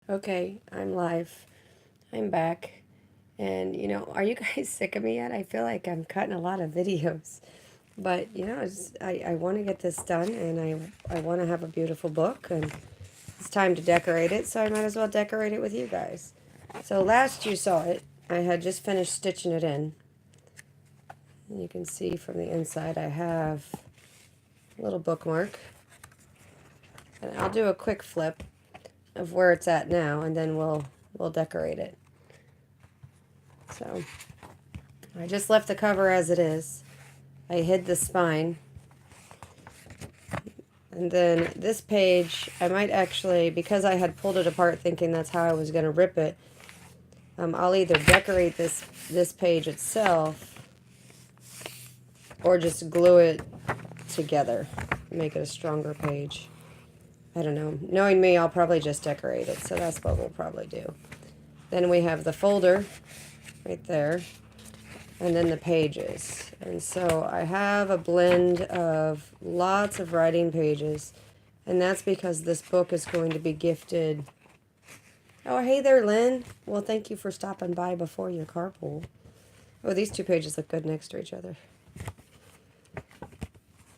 Okay, I'm live. I'm back. And, are you guys sick of me yet? I feel like I'm cutting a lot of videos. But, I want to get this done and I want to have a beautiful book and it's time to decorate it, so I might as well decorate it with you guys. So last you saw it, I had just finished stitching it in. And you can see from the inside I have a little bookmark. And I'll do a quick flip of where it's at now and then we'll decorate it. So I just left the cover as it is. I hid the spine. And then this page, I might actually, because I had pulled it apart thinking that's how I was going to rip it, I'll either decorate this page itself or just glue it together, make it a stronger page. I don't know. Knowing me, I'll probably just decorate it, so that's what we'll probably do. Then we have the folder right there, and then the pages. And so I have a blend of lots of writing pages, and that's because this book is going to be gifted. Oh, hey there, Lynn. Well, thank you for stopping by before your carpool. Oh, these two pages look good next to each other.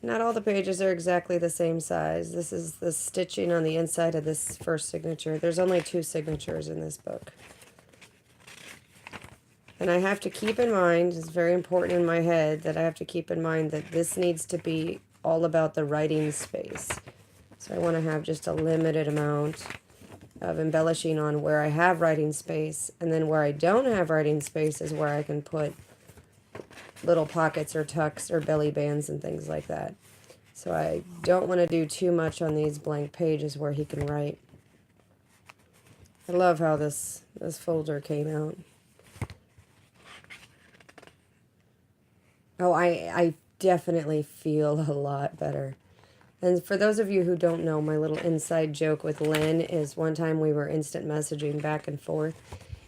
Not all the pages are exactly the same size. This is the stitching on the inside of this first signature. There's only 2 signatures in this book. And I have to keep in mind, it's very important in my head, that I have to keep in mind that this needs to be all about the writing space. So I want to have just a limited amount of embellishing on where I have writing space, and then where I don't have writing space is where I can put little pockets or tucks or belly bands and things like that. So I don't want to do too much on these blank pages where he can write. I love how this folder came out. Oh, I definitely feel a lot better. And for those of you who don't know, my little inside joke with Lynn is one time we were instant messaging back and forth,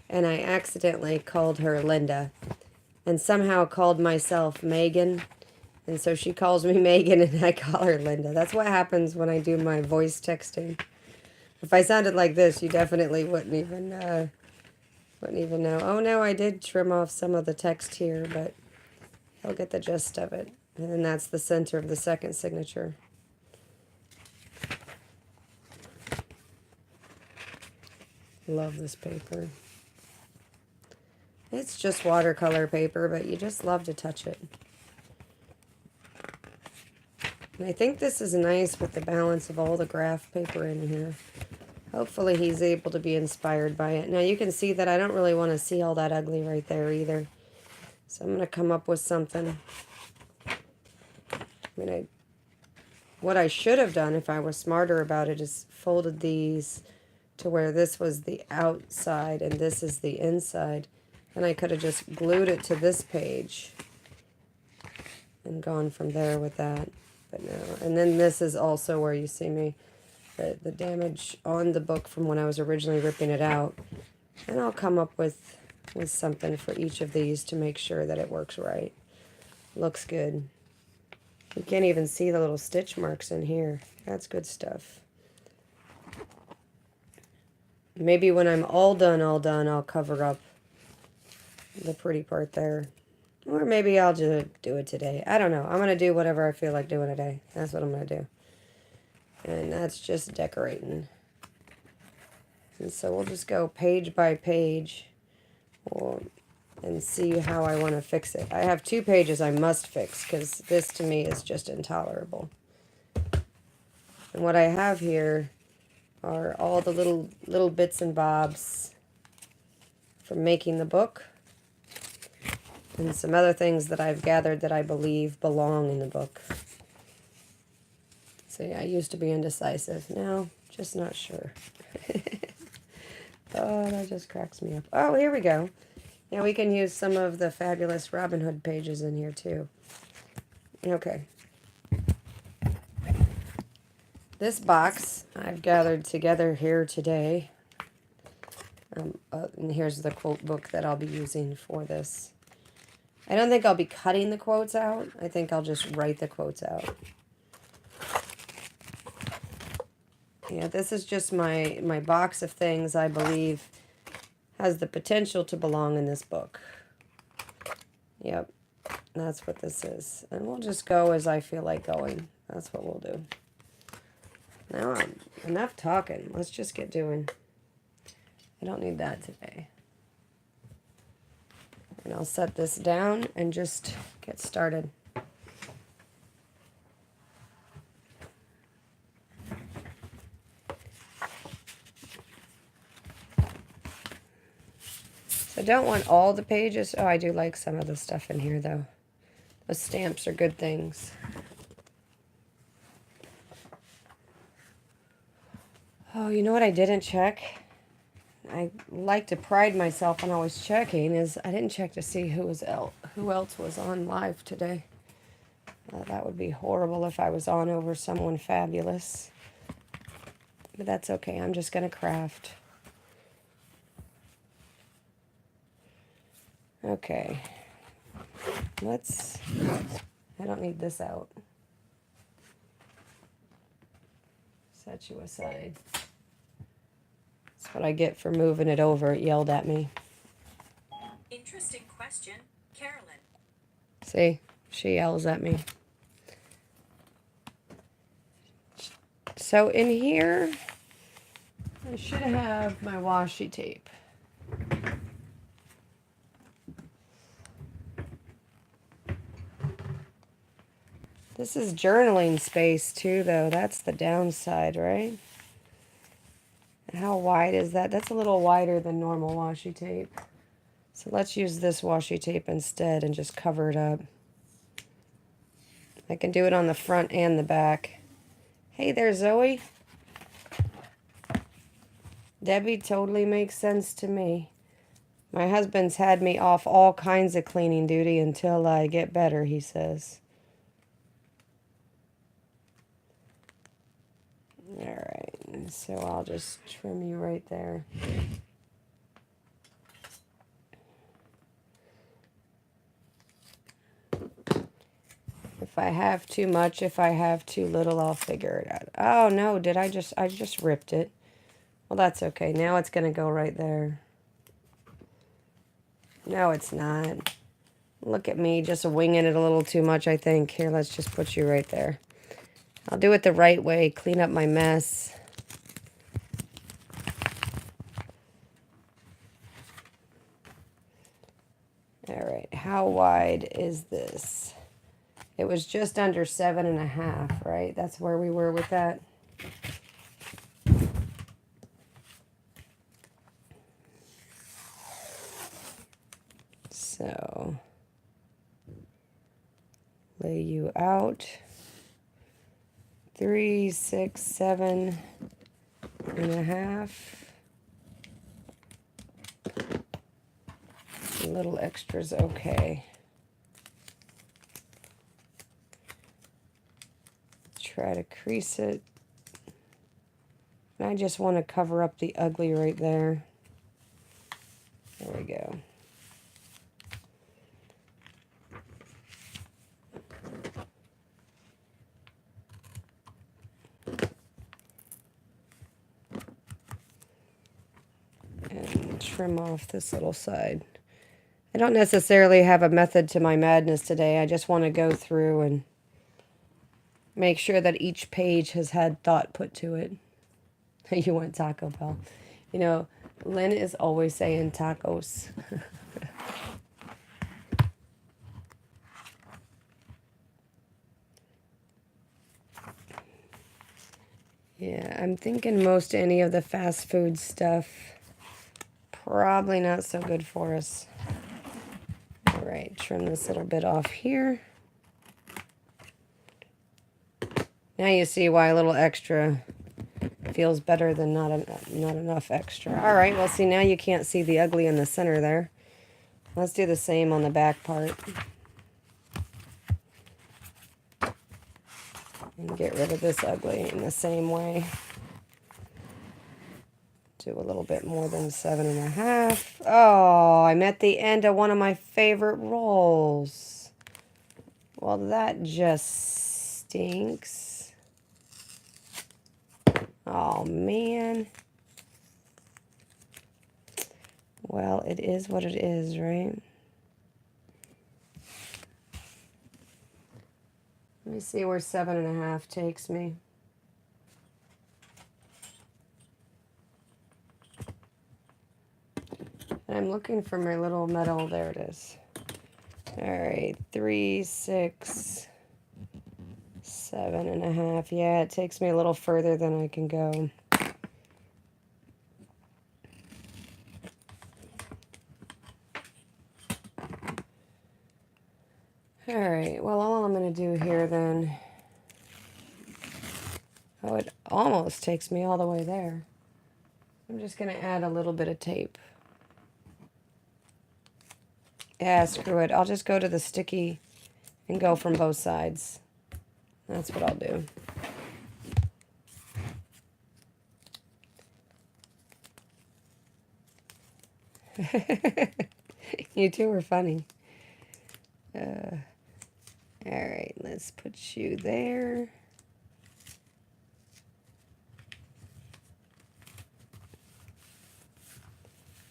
and I accidentally called her Linda, and somehow called myself Megan, and so she calls me Megan, and I call her Linda. That's what happens when I do my voice texting. If I sounded like this, you definitely wouldn't even know. Oh no, I did trim off some of the text here, but I'll get the gist of it. And then that's the center of the second signature. Love this paper. It's just watercolor paper, but you just love to touch it. And I think this is nice with the balance of all the graph paper in here. Hopefully he's able to be inspired by it. Now you can see that I don't really want to see all that ugly right there either. So I'm going to come up with something. What I should have done if I was smarter about it is folded these to where this was the outside and this is the inside. And I could have just glued it to this page and gone from there with that. But no. And then this is also where you see me, the damage on the book from when I was originally ripping it out. And I'll come up with something for each of these to make sure that it works right. Looks good. You can't even see the little stitch marks in here. That's good stuff. Maybe when I'm all done, I'll cover up the pretty part there. Or maybe I'll just do it today. I don't know. I'm going to do whatever I feel like doing today. That's what I'm going to do. And that's just decorating. And so we'll just go page by page and see how I want to fix it. I have 2 pages I must fix because this to me is just intolerable. And what I have here are all the little bits and bobs from making the book. And some other things that I've gathered that I believe belong in the book. So yeah, I used to be indecisive. Now, just not sure. Oh, that just cracks me up. Oh, here we go. Yeah, we can use some of the fabulous Robin Hood pages in here too. Okay. This box I've gathered together here today. And here's the quote book that I'll be using for this. I don't think I'll be cutting the quotes out. I think I'll just write the quotes out. Yeah, this is just my box of things I believe has the potential to belong in this book. Yep, that's what this is. And we'll just go as I feel like going. That's what we'll do. Now, enough talking. Let's just get doing. I don't need that today. And I'll set this down and just get started. I don't want all the pages. Oh, I do like some of the stuff in here, though. The stamps are good things. Oh, you know what I didn't check? I like to pride myself on always checking, is I didn't check to see who else was on live today. That would be horrible if I was on over someone fabulous. But that's okay. I'm just going to craft. Okay, I don't need this out. Set you aside. That's what I get for moving it over. It yelled at me. Interesting question, Carolyn. See, she yells at me. So in here, I should have my washi tape. This is journaling space too, though. That's the downside, right? And how wide is that? That's a little wider than normal washi tape. So let's use this washi tape instead and just cover it up. I can do it on the front and the back. Hey there, Zoe. Debbie totally makes sense to me. My husband's had me off all kinds of cleaning duty until I get better, he says. Alright, so I'll just trim you right there. If I have too much, if I have too little, I'll figure it out. Oh no, I just ripped it. Well, that's okay. Now it's going to go right there. No, it's not. Look at me, just winging it a little too much, I think. Here, let's just put you right there. I'll do it the right way, clean up my mess. All right, how wide is this? It was just under 7.5, right? That's where we were with that. So, lay you out. 3, 6, 7.5. A little extra's okay. Try to crease it. And I just want to cover up the ugly right there. There we go. And trim off this little side. I don't necessarily have a method to my madness today. I just want to go through and make sure that each page has had thought put to it. You want Taco Bell. You know, Lynn is always saying tacos. Yeah, I'm thinking most any of the fast food stuff, probably not so good for us. All right, trim this little bit off here. Now you see why a little extra feels better than not enough extra. All right, well, see, now you can't see the ugly in the center there. Let's do the same on the back part. And get rid of this ugly in the same way. Do a little bit more than 7.5. Oh, I'm at the end of one of my favorite rolls. Well, that just stinks. Oh, man. Well, it is what it is, right? Let me see where 7.5 takes me. And I'm looking for my little metal. There it is. All right, 3, 6, 7.5. Yeah, it takes me a little further than I can go. All right, well, all I'm going to do here then, oh, it almost takes me all the way there. I'm just going to add a little bit of tape. Yeah, screw it. I'll just go to the sticky and go from both sides. That's what I'll do. You two are funny. All right, let's put you there.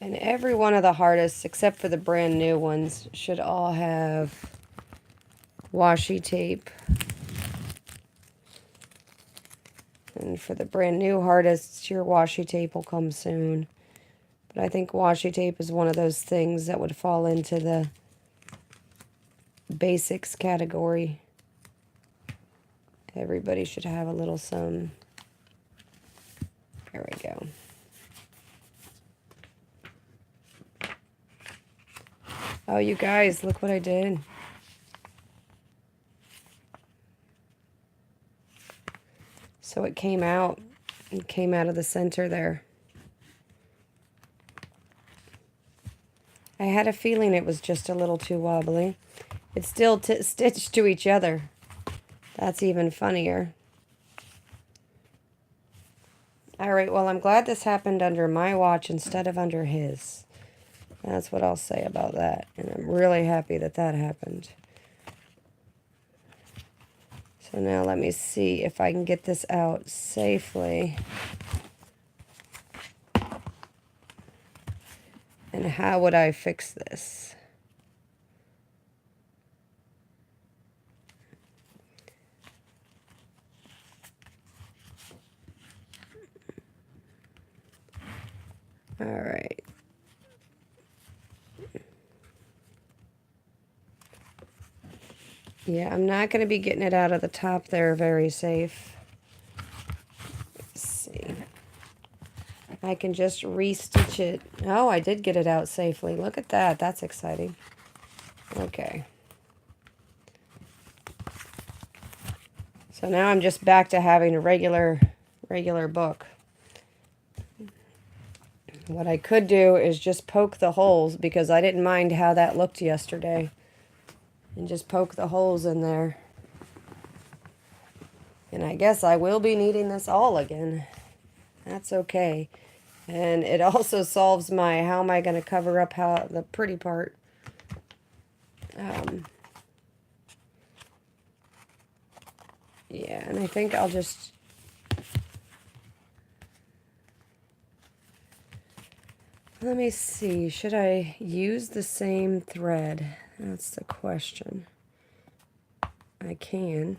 And every one of the hardest, except for the brand new ones, should all have washi tape. And for the brand new hardest, your washi tape will come soon. But I think washi tape is one of those things that would fall into the basics category. Everybody should have a little some. There we go. Oh, you guys, look what I did. So it came out of the center there. I had a feeling it was just a little too wobbly. It's still stitched to each other. That's even funnier. All right, well, I'm glad this happened under my watch instead of under his. That's what I'll say about that. And I'm really happy that that happened. So now let me see if I can get this out safely. And how would I fix this? All right. Yeah, I'm not going to be getting it out of the top there very safe. Let's see. I can just re-stitch it. Oh, I did get it out safely. Look at that. That's exciting. Okay. So now I'm just back to having a regular book. What I could do is just poke the holes because I didn't mind how that looked yesterday. And just poke the holes in there. And I guess I will be needing this all again. That's okay. And it also solves my how am I going to cover up the pretty part. Yeah, and I think I'll just... Let me see. Should I use the same thread? That's the question. I can.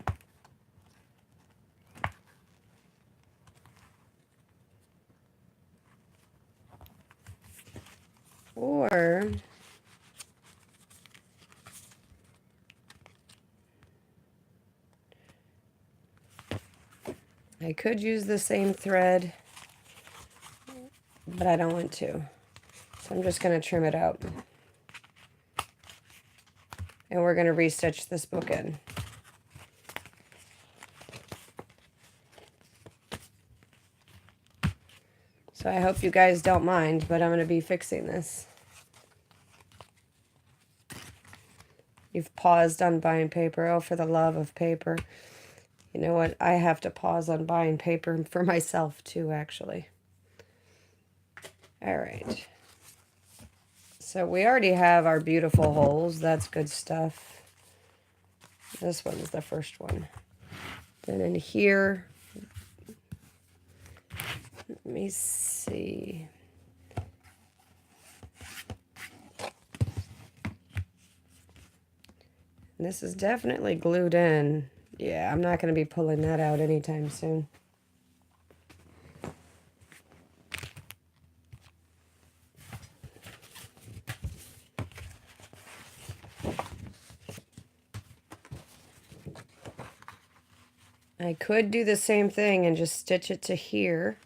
Or I could use the same thread, but I don't want to. So I'm just going to trim it out. And we're going to restitch this book in. So I hope you guys don't mind, but I'm going to be fixing this. You've paused on buying paper. Oh, for the love of paper. You know what? I have to pause on buying paper for myself too, actually. All right. So we already have our beautiful holes. That's good stuff. This one's the first one. Then in here, Let me see. This is definitely glued in. Yeah, I'm not going to be pulling that out anytime soon. I could do the same thing and just stitch it to here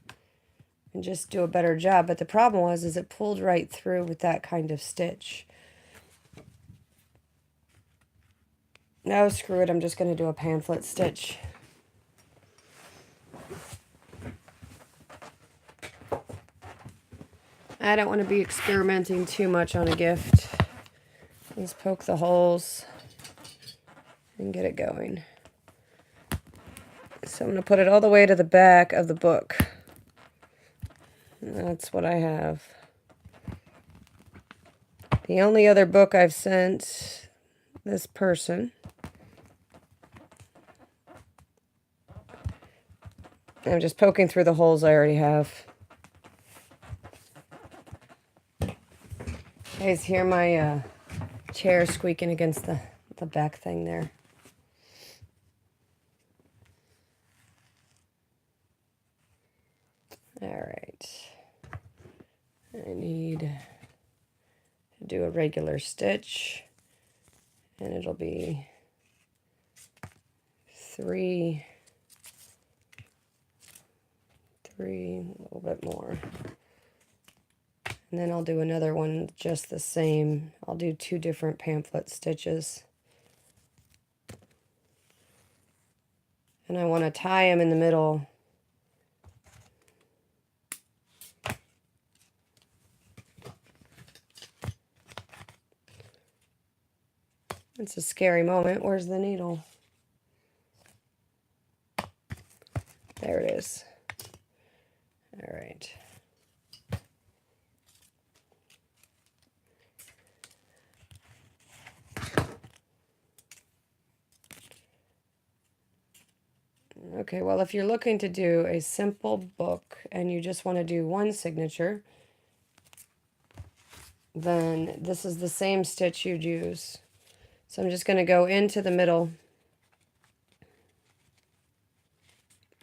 and just do a better job, but the problem was is it pulled right through with that kind of stitch. No, screw it, I'm just going to do a pamphlet stitch. I don't want to be experimenting too much on a gift. Let's poke the holes and get it going. So I'm going to put it all the way to the back of the book. And that's what I have. The only other book I've sent this person, I'm just poking through the holes I already have. You guys hear my chair squeaking against the back thing there. All right. I need to do a regular stitch, and it'll be 3, a little bit more. And then I'll do another one just the same. I'll do 2 different pamphlet stitches. And I want to tie them in the middle. It's a scary moment. Where's the needle? There it is. All right. Okay, well, if you're looking to do a simple book and you just want to do one signature, then this is the same stitch you'd use. So I'm just going to go into the middle,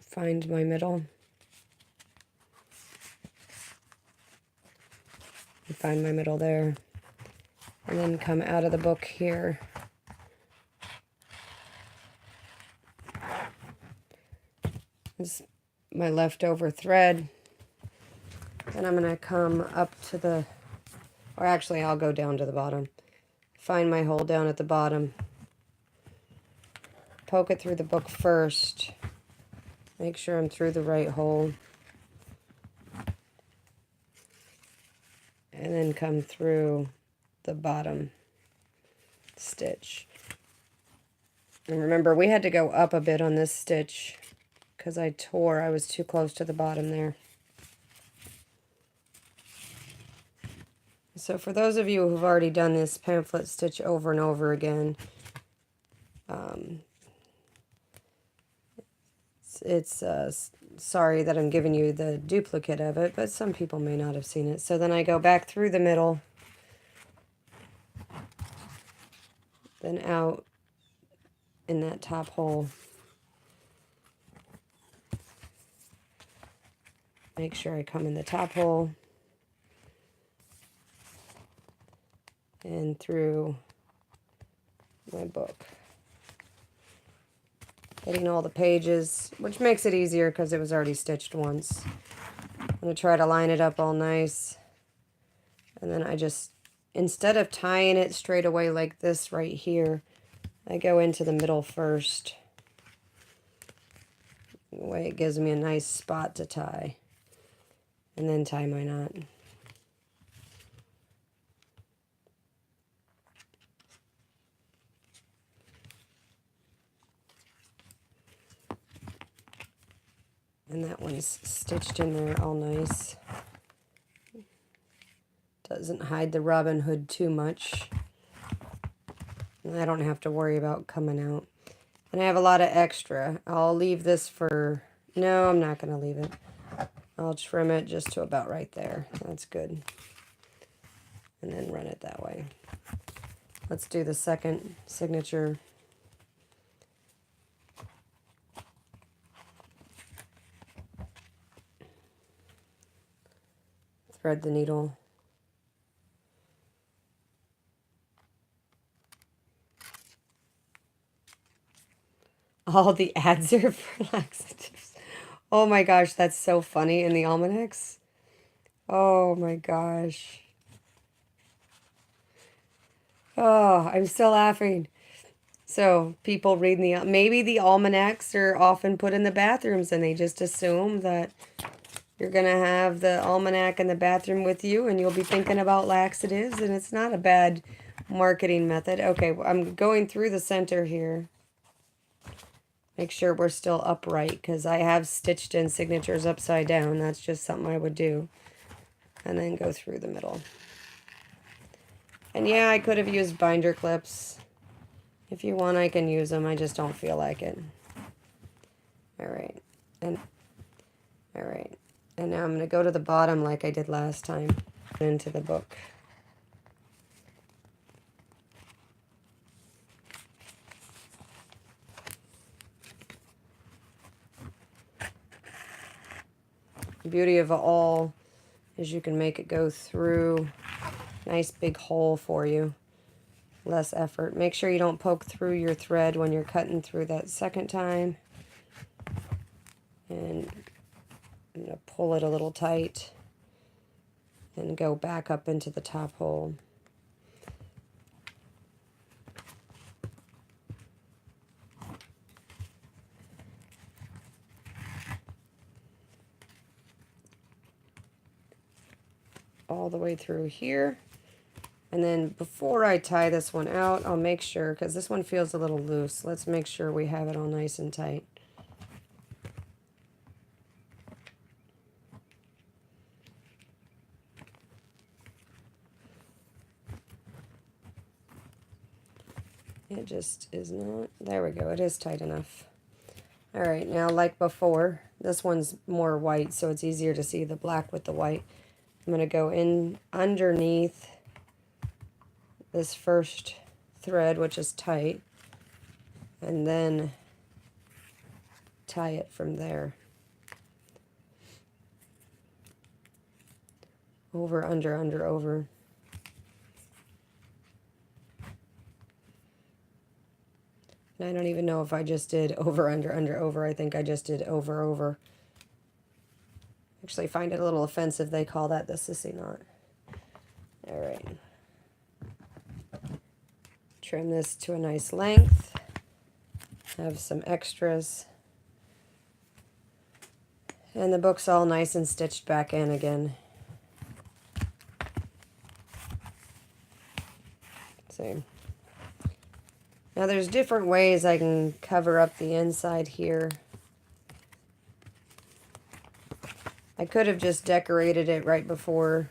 find my middle, and find my middle there, and then come out of the book here. This is my leftover thread. Then I'm going to come up to the, or actually I'll go down to the bottom. Find my hole down at the bottom. Poke it through the book first. Make sure I'm through the right hole. And then come through the bottom stitch. And remember, we had to go up a bit on this stitch because I was too close to the bottom there. So for those of you who've already done this pamphlet stitch over and over again, it's sorry that I'm giving you the duplicate of it, but some people may not have seen it. So then I go back through the middle, then out in that top hole. Make sure I come in the top hole and through my book. Hitting all the pages, which makes it easier because it was already stitched once. I'm going to try to line it up all nice. And then I just, instead of tying it straight away like this right here, I go into the middle first. The way it gives me a nice spot to tie. And then tie my knot. And that one's stitched in there all nice. Doesn't hide the Robin Hood too much. And I don't have to worry about coming out. And I have a lot of extra. I'll leave this for... No, I'm not going to leave it. I'll trim it just to about right there. That's good. And then run it that way. Let's do the second signature. Thread the needle. All the ads are for laxatives. Oh my gosh, that's so funny in the almanacs. Oh my gosh. Oh, I'm still laughing. So people reading maybe the almanacs are often put in the bathrooms and they just assume that you're going to have the almanac in the bathroom with you and you'll be thinking about laxatives, and it's not a bad marketing method. Okay, I'm going through the center here. Make sure we're still upright because I have stitched in signatures upside down. That's just something I would do. And then go through the middle. And yeah, I could have used binder clips. If you want, I can use them. I just don't feel like it. All right. And now I'm going to go to the bottom like I did last time. Into the book. The beauty of it all is you can make it go through. Nice big hole for you. Less effort. Make sure you don't poke through your thread when you're cutting through that second time. And I'm going to pull it a little tight and go back up into the top hole. All the way through here. And then before I tie this one out, I'll make sure, because this one feels a little loose, let's make sure we have it all nice and tight. It just is not, there we go, it is tight enough. All right, now like before, this one's more white, so it's easier to see the black with the white. I'm going to go in underneath this first thread, which is tight, and then tie it from there. Over, under, over. And I don't even know if I just did over, under, over. I think I just did over, over. Actually, find it a little offensive. They call that the sissy knot. All right. Trim this to a nice length. Have some extras. And the book's all nice and stitched back in again. See. Now there's different ways I can cover up the inside here. I could have just decorated it right before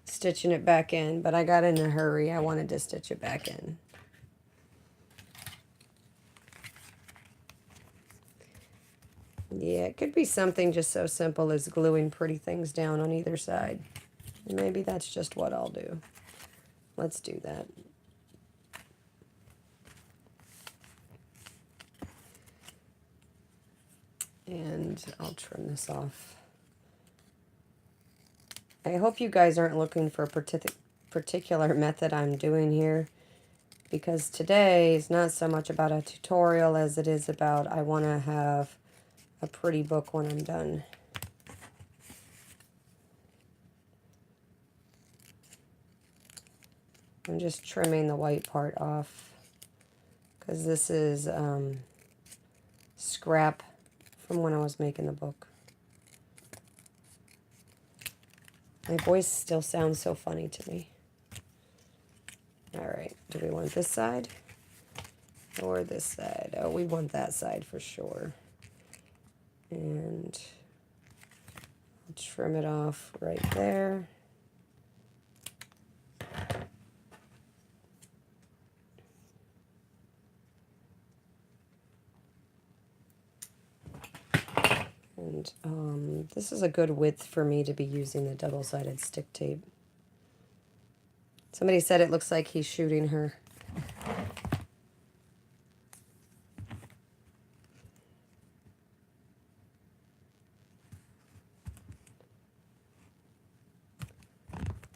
stitching it back in, but I got in a hurry. I wanted to stitch it back in. Yeah, it could be something just so simple as gluing pretty things down on either side. Maybe that's just what I'll do. Let's do that. And I'll trim this off. I hope you guys aren't looking for a particular method I'm doing here, because today is not so much about a tutorial as it is about I want to have a pretty book when I'm done. I'm just trimming the white part off because this is scrap from when I was making the book. My voice still sounds so funny to me. All right, do we want this side or this side? Oh, we want that side for sure. And I'll trim it off right there. And And this is a good width for me to be using the double-sided stick tape. Somebody said it looks like he's shooting her.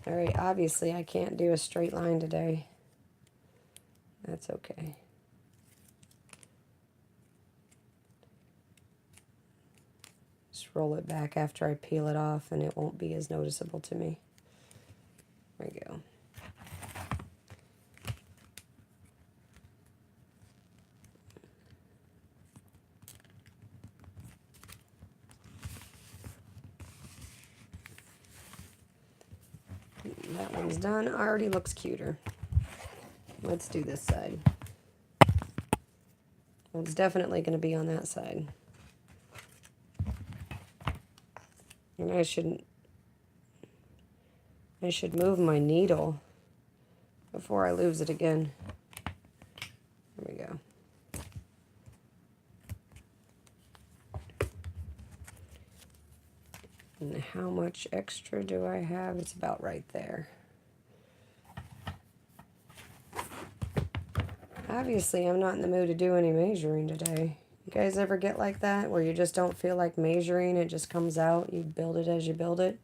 All right, obviously I can't do a straight line today. That's okay. Just roll it back after I peel it off and it won't be as noticeable to me. There we go. That one's done. Already looks cuter. Let's do this side. Well, it's definitely going to be on that side. And I should move my needle before I lose it again. There we go. And how much extra do I have? It's about right there. Obviously, I'm not in the mood to do any measuring today. You guys ever get like that, where you just don't feel like measuring, it just comes out, you build it as you build it?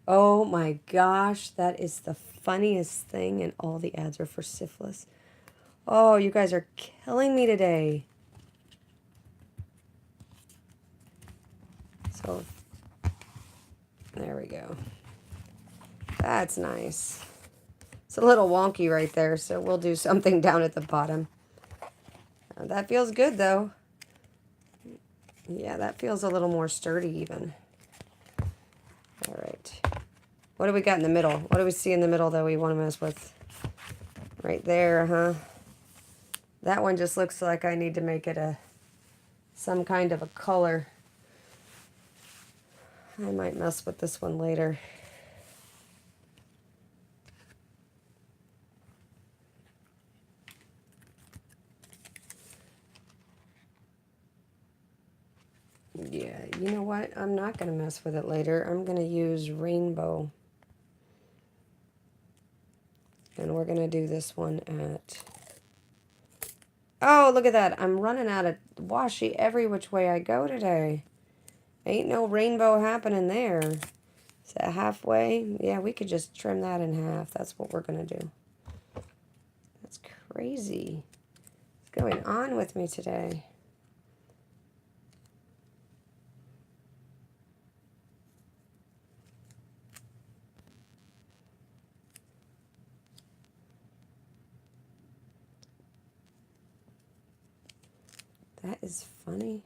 Oh my gosh, that is the funniest thing, and all the ads are for syphilis. Oh, you guys are killing me today. So, there we go. That's nice. It's a little wonky right there, so we'll do something down at the bottom. That feels good, though. Yeah, that feels a little more sturdy, even. All right. What do we got in the middle? What do we see in the middle that we want to mess with? Right there, huh? That one just looks like I need to make it some kind of a color. I might mess with this one later. Yeah, you know what? I'm not going to mess with it later. I'm going to use rainbow. And we're going to do this one at... Oh, look at that. I'm running out of washi every which way I go today. Ain't no rainbow happening there. Is that halfway? Yeah, we could just trim that in half. That's what we're going to do. That's crazy. What's going on with me today? That is funny.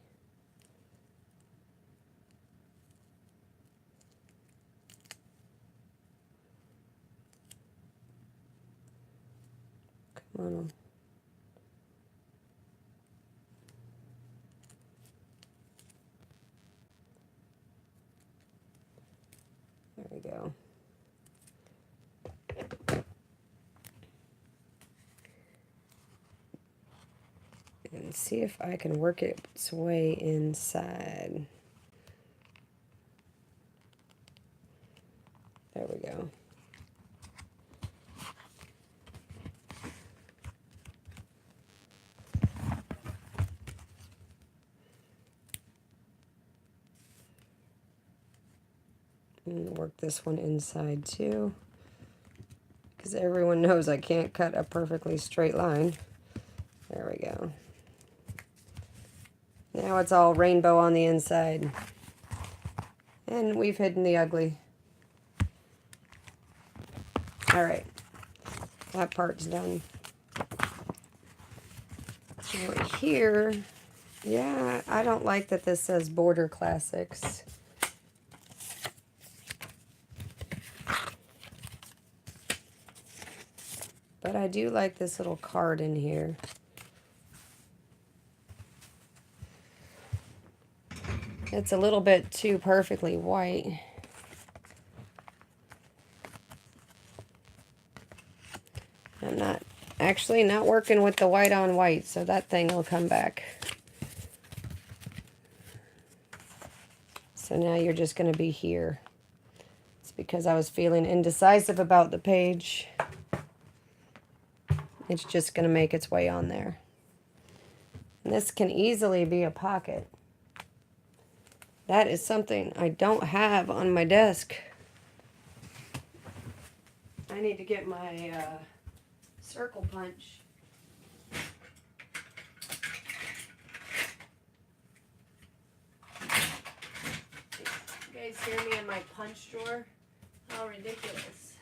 Come on. There we go. And see if I can work its way inside. There we go. And work this one inside too, because everyone knows I can't cut a perfectly straight line. There we go. Now it's all rainbow on the inside. And we've hidden the ugly. All right. That part's done. So here, yeah, I don't like that this says Border Classics. But I do like this little card in here. It's a little bit too perfectly white. actually not working with the white on white, so that thing will come back. So now you're just going to be here. It's because I was feeling indecisive about the page. It's just going to make its way on there. And this can easily be a pocket. That is something I don't have on my desk. I need to get my circle punch. You guys hear me in my punch drawer? How ridiculous.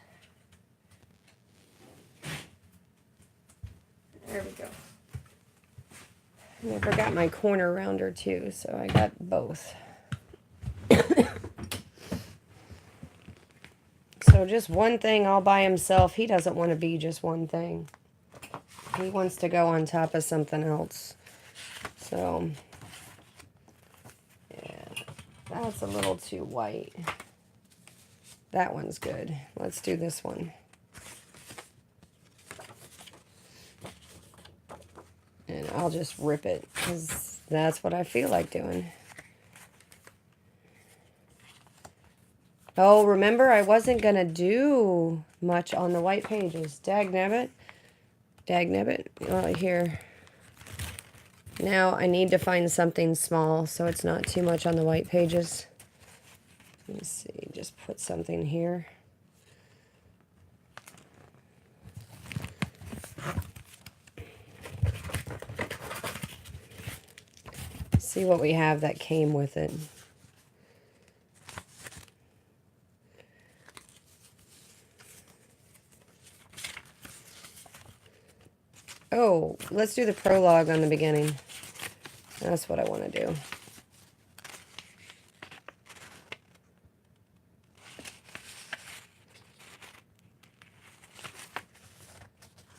There we go. And I forgot my corner rounder too, so I got both. So just one thing all by himself. He doesn't want to be just one thing. He wants to go on top of something else. So, yeah, that's a little too white. That one's good. Let's do this one. And I'll just rip it, because that's what I feel like doing. Oh, remember, I wasn't going to do much on the white pages. Dagnabbit. Dagnabbit. Well, here. Now I need to find something small so it's not too much on the white pages. Let's see, just put something here. See what we have that came with it. Oh, let's do the prologue on the beginning. That's what I want to do.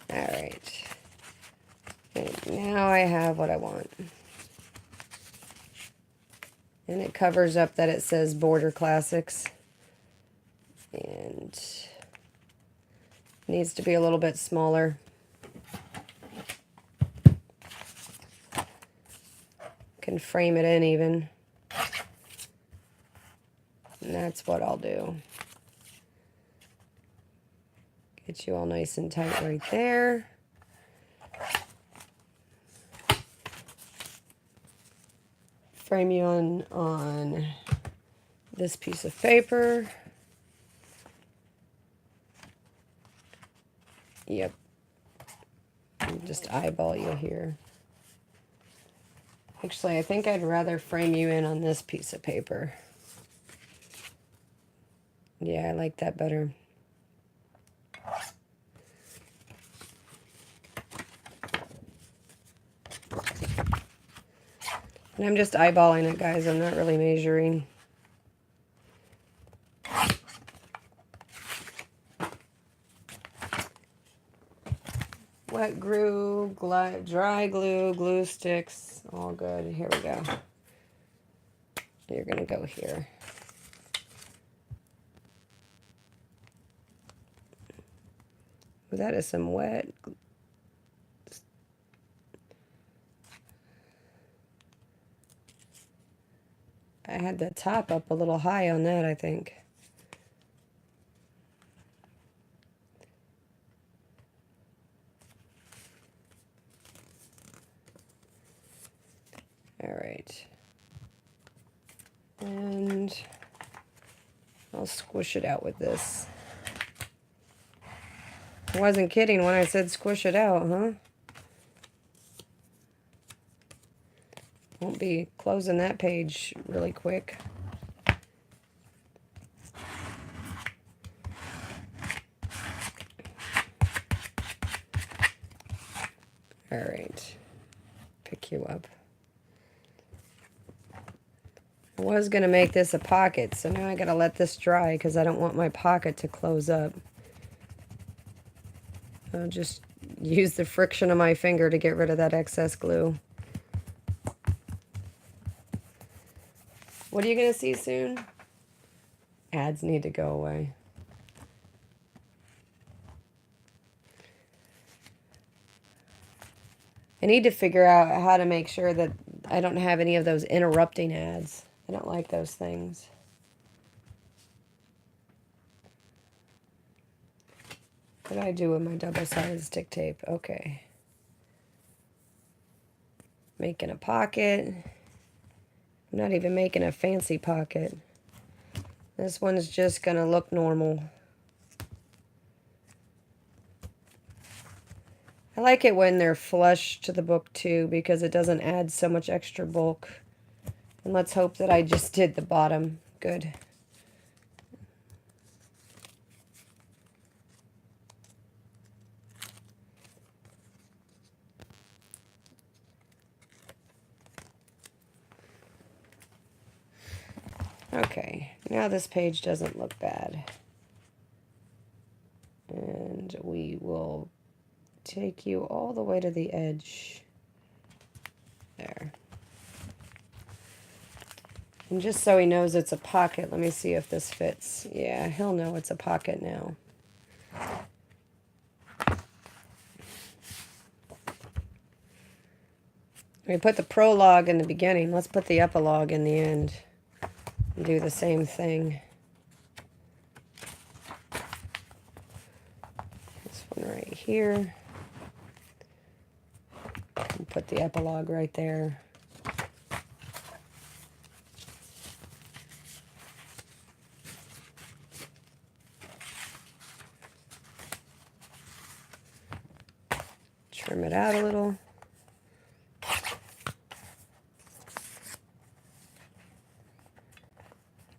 Alright. Now I have what I want. And it covers up that it says Border Classics. And needs to be a little bit smaller. Can frame it in even. And that's what I'll do. Get you all nice and tight right there. Frame you on this piece of paper. Yep. And just eyeball you here. Actually, I think I'd rather frame you in on this piece of paper. Yeah, I like that better. And I'm just eyeballing it, guys. I'm not really measuring. Wet glue, dry glue, glue sticks, all good. Here we go. You're going to go here. Ooh, that is some wet. I had the top up a little high on that, I think. All right. And I'll squish it out with this. I wasn't kidding when I said squish it out, huh? Won't be closing that page really quick. All right. Pick you up. I was going to make this a pocket, so now I got to let this dry because I don't want my pocket to close up. I'll just use the friction of my finger to get rid of that excess glue. What are you going to see soon? Ads need to go away. I need to figure out how to make sure that I don't have any of those interrupting ads. I don't like those things. What did I do with my double-sided stick tape? Okay. Making a pocket. I'm not even making a fancy pocket. This one's just going to look normal. I like it when they're flush to the book too, because it doesn't add so much extra bulk. And let's hope that I just did the bottom good. Okay, now this page doesn't look bad. And we will take you all the way to the edge. There. And just so he knows it's a pocket, let me see if this fits. Yeah, he'll know it's a pocket now. We put the prologue in the beginning. Let's put the epilogue in the end. And do the same thing. This one right here. And put the epilogue right there. Trim it out a little.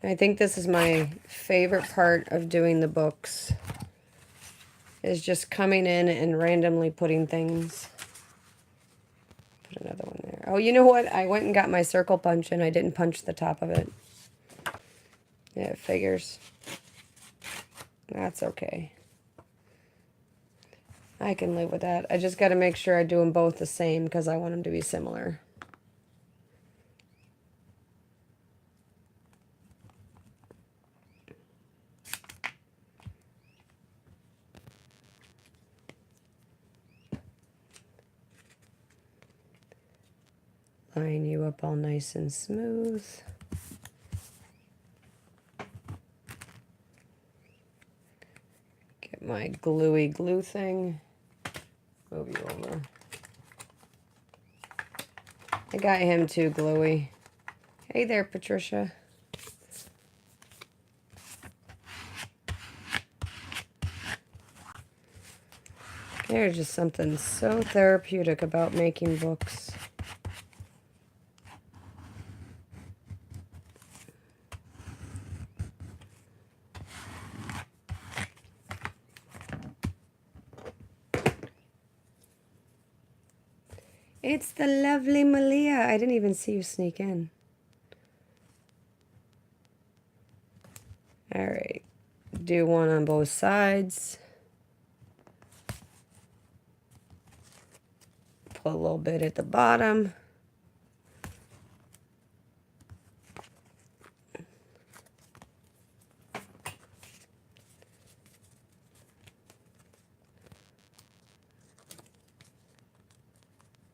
I think this is my favorite part of doing the books, is just coming in and randomly putting things. Put another one there. Oh, you know what? I went and got my circle punch and I didn't punch the top of it. Yeah, it figures. That's okay. I can live with that. I just got to make sure I do them both the same because I want them to be similar. Line you up all nice and smooth. Get my gluey glue thing. Move you over. I got him too gluey. Hey there, Patricia. There's just something so therapeutic about making books. It's the lovely Malia. I didn't even see you sneak in. All right. Do one on both sides. Put a little bit at the bottom.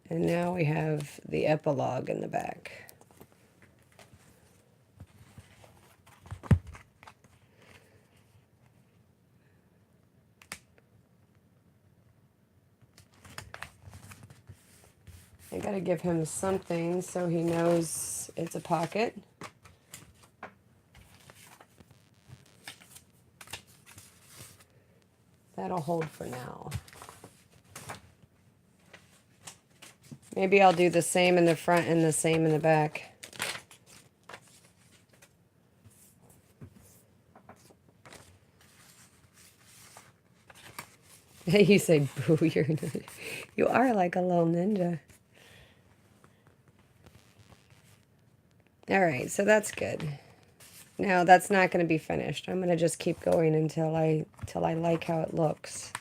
And now we have the epilogue in the back. I gotta give him something so he knows it's a pocket. That'll hold for now. Maybe I'll do the same in the front and the same in the back. You say, boo, you are like a little ninja. All right, so that's good. Now that's not going to be finished. I'm going to just keep going until I like how it looks.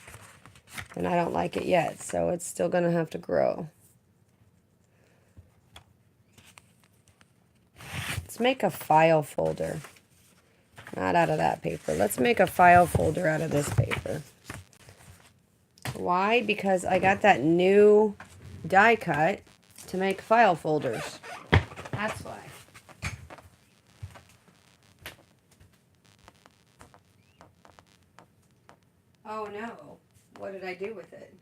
And I don't like it yet, so it's still going to have to grow. Let's make a file folder. Not out of that paper. Let's make a file folder out of this paper. Why? Because I got that new die cut to make file folders. That's why. Oh no, what did I do with it?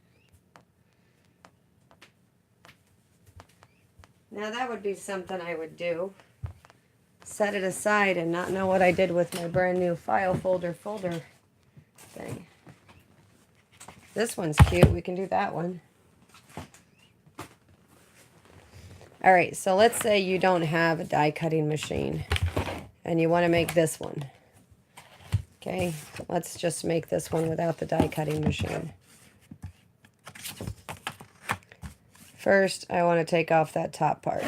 Now that would be something I would do. Set it aside and not know what I did with my brand new file folder thing. This one's cute. We can do that one. All right, so let's say you don't have a die cutting machine and you want to make this one. Okay, so let's just make this one without the die cutting machine. First, I want to take off that top part.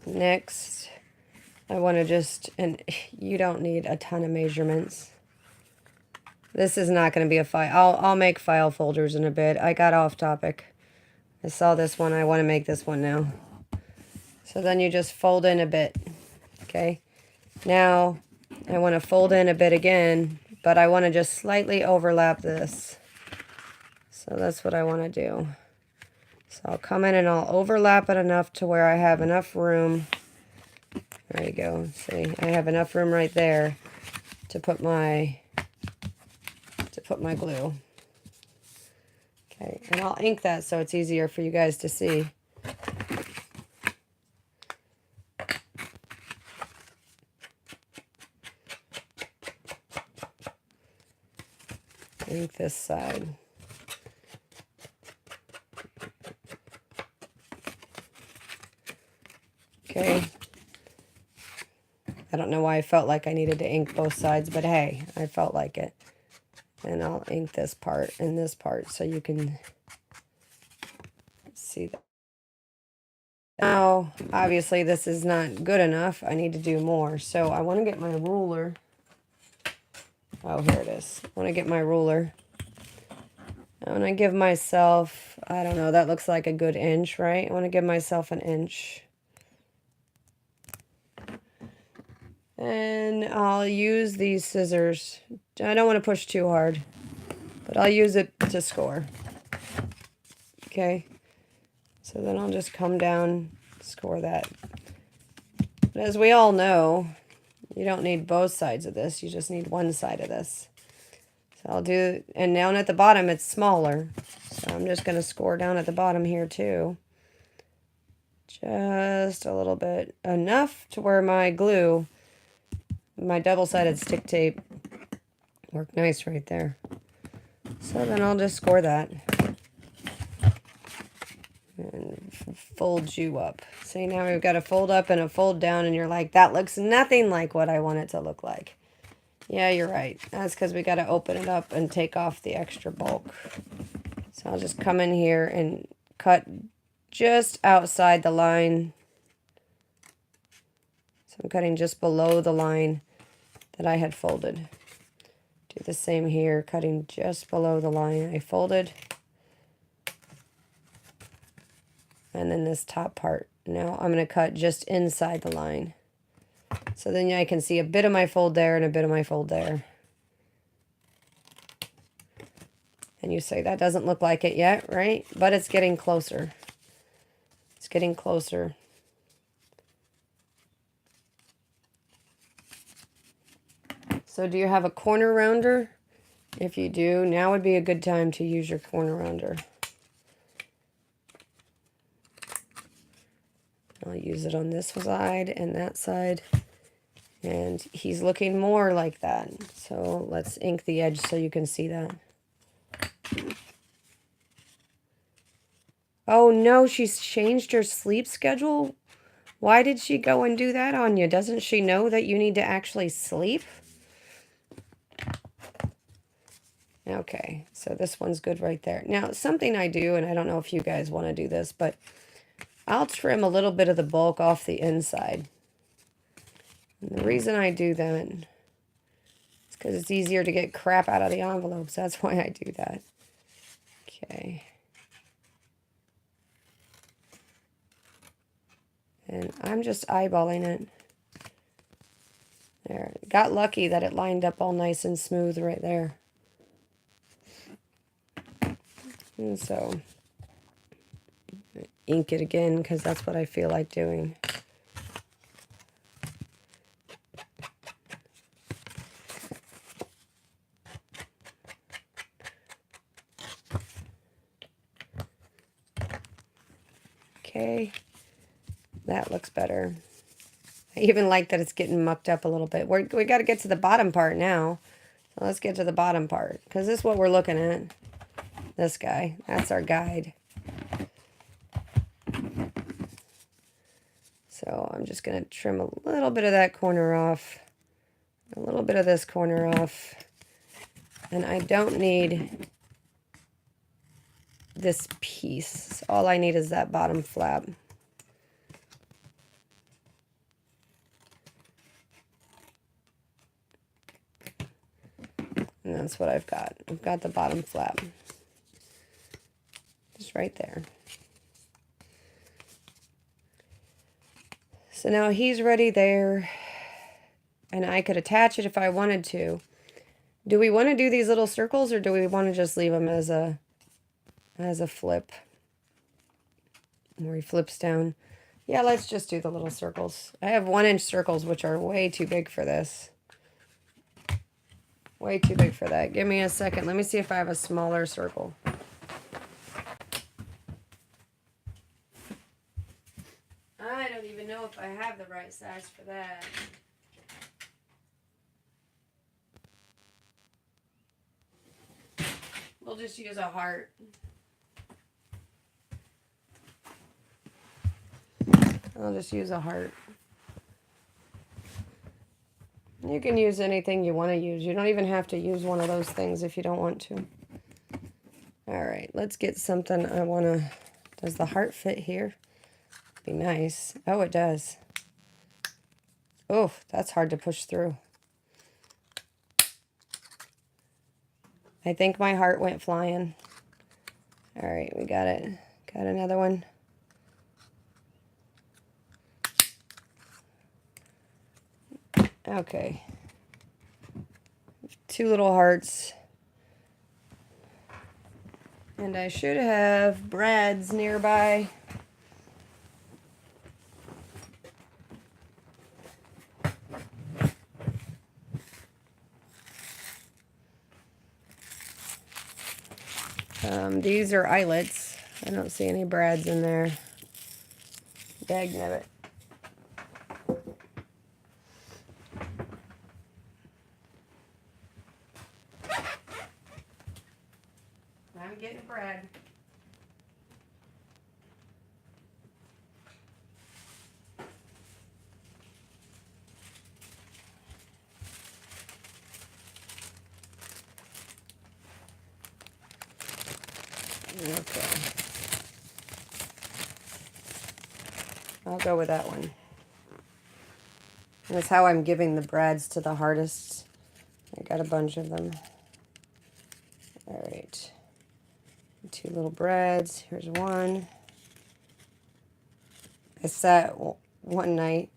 Next, I want to just, and you don't need a ton of measurements. This is not going to be a file. I'll make file folders in a bit. I got off topic. I saw this one. I want to make this one now. So then you just fold in a bit. Okay. Now I want to fold in a bit again, but I want to just slightly overlap this. So that's what I want to do. So I'll come in and I'll overlap it enough to where I have enough room. There you go. See, I have enough room right there to put my glue. Okay, and I'll ink that so it's easier for you guys to see. Ink this side. Okay. I don't know why I felt like I needed to ink both sides, but hey, I felt like it. And I'll ink this part and this part so you can see that. Now, obviously this is not good enough. I need to do more. So I want to get my ruler. Oh, here it is. I want to get my ruler. I want to give myself, I don't know, that looks like a good inch, right? I want to give myself an inch. And I'll use these scissors. I don't want to push too hard, but I'll use it to score. Okay. So then I'll just come down, score that. But as we all know, you don't need both sides of this. You just need one side of this. So I'll do, and down at the bottom it's smaller. So I'm just going to score down at the bottom here too. Just a little bit. Enough to where my glue, my double-sided stick tape, worked nice right there. So then I'll just score that. And fold you up. See, now we've got a fold up and a fold down, and you're like, that looks nothing like what I want it to look like. Yeah, you're right. That's because we got to open it up and take off the extra bulk. So I'll just come in here and cut just outside the line. So I'm cutting just below the line that I had folded. Do the same here, cutting just below the line I folded. And then this top part. Now I'm going to cut just inside the line. So then I can see a bit of my fold there and a bit of my fold there. And you say, that doesn't look like it yet, right? But it's getting closer. It's getting closer. So do you have a corner rounder? If you do, now would be a good time to use your corner rounder. I'll use it on this side and that side. And he's looking more like that. So let's ink the edge so you can see that. Oh no, she's changed her sleep schedule? Why did she go and do that on you? Doesn't she know that you need to actually sleep? Okay, so this one's good right there. Now, something I do, and I don't know if you guys want to do this, but I'll trim a little bit of the bulk off the inside. And the reason I do that is because it's easier to get crap out of the envelopes. That's why I do that. Okay. And I'm just eyeballing it. There. Got lucky that it lined up all nice and smooth right there. And so ink it again because that's what I feel like doing. Okay, that looks better. I even like that it's getting mucked up a little bit. We got to get to the bottom part now. So let's get to the bottom part because this is what we're looking at. This guy, that's our guide. So I'm just going to trim a little bit of that corner off, a little bit of this corner off, and I don't need this piece. All I need is that bottom flap. And that's what I've got. I've got the bottom flap. Just right there. So now he's ready there. And I could attach it if I wanted to. Do we want to do these little circles or do we want to just leave them as a flip? Where he flips down. Yeah, let's just do the little circles. I have 1-inch circles, which are way too big for this. Way too big for that. Give me a second. Let me see if I have a smaller circle. I don't even know if I have the right size for that. We'll just use a heart. I'll just use a heart. You can use anything you want to use. You don't even have to use one of those things if you don't want to. All right, let's get something I want to... Does the heart fit here? Be nice. Oh, it does. Oh, that's hard to push through. I think my heart went flying. All right, we got it. Got another one. Okay. 2 little hearts. And I should have brads nearby. These are eyelets. I don't see any brads in there. Dagnabbit. I'm getting a brad. Okay. I'll go with that one. That's how I'm giving the brads to the hardest. I got a bunch of them. All right. 2 little brads. Here's one. I sat one night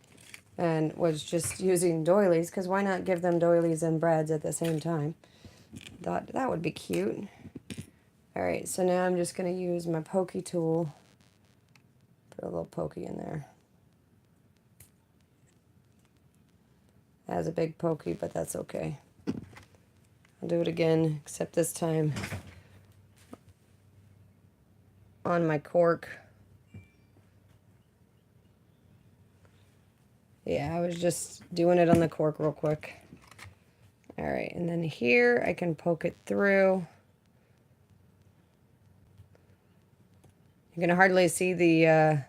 and was just using doilies because why not give them doilies and brads at the same time? Thought that would be cute. All right, so now I'm just going to use my pokey tool. Put a little pokey in there. That has a big pokey, but that's okay. I'll do it again, except this time on my cork. Yeah, I was just doing it on the cork real quick. All right, and then here I can poke it through. You can hardly see the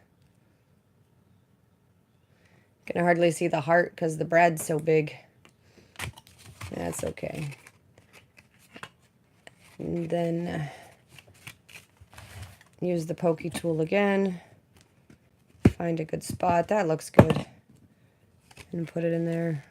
heart because the brad's so big. That's okay. And then use the pokey tool again. Find a good spot. That looks good. And put it in there.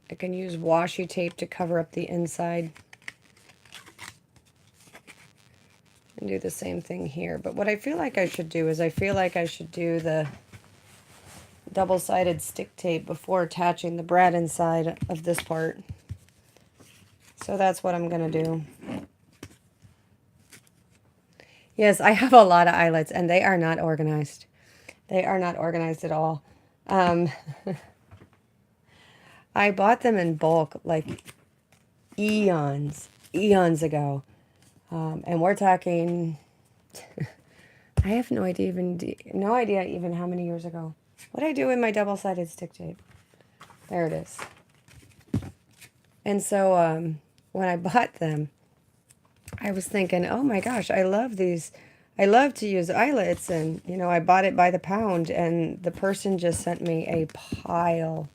I can use washi tape to cover up the inside. And do the same thing here. But what I feel like I should do is I feel like I should do the double-sided stick tape before attaching the brad inside of this part. So that's what I'm going to do. Yes, I have a lot of eyelets, and they are not organized. They are not organized at all. I bought them in bulk like eons ago. And we're talking, I have no idea even how many years ago. What did I do with my double-sided stick tape? There it is. And so when I bought them, I was thinking, oh my gosh, I love these. I love to use eyelets. And, you know, I bought it by the pound, and the person just sent me a pile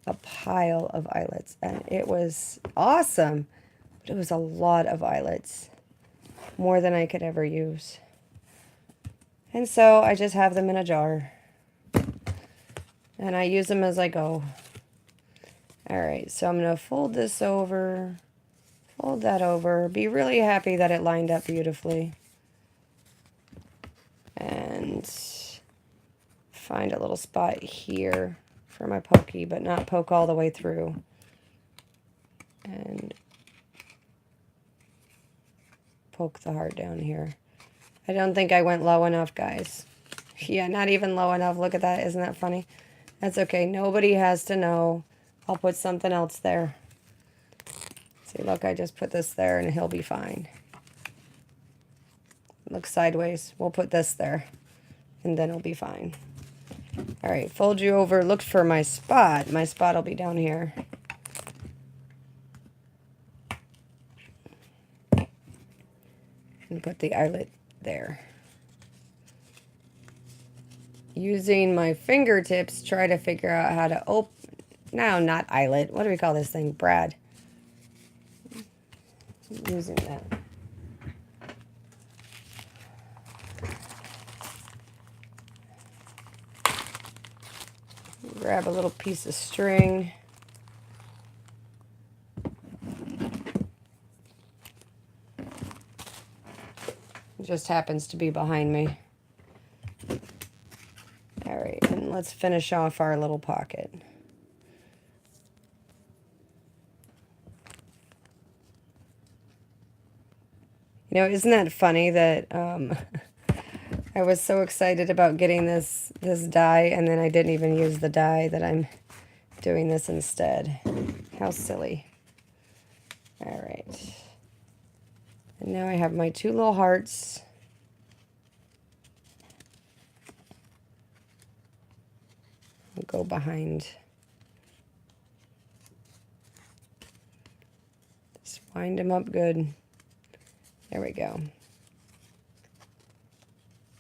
of eyelets. And it was awesome. But it was a lot of eyelets. More than I could ever use. And so I just have them in a jar. And I use them as I go. Alright, so I'm going to fold this over. Fold that over. Be really happy that it lined up beautifully. And find a little spot here for my pokey, but not poke all the way through. And poke the heart down here. I don't think I went low enough, guys. Yeah, not even low enough. Look at that. Isn't that funny? That's okay. Nobody has to know. I'll put something else there. See, look, I just put this there and he'll be fine. Look sideways. We'll put this there and then it'll be fine. All right, fold you over. Look for my spot. My spot will be down here. And put the eyelet there. Using my fingertips, try to figure out how to open. No, not eyelet. What do we call this thing? Brad. Using that. Grab a little piece of string. It just happens to be behind me. All right, and let's finish off our little pocket. You know, isn't that funny that I was so excited about getting this die, and then I didn't even use the die, that I'm doing this instead. How silly. All right. And now I have my two little hearts. I'll go behind. Just wind them up good. There we go.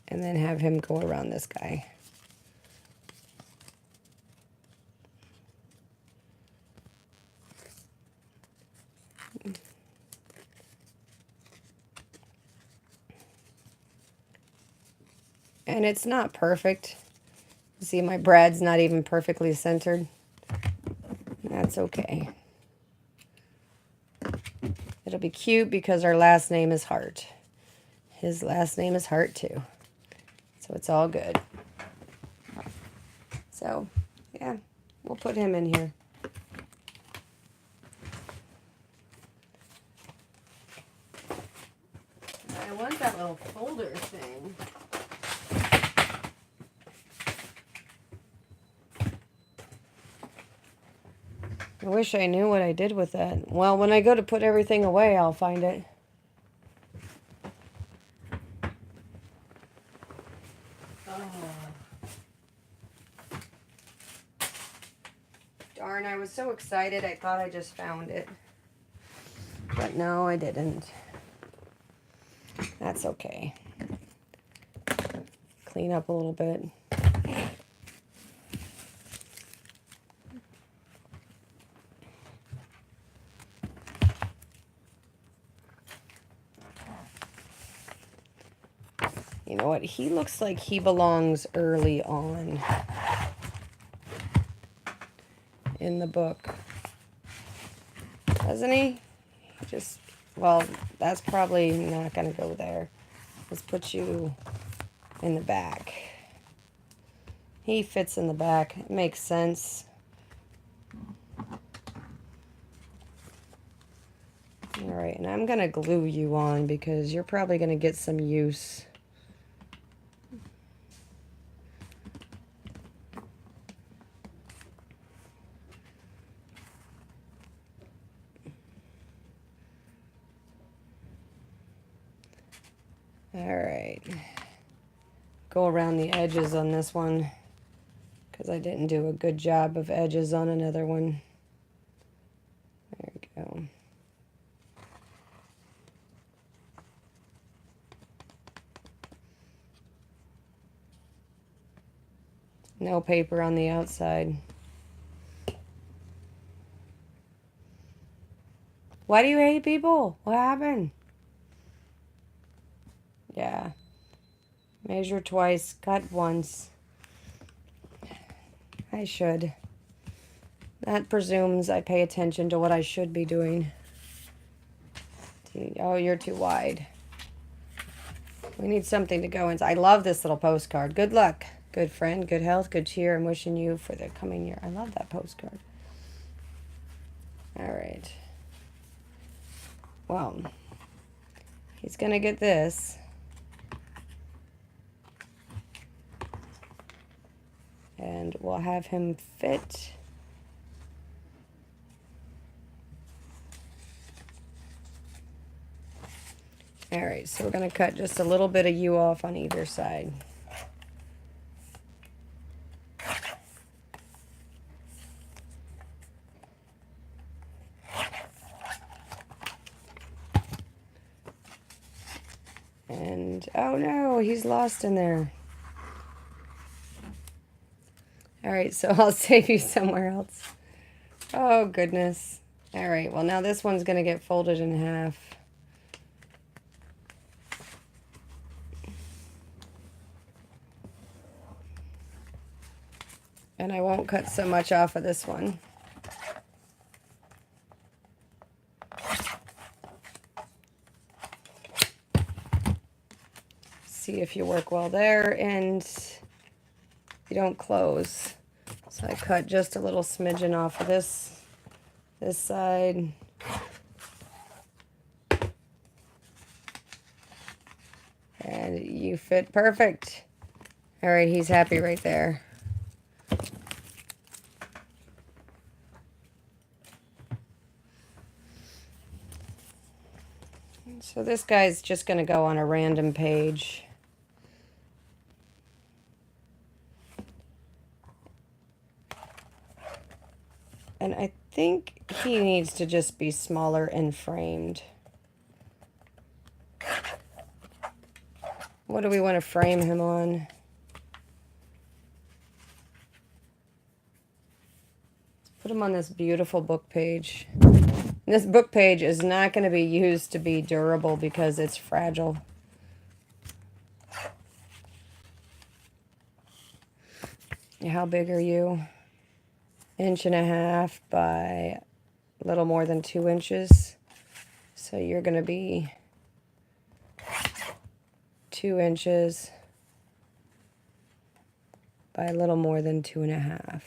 And then have him go around this guy. And it's not perfect. You see, my brad's not even perfectly centered. That's okay. It'll be cute because our last name is Hart. His last name is Hart too. So it's all good. So, yeah, we'll put him in here. I want that little folder thing. I wish I knew what I did with that. Well, when I go to put everything away, I'll find it. Darn, I was so excited, I thought I just found it. But no, I didn't. That's okay. Clean up a little bit. You know what? He looks like he belongs early on in the book. Doesn't he? Just well, that's probably not going to go there. Let's put you in the back. He fits in the back. It makes sense. Alright, and I'm going to glue you on because you're probably going to get some use. Alright. Go around the edges on this one because I didn't do a good job of edges on another one. There we go. No paper on the outside. Why do you hate people? What happened? Yeah. Measure twice, cut once. I should. That presumes I pay attention to what I should be doing. Oh, you're too wide. We need something to go inside. I love this little postcard. Good luck, good friend, good health, good cheer. I'm wishing you for the coming year. I love that postcard. All right. Well, he's going to get this. And we'll have him fit. All right, so we're going to cut just a little bit of you off on either side. And, oh no, he's lost in there. All right, so I'll save you somewhere else. Oh, goodness. All right, well, now this one's going to get folded in half. And I won't cut so much off of this one. See if you work well there and you don't close. So I cut just a little smidgen off of this side. And you fit perfect. All right, he's happy right there. So this guy's just going to go on a random page. And I think he needs to just be smaller and framed. What do we want to frame him on? Put him on this beautiful book page. And this book page is not going to be used to be durable because it's fragile. How big are you? 1.5 by a little more than 2 inches. So you're going to be 2 inches by a little more than 2.5.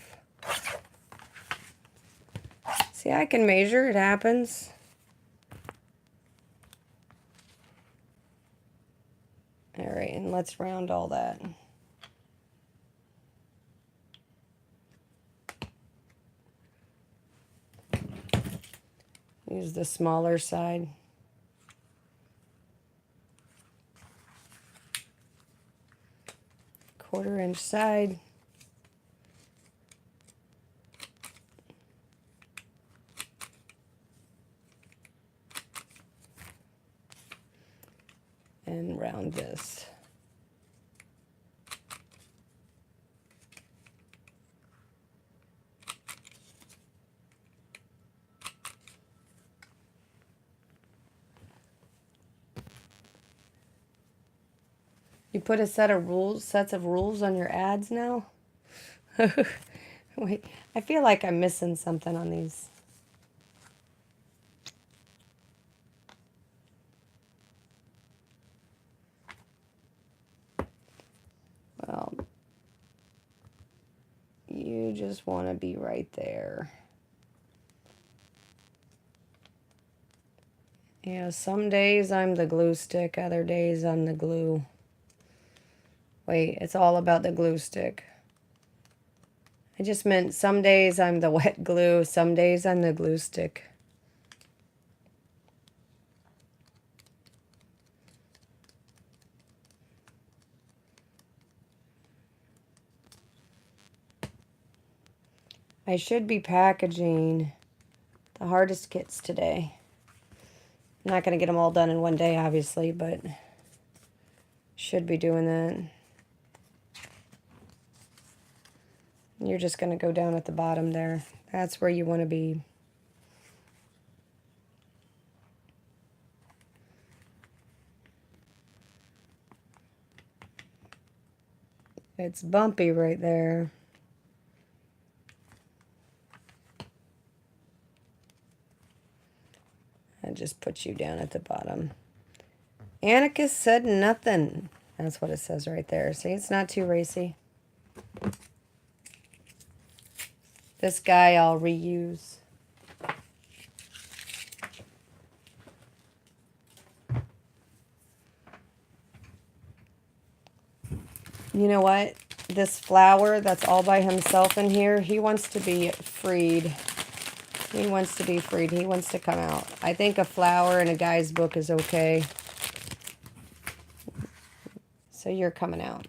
See, I can measure. It happens. All right, and let's round all that. Use the smaller side. Quarter-inch side. And round this. You put a sets of rules on your ads now? Wait, I feel like I'm missing something on these. just want to be right there. Yeah, some days I'm the glue stick, other days I'm the glue. Wait, it's all about the glue stick. I just meant some days I'm the wet glue, some days I'm the glue stick. I should be packaging the hardest kits today. I'm not going to get them all done in one day, obviously, but should be doing that. You're just going to go down at the bottom there. That's where you want to be. It's bumpy right there. I just put you down at the bottom. Annika said nothing. That's what it says right there. See, it's not too racy. This guy I'll reuse. You know what? This flower that's all by himself in here, he wants to be freed. He wants to be freed. He wants to come out. I think a flower in a guy's book is okay. So you're coming out.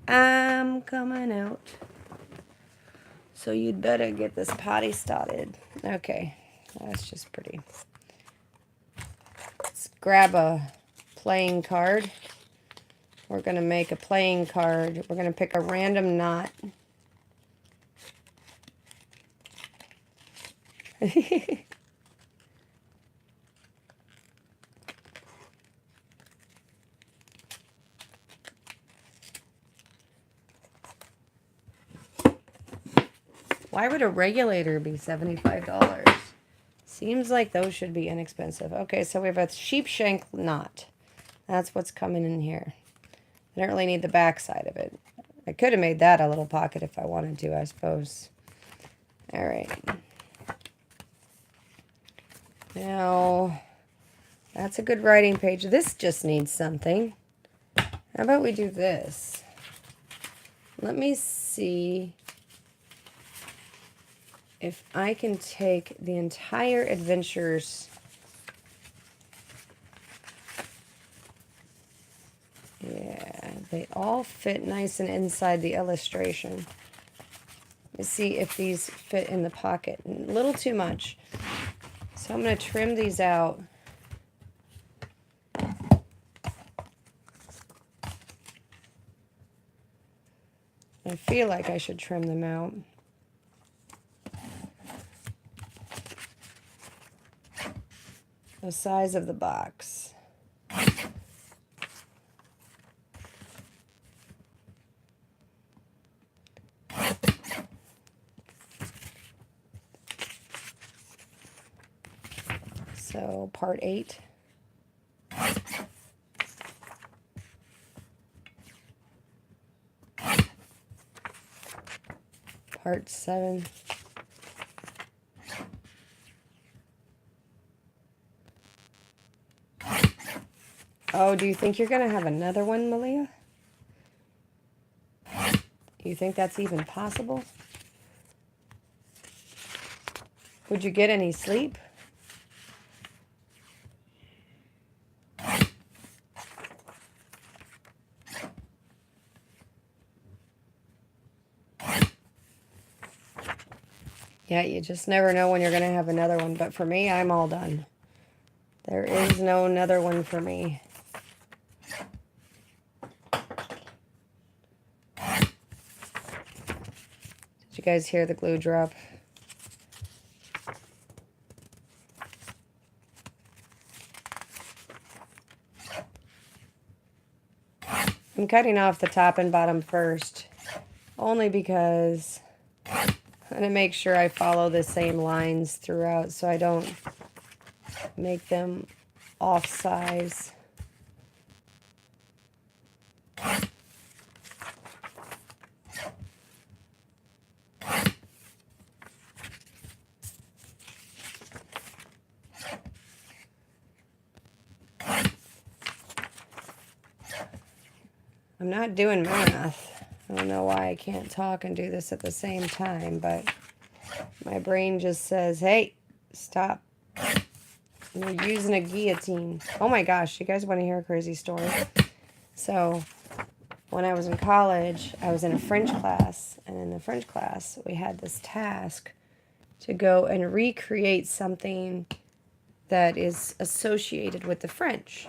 I'm coming out. So you'd better get this potty started. Okay, that's just pretty. Let's grab a playing card. We're going to make a playing card. We're going to pick a random knot. Why would a regulator be $75? Seems like those should be inexpensive. Okay, so we have a sheep shank knot. That's what's coming in here. I don't really need the back side of it. I could have made that a little pocket if I wanted to, I suppose. All right. Now, that's a good writing page. This just needs something. How about we do this? Let me see if I can take the entire adventures. Yeah, they all fit nice and inside the illustration. Let's see if these fit in the pocket. A little too much. So I'm going to trim these out. I feel like I should trim them out. The size of the box. So part 8. Part 7. Oh, do you think you're going to have another one, Malia? Do you think that's even possible? Would you get any sleep? Yeah, you just never know when you're going to have another one. But for me, I'm all done. There is no another one for me. Did you guys hear the glue drop? I'm cutting off the top and bottom first, only because I'm going to make sure I follow the same lines throughout so I don't make them off size. I'm not doing math. I don't know why I can't talk and do this at the same time, but my brain just says, hey, stop. You're using a guillotine. Oh my gosh, you guys want to hear a crazy story? So, when I was in college, I was in a French class, and in the French class, we had this task to go and recreate something that is associated with the French.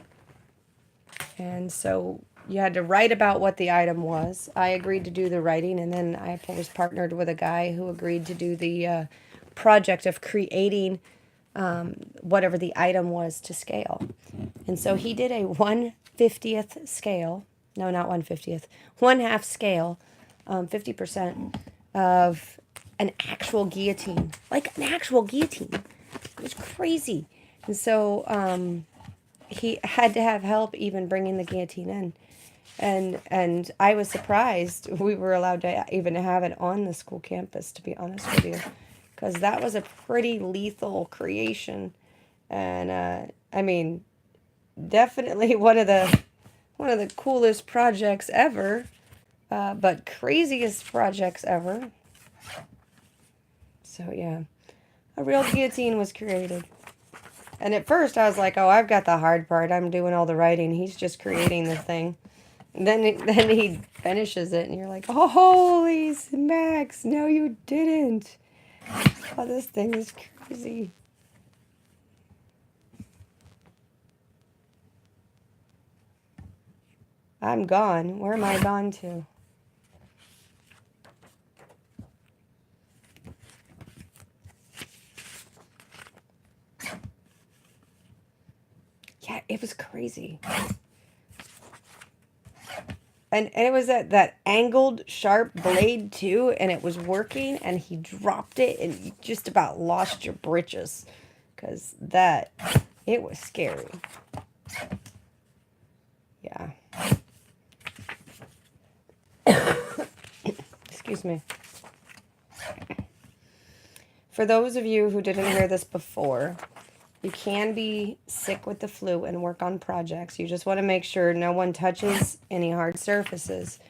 And so you had to write about what the item was. I agreed to do the writing, and then I was partnered with a guy who agreed to do the project of creating whatever the item was to scale. And so he did a 1/50th scale. No, not 1/50th. 1/2 scale, 50% of an actual guillotine. Like an actual guillotine. It was crazy. And so he had to have help even bringing the guillotine in. And I was surprised we were allowed to even have it on the school campus, to be honest with you, because that was a pretty lethal creation. And I mean, definitely one of the coolest projects ever, but craziest projects ever. So yeah, a real guillotine was created. And at first I was like, oh, I've got the hard part. I'm doing all the writing. He's just creating the thing. And then he finishes it, and you're like, oh, holy smacks. No, you didn't. Oh, this thing is crazy. I'm gone. Where am I gone to? Yeah, it was crazy. And it was that angled, sharp blade, too, and it was working, and he dropped it, and you just about lost your britches. Because it was scary. Yeah. Excuse me. For those of you who didn't hear this before, you can be sick with the flu and work on projects. You just want to make sure no one touches any hard surfaces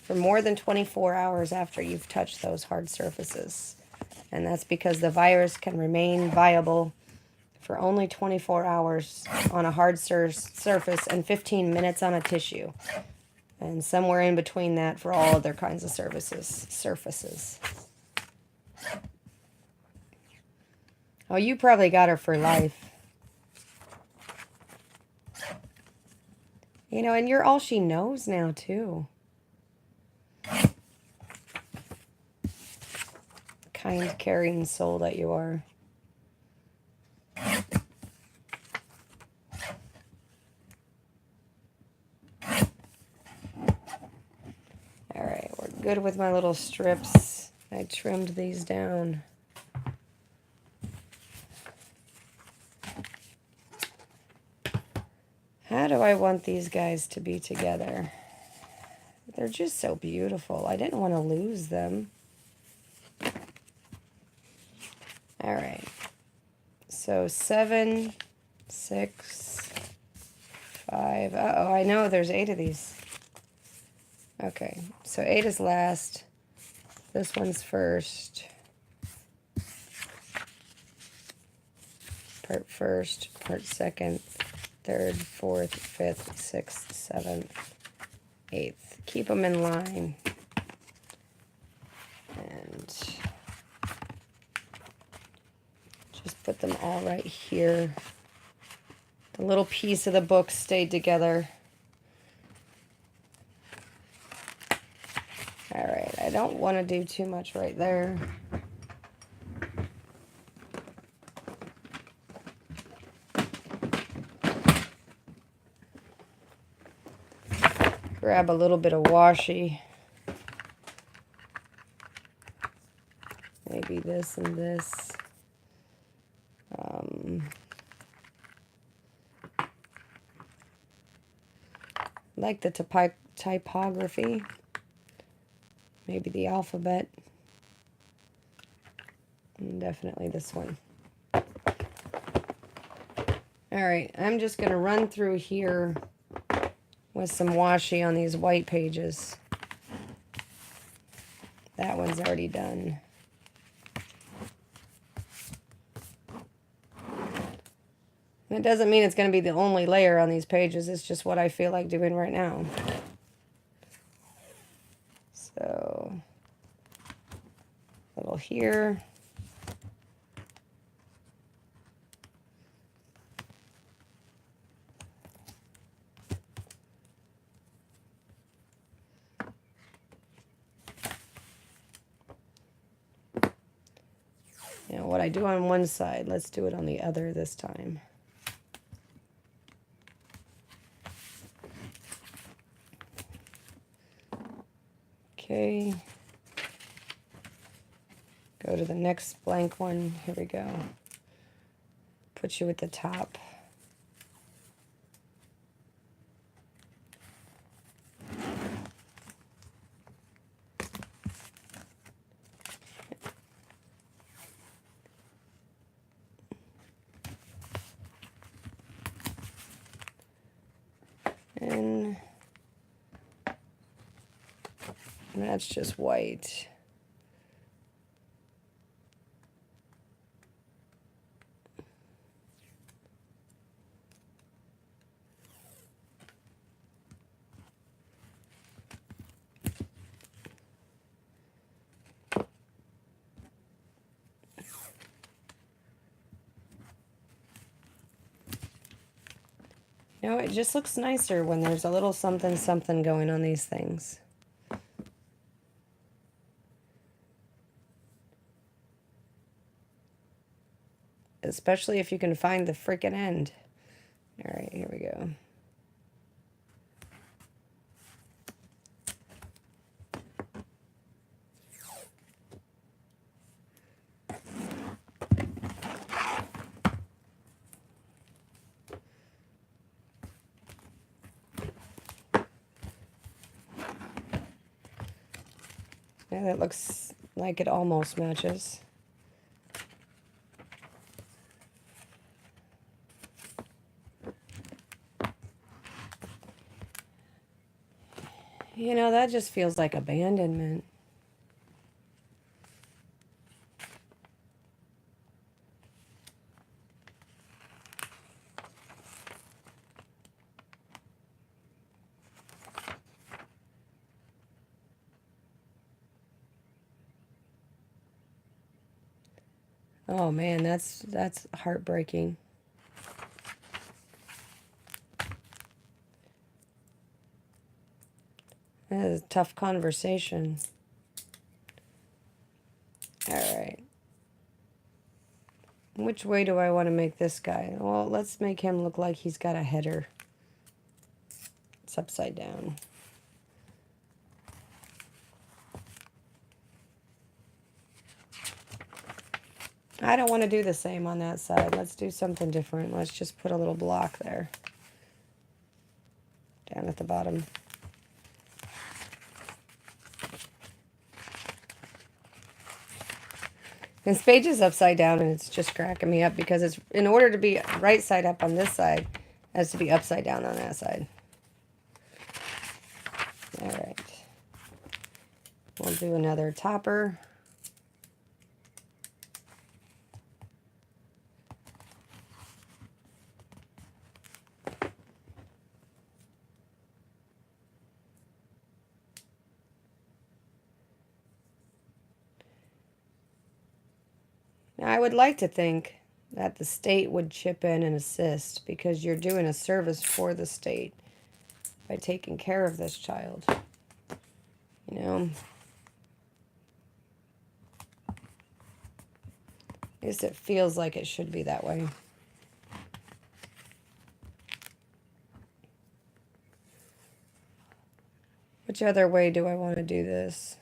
for more than 24 hours after you've touched those hard surfaces. And that's because the virus can remain viable for only 24 hours on a hard surface and 15 minutes on a tissue. And somewhere in between that for all other kinds of surfaces. Oh, you probably got her for life. You know, and you're all she knows now, too. Kind, caring soul that you are. Alright, we're good with my little strips. I trimmed these down. How do I want these guys to be together? They're just so beautiful. I didn't want to lose them. All right. So 7, 6, 5. Uh-oh, I know there's 8 of these. Okay, so 8 is last. This one's first. Part first, part second. Third, fourth, fifth, sixth, seventh, eighth. Keep them in line. And just put them all right here. The little piece of the book stayed together. All right, I don't want to do too much right there. Grab a little bit of washi. Maybe this and this. Like the typography. Maybe the alphabet. And definitely this one. Alright, I'm just going to run through here with some washi on these white pages. That one's already done. And it doesn't mean it's going to be the only layer on these pages. It's just what I feel like doing right now. So, a little here. You know, what I do on one side, let's do it on the other this time. Okay. Go to the next blank one. Here we go. Put you at the top. And that's just white. You know, it just looks nicer when there's a little something something going on these things. Especially if you can find the freaking end. All right, here we go. Yeah, that looks like it almost matches. You know, that just feels like abandonment. Oh man, that's heartbreaking. That is a tough conversation. All right. Which way do I want to make this guy? Well, let's make him look like he's got a header. It's upside down. I don't want to do the same on that side. Let's do something different. Let's just put a little block there. Down at the bottom. This page is upside down and it's just cracking me up because it's, in order to be right side up on this side, it has to be upside down on that side. All right. We'll do another topper. Now, I would like to think that the state would chip in and assist because you're doing a service for the state by taking care of this child. You know? At least it feels like it should be that way. Which other way do I want to do this?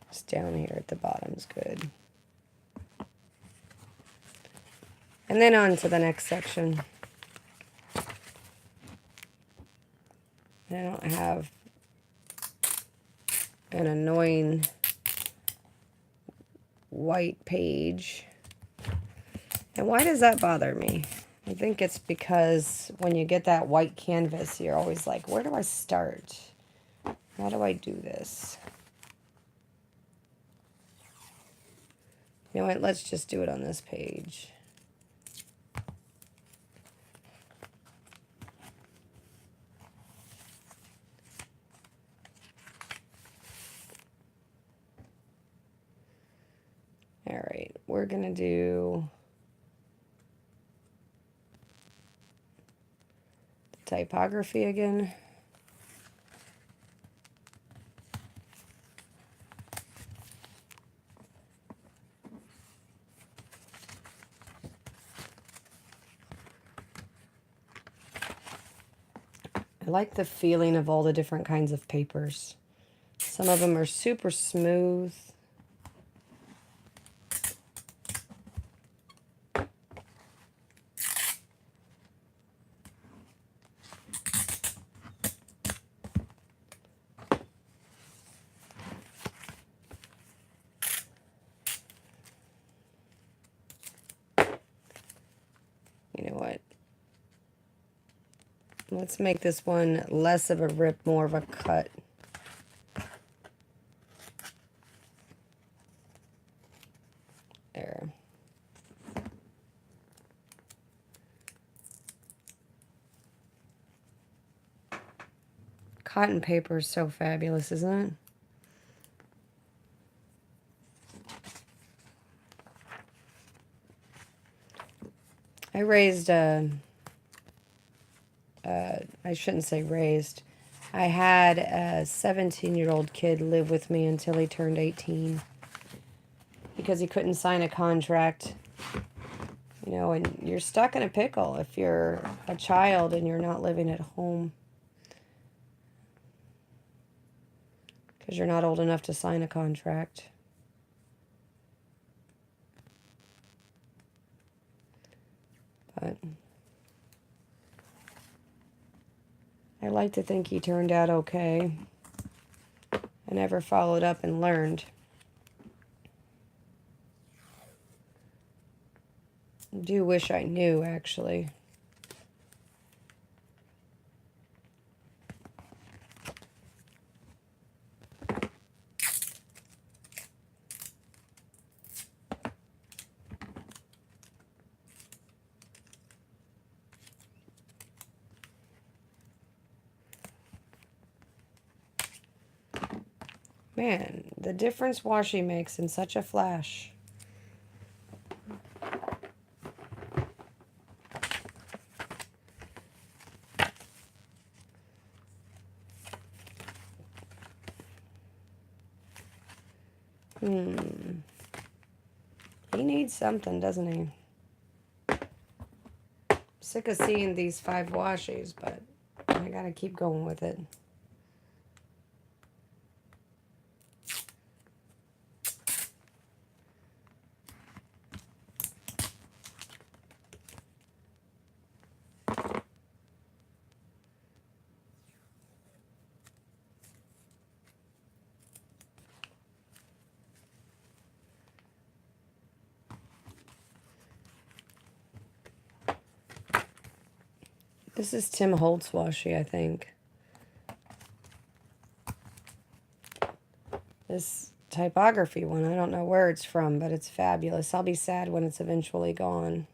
Just down here at the bottom is good. And then on to the next section. I don't have an annoying white page. And why does that bother me? I think it's because when you get that white canvas, you're always like, where do I start? How do I do this? You know what? Let's just do it on this page. All right, we're going to do typography again. I like the feeling of all the different kinds of papers. Some of them are super smooth. You know what? Let's make this one less of a rip, more of a cut. There. Cotton paper is so fabulous, isn't it? I raised I shouldn't say raised. I had a 17-year-old kid live with me until he turned 18 because he couldn't sign a contract. You know, and you're stuck in a pickle if you're a child and you're not living at home because you're not old enough to sign a contract. But I like to think he turned out okay. I never followed up and learned. I do wish I knew, actually. Man, the difference washi makes in such a flash. He needs something, doesn't he? Sick of seeing these 5 washes, but I gotta keep going with it. This is Tim Holtz washi, I think. This typography one, I don't know where it's from, but it's fabulous. I'll be sad when it's eventually gone.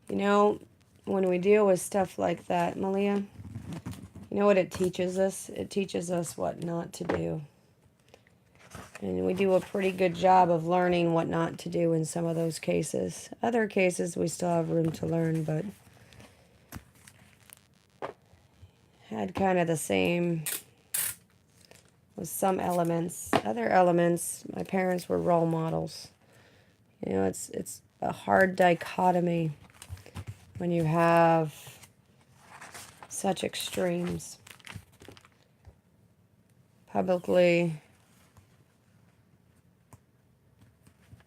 You know, when we deal with stuff like that, Malia, you know what it teaches us? It teaches us what not to do. And we do a pretty good job of learning what not to do in some of those cases. Other cases, we still have room to learn, but had kind of the same with some elements. Other elements, my parents were role models. You know, it's a hard dichotomy when you have such extremes. publicly.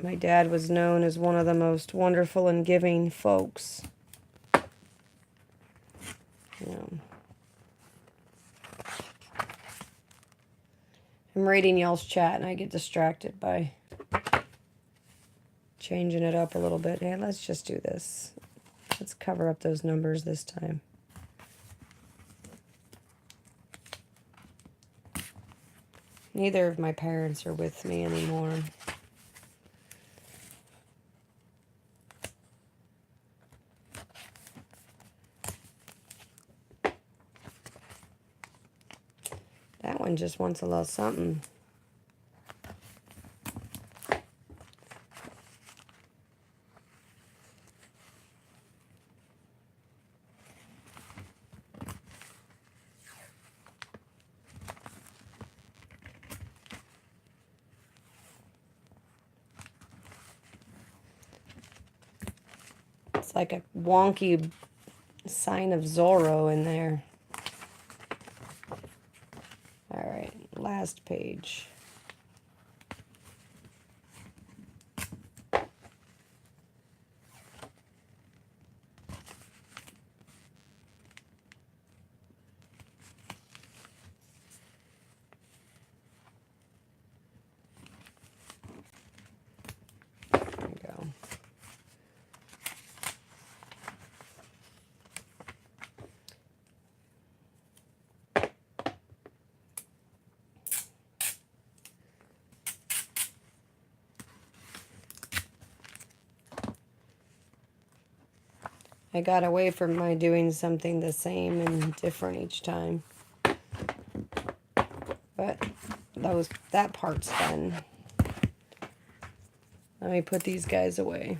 My dad was known as one of the most wonderful and giving folks. Yeah. I'm reading y'all's chat and I get distracted by changing it up a little bit. Hey, let's just do this. Let's cover up those numbers this time. Neither of my parents are with me anymore. That one just wants a little something. It's like a wonky sign of Zorro in there. All right, last page. There we go. I got away from my doing something the same and different each time. But that part's done. Let me put these guys away.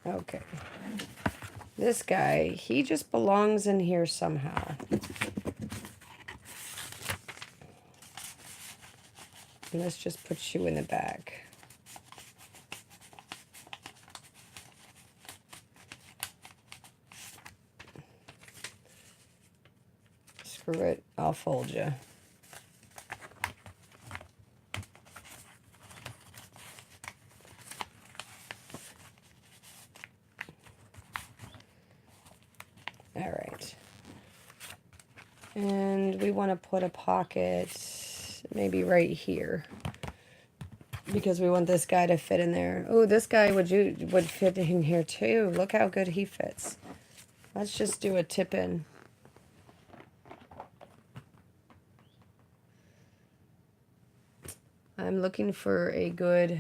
Okay. This guy, he just belongs in here somehow. And let's just put you in the back. Screw it, I'll fold you. All right. And we want to put a pocket maybe right here, because we want this guy to fit in there. Oh, this guy would fit in here too. Look how good he fits. Let's just do a tip in. I'm looking for a good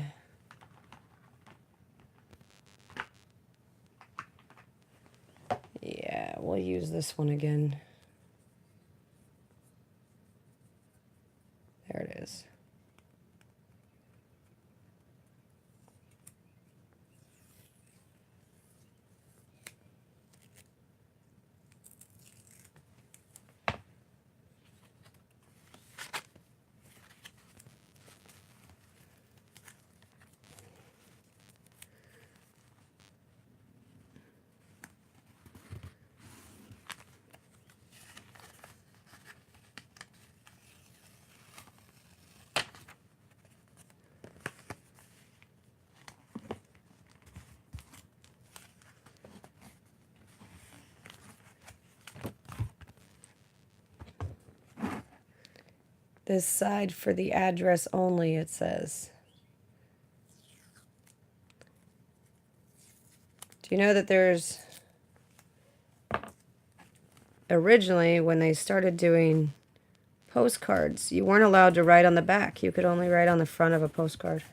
we'll use this one again. There it is. This side for the address only, it says. Do you know that there's... Originally, when they started doing postcards, you weren't allowed to write on the back. You could only write on the front of a postcard.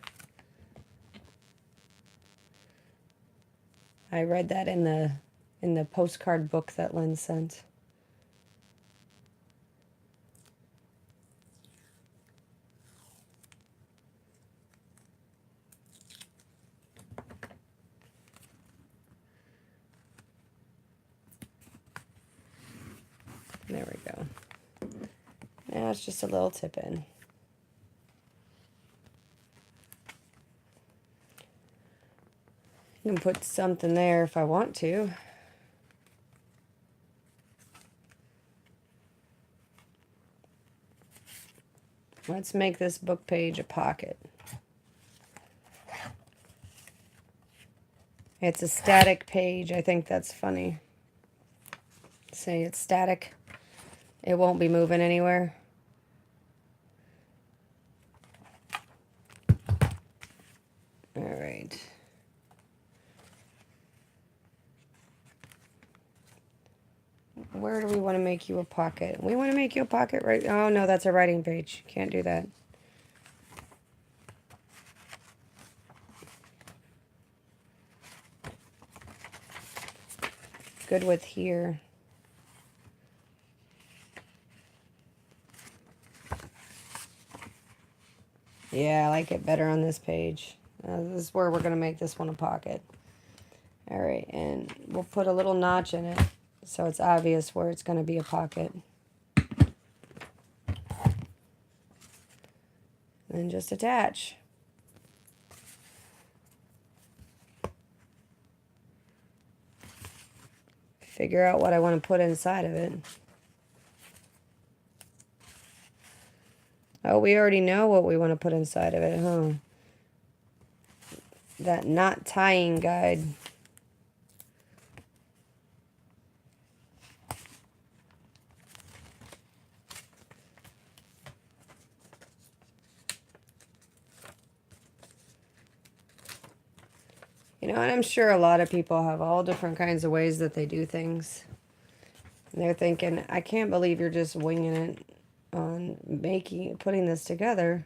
I read that in the postcard book that Lynn sent. There we go. Now it's just a little tip in. You can put something there if I want to. Let's make this book page a pocket. It's a static page. I think that's funny. Say it's static. It won't be moving anywhere. All right. Where do we want to make you a pocket? We want to make you a pocket, right? Oh, no, that's a writing page. Can't do that. Good with here. Yeah, I like it better on this page. This is where we're going to make this one a pocket. All right, and we'll put a little notch in it so it's obvious where it's going to be a pocket. And just attach. Figure out what I want to put inside of it. Oh, we already know what we want to put inside of it, huh? That knot tying guide. You know, and I'm sure a lot of people have all different kinds of ways that they do things. And they're thinking, I can't believe you're just winging it on putting this together.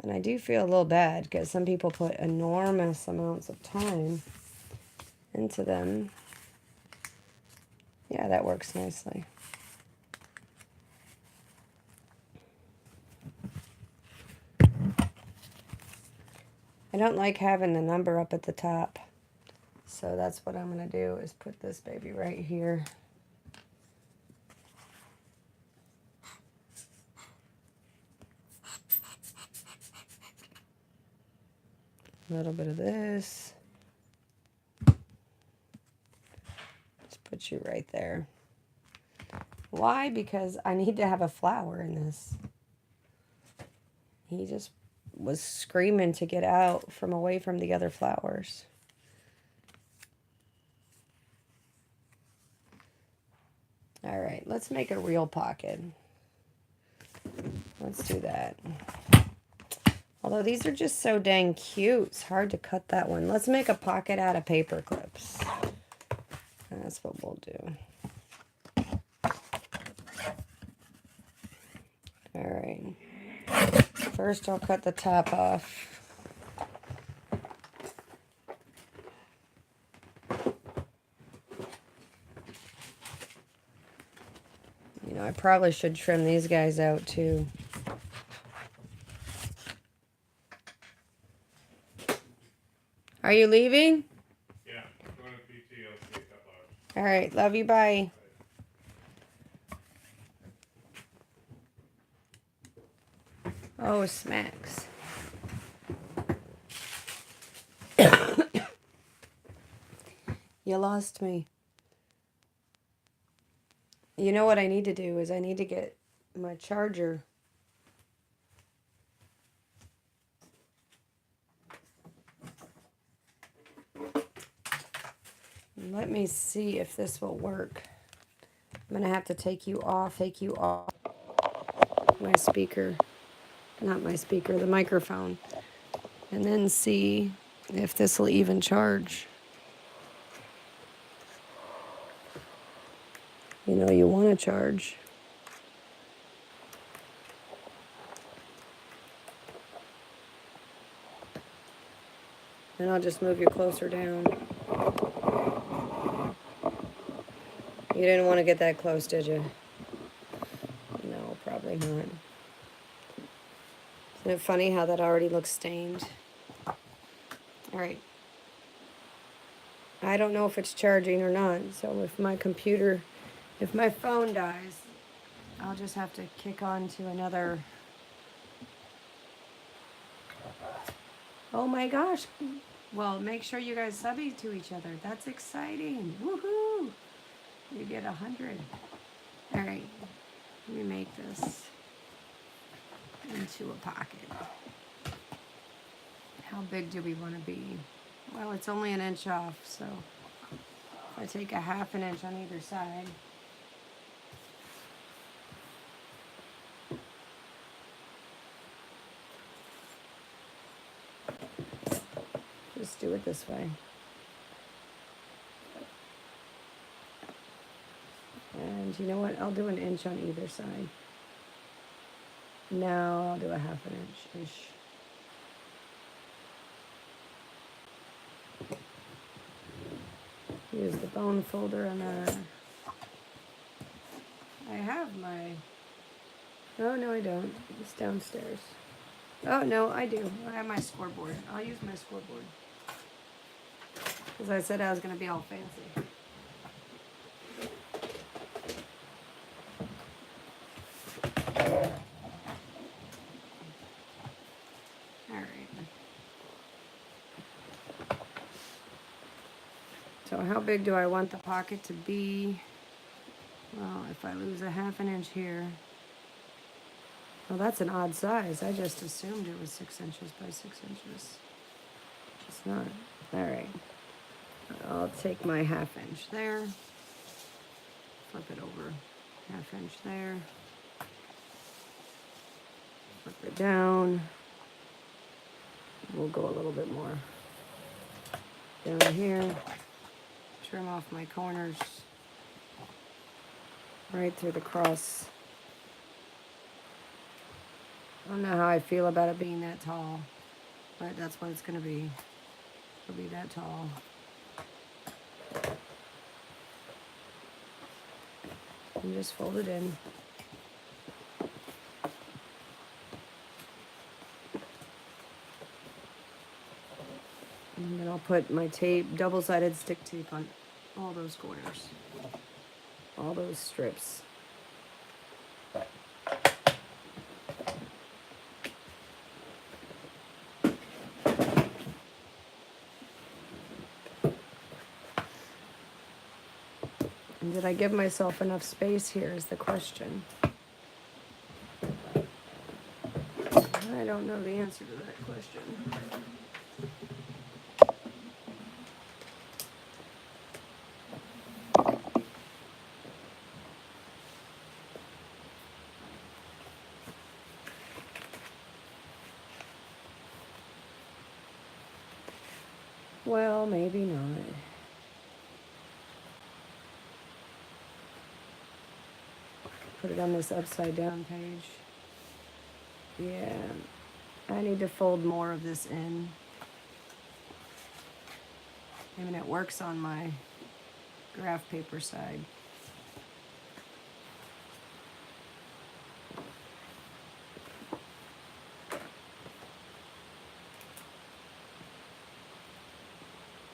And I do feel a little bad because some people put enormous amounts of time into them. Yeah, that works nicely. I don't like having the number up at the top. So that's what I'm going to do is put this baby right here. A little bit of this. Just put you right there. Why? Because I need to have a flower in this. He just was screaming to get out from away from the other flowers. All right, let's make a real pocket. Let's do that. Although these are just so dang cute, it's hard to cut that one. Let's make a pocket out of paper clips. That's what we'll do. All right. First, I'll cut the top off. You know, I probably should trim these guys out too. Are you leaving? Yeah, going to PT. I'll see you a couple hours. All right, love you, bye. Oh, smacks. You lost me. You know what I need to do is I need to get my charger. Let me see if this will work. I'm going to have to take you off my speaker. Not my speaker, the microphone. And then see if this will even charge. You know, you want to charge. And I'll just move you closer down. You didn't want to get that close, did you? No, probably not. Isn't it funny how that already looks stained? All right. I don't know if it's charging or not. So if my phone dies, I'll just have to kick on to another. Oh my gosh. Well, make sure you guys subby to each other. That's exciting. Woohoo! You get 100. All right. Let me make this into a pocket. How big do we want to be? Well, it's only 1 inch off, so if I take 1/2 inch on either side. Just do it this way. And you know what? I'll do 1 inch on either side. Now I'll do 1/2 inch-ish. Use the bone folder on that. I have my... Oh, no, I don't. It's downstairs. Oh, no, I do. I have my scoreboard. I'll use my scoreboard. Because I said I was going to be all fancy. So how big do I want the pocket to be? Well, if I lose 1/2 inch here. Well, that's an odd size. I just assumed it was 6 inches by 6 inches. It's not. All right. I'll take my 1/2 inch there. Flip it over. 1/2 inch there. Flip it down. We'll go a little bit more. Down here. Trim off my corners right through the cross. I don't know how I feel about it being that tall, but that's what it's going to be. It'll be that tall. And just fold it in. And then I'll put my tape, double-sided stick tape on all those corners, all those strips. And did I give myself enough space here is the question. I don't know the answer to that question. Well, maybe not. Put it on this upside down page. Yeah, I need to fold more of this in. I mean, it works on my graph paper side.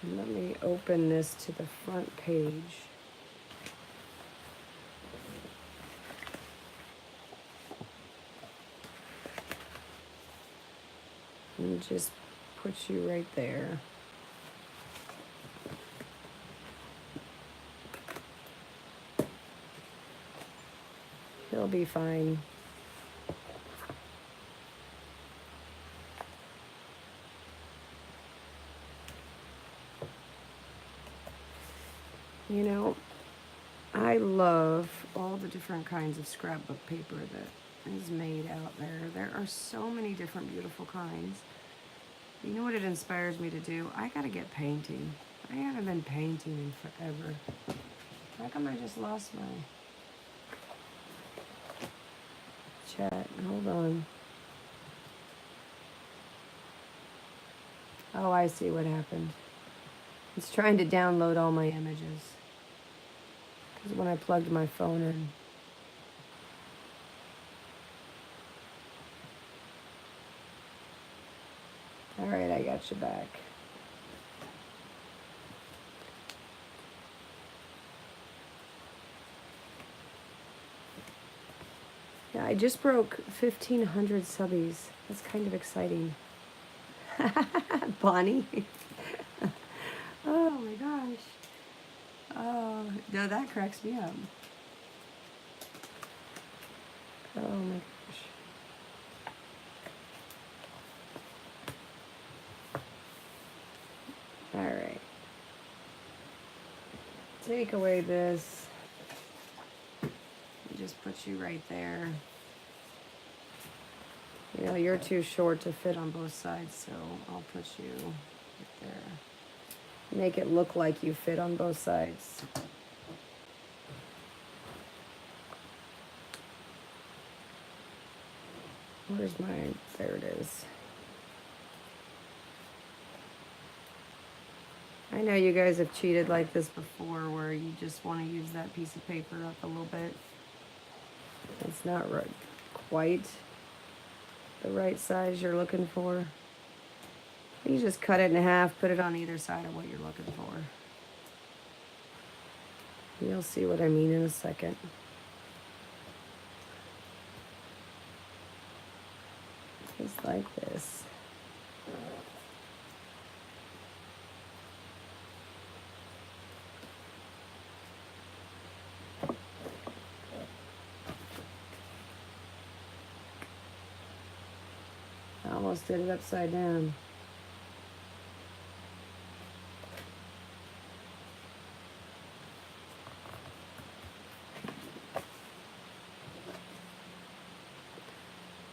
And let me open this to the front page. And just put you right there. He'll be fine. You know, I love all the different kinds of scrapbook paper that is made out there. There are so many different beautiful kinds. You know what it inspires me to do? I gotta get painting. I haven't been painting in forever. How come I just lost my chat? Hold on. Oh, I see what happened. It's trying to download all my images. Because when I plugged my phone in. All right, I got you back. I just broke 1,500 subbies. That's kind of exciting. Bonnie. Oh my gosh. Oh, no, that cracks me up. Oh my gosh. All right. Take away this. Just put you right there. You know, you're too short to fit on both sides, so I'll put you right there. Make it look like you fit on both sides. Where's my, there it is. I know you guys have cheated like this before where you just want to use that piece of paper up a little bit. It's not right, quite the right size you're looking for. You just cut it in half, put it on either side of what you're looking for. You'll see what I mean in a second. Just like this. I almost did it upside down.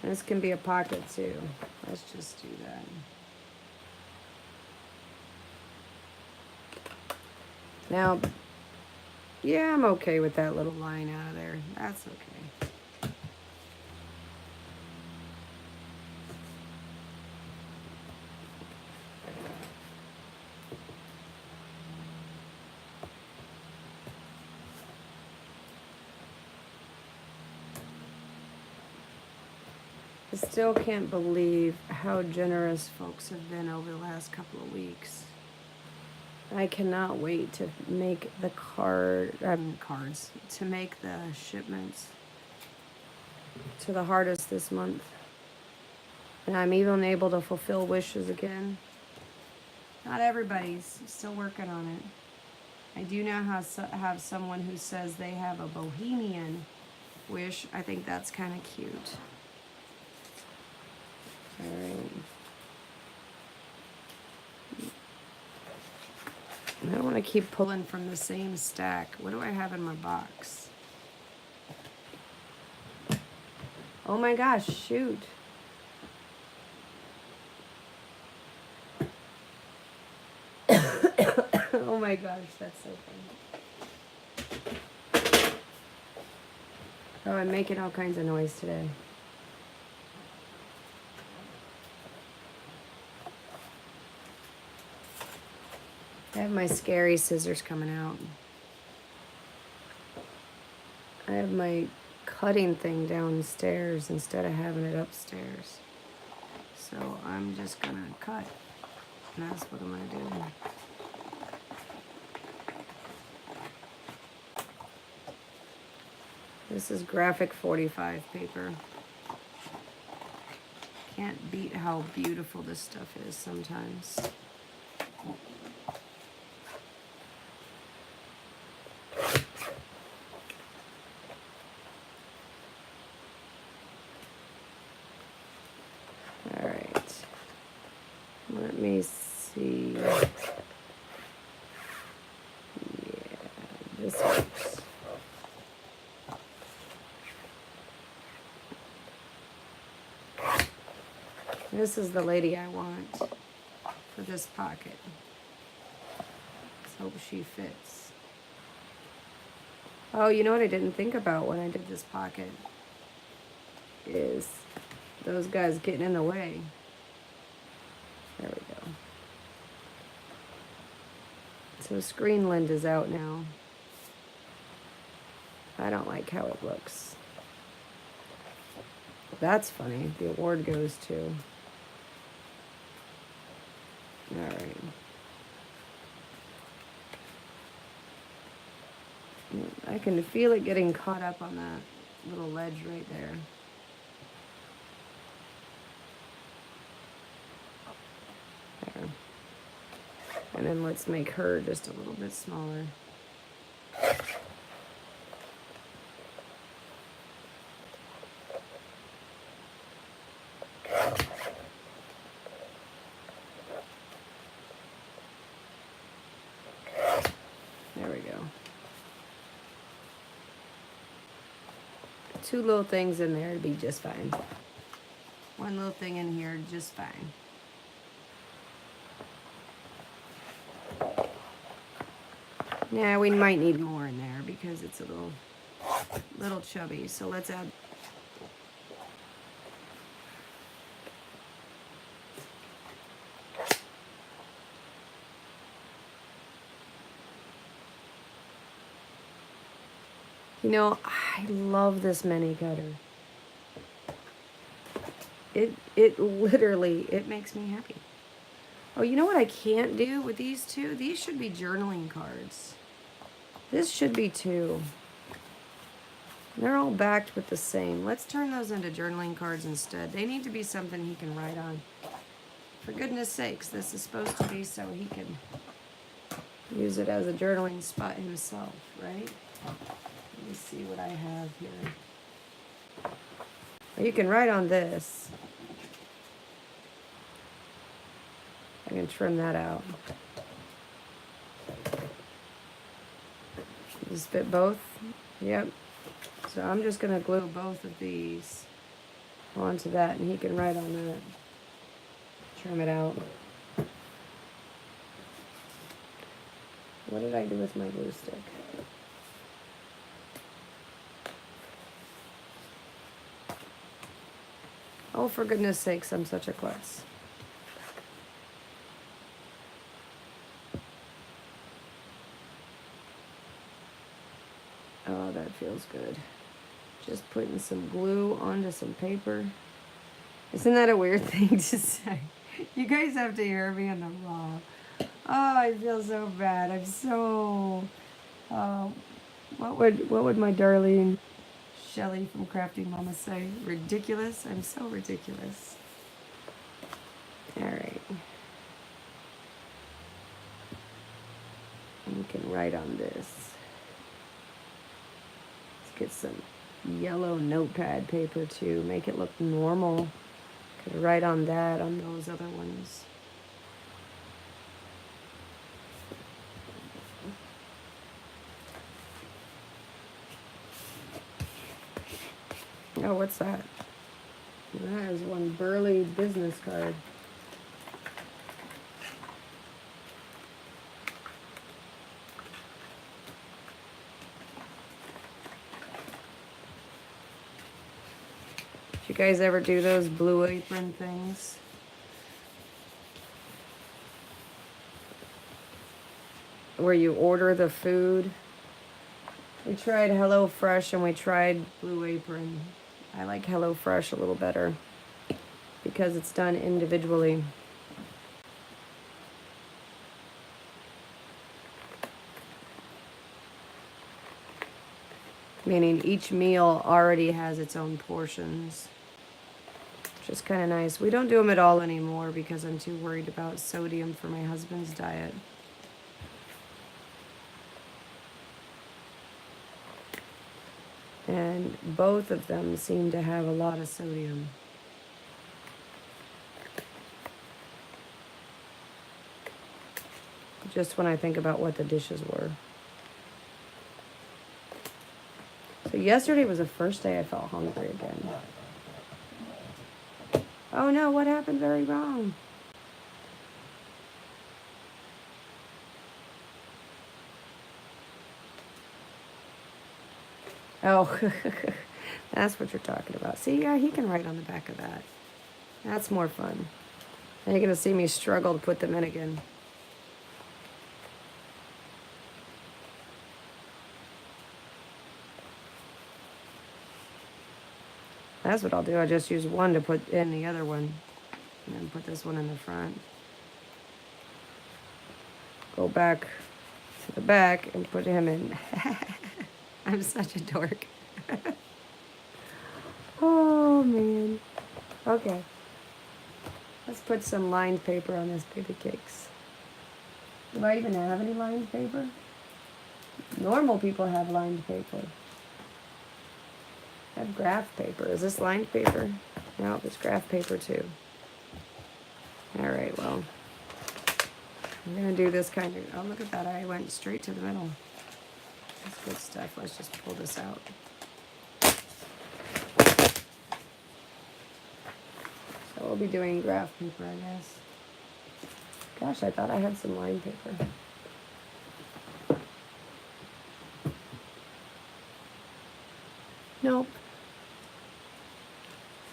This can be a pocket too. Let's just do that. Now, yeah, I'm okay with that little line out of there. That's okay. I still can't believe how generous folks have been over the last couple of weeks. I cannot wait to make the cards, to make the shipments to the hardest this month. And I'm even able to fulfill wishes again. Not everybody's still working on it. I do now have someone who says they have a bohemian wish. I think that's kind of cute. All right. I don't want to keep pulling from the same stack. What do I have in my box? Oh my gosh, shoot. Oh my gosh, that's so funny. Oh, I'm making all kinds of noise today. I have my scary scissors coming out. I have my cutting thing downstairs instead of having it upstairs. So I'm just gonna cut. And that's what I'm gonna do. This is graphic 45 paper. Can't beat how beautiful this stuff is sometimes. All right. Let me see. Yeah, this works. This is the lady I want for this pocket. Let's hope she fits. Oh, you know what I didn't think about when I did this pocket is those guys getting in the way. There we go. So screen lint is out now. I don't like how it looks. That's funny. The award goes to. All right. I can feel it getting caught up on that little ledge right there. And then let's make her just a little bit smaller. There we go. Two little things in there to be just fine. One little thing in here, just fine. Yeah, we might need more in there because it's a little chubby. So let's add. You know, I love this mini cutter. It literally, it makes me happy. Oh, you know what I can't do with these two? These should be journaling cards. This should be two. They're all backed with the same. Let's turn those into journaling cards instead. They need to be something he can write on. For goodness sakes, this is supposed to be so he can use it as a journaling spot himself, right? Let me see what I have here. You can write on this. I can trim that out. Just fit both. Yep. So I'm just going to glue both of these onto that, and he can write on that. Trim it out. What did I do with my glue stick? Oh, for goodness sakes, I'm such a klutz. Oh, that feels good. Just putting some glue onto some paper. Isn't that a weird thing to say? You guys have to hear me on the raw. Oh, I feel so bad. I'm so... what would my darling Shelly from Crafty Mama say? Ridiculous? I'm so ridiculous. All right. You can write on this. Let's get some yellow notepad paper to make it look normal. Could write on that, on those other ones. Oh, what's that? That is one burly business card. Did you guys ever do those Blue Apron things? Where you order the food? We tried HelloFresh and we tried Blue Apron. I like HelloFresh a little better because it's done individually. Meaning each meal already has its own portions, which is kind of nice. We don't do them at all anymore because I'm too worried about sodium for my husband's diet. And both of them seem to have a lot of sodium. Just when I think about what the dishes were. So yesterday was the first day I felt hungry again. Oh no, what happened very wrong? Oh, that's what you're talking about. See, yeah, he can write on the back of that. That's more fun. And you're going to see me struggle to put them in again. That's what I'll do. I just use one to put in the other one. And then put this one in the front. Go back to the back and put him in. I'm such a dork. Oh, man. Okay. Let's put some lined paper on this baby cakes. Do I even have any lined paper? Normal people have lined paper. I have graph paper. Is this lined paper? No, it's graph paper too. Alright, well. I'm going to do this kind of... Oh, look at that. I went straight to the middle. That's good stuff. Let's just pull this out. So we'll be doing graph paper, I guess. Gosh, I thought I had some lined paper. Nope.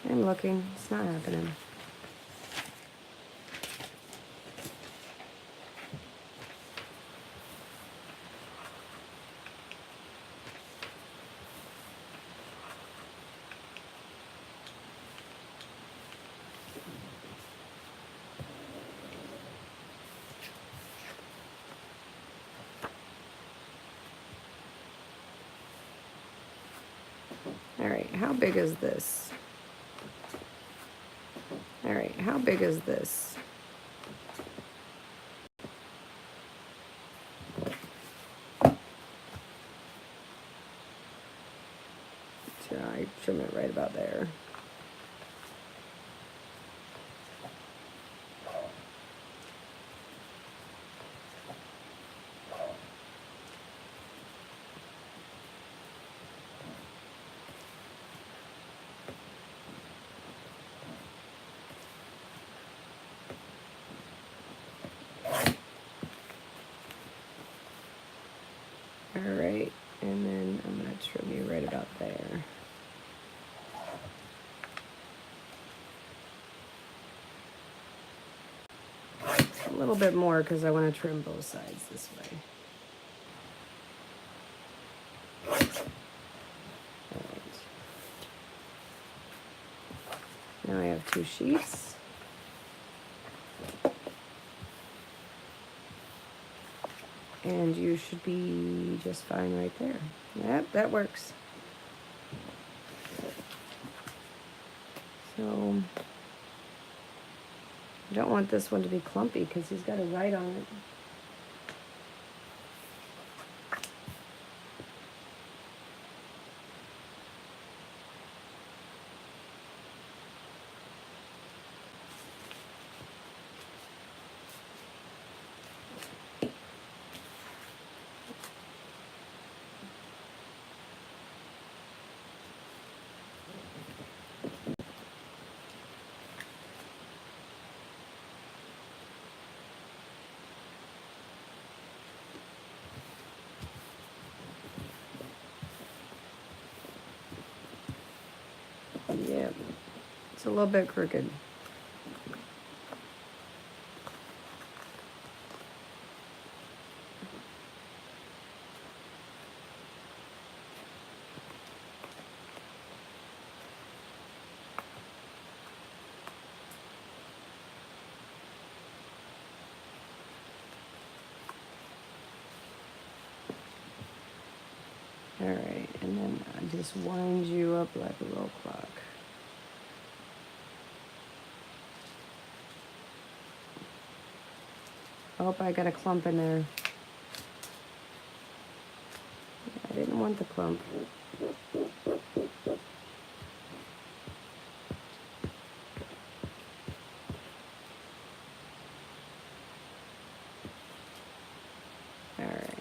I'm looking. It's not happening. Alright, how big is this? Alright, how big is this? So I trim it right about there. Alright, and then I'm going to trim you right about there. A little bit more because I want to trim both sides this way. Alright. Now I have 2 sheets. And you should be just fine right there. Yep, that works. So, I don't want this one to be clumpy because he's got to write on it. Yep, it's a little bit crooked. Alright, and then I just wind you up like a little clock. Oh, I got a clump in there. I didn't want the clump. Alright.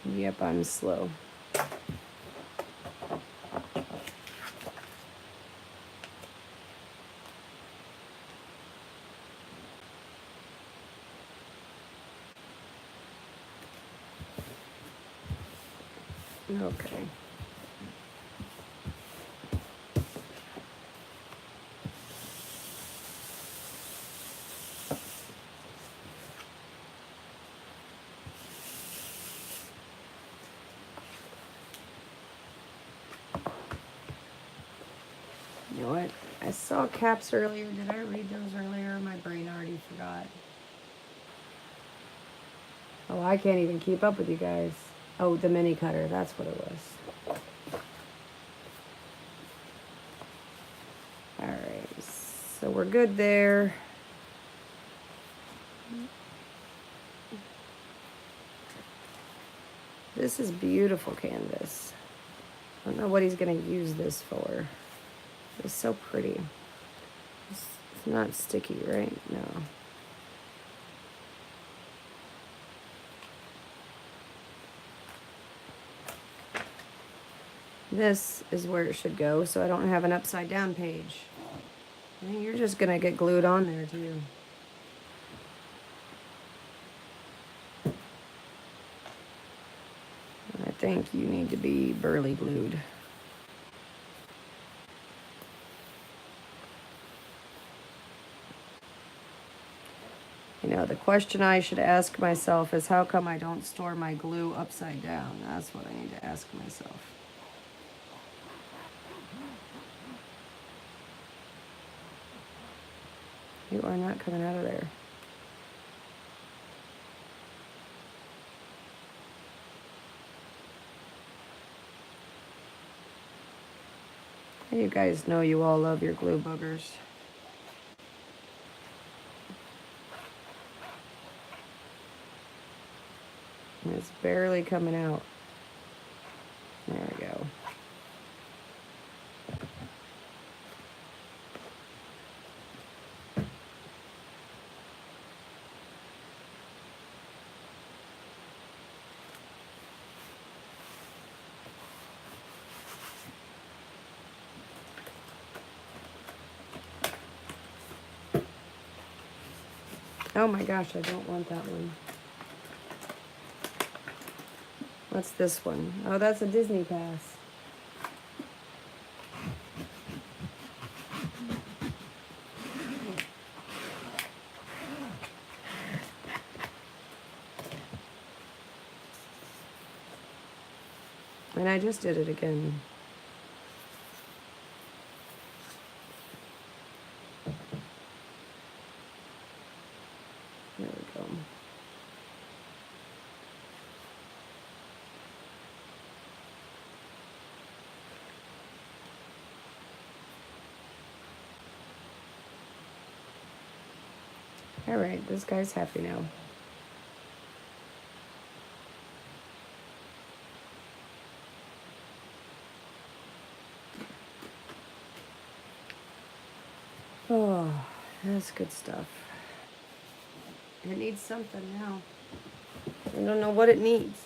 Yep, I'm slow. Okay. You know what? I saw caps earlier. Did I read those earlier? My brain already forgot. Oh, I can't even keep up with you guys. Oh, the mini cutter. That's what it was. Alright. So we're good there. This is beautiful canvas. I don't know what he's going to use this for. It's so pretty. It's not sticky, right? No. This is where it should go, so I don't have an upside down page. I think you're just going to get glued on there too. I think you need to be burly glued. You know, the question I should ask myself is how come I don't store my glue upside down? That's what I need to ask myself. You are not coming out of there. You guys know you all love your glue boogers. And it's barely coming out. There we go. Oh my gosh, I don't want that one. What's this one? Oh, that's a Disney pass. And I just did it again. There we go. All right, this guy's happy now. Oh, that's good stuff. It needs something now. I don't know what it needs.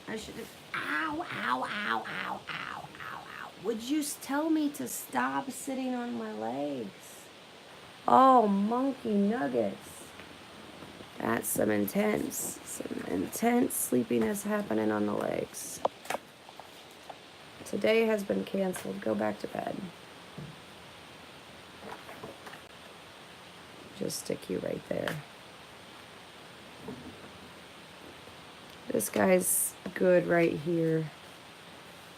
I should have. Ow, ow, ow, ow, ow, ow, ow. Would you tell me to stop sitting on my legs? Oh, monkey nuggets. That's some intense sleepiness happening on the legs. Today has been canceled. Go back to bed. Just stick you right there. This guy's good right here.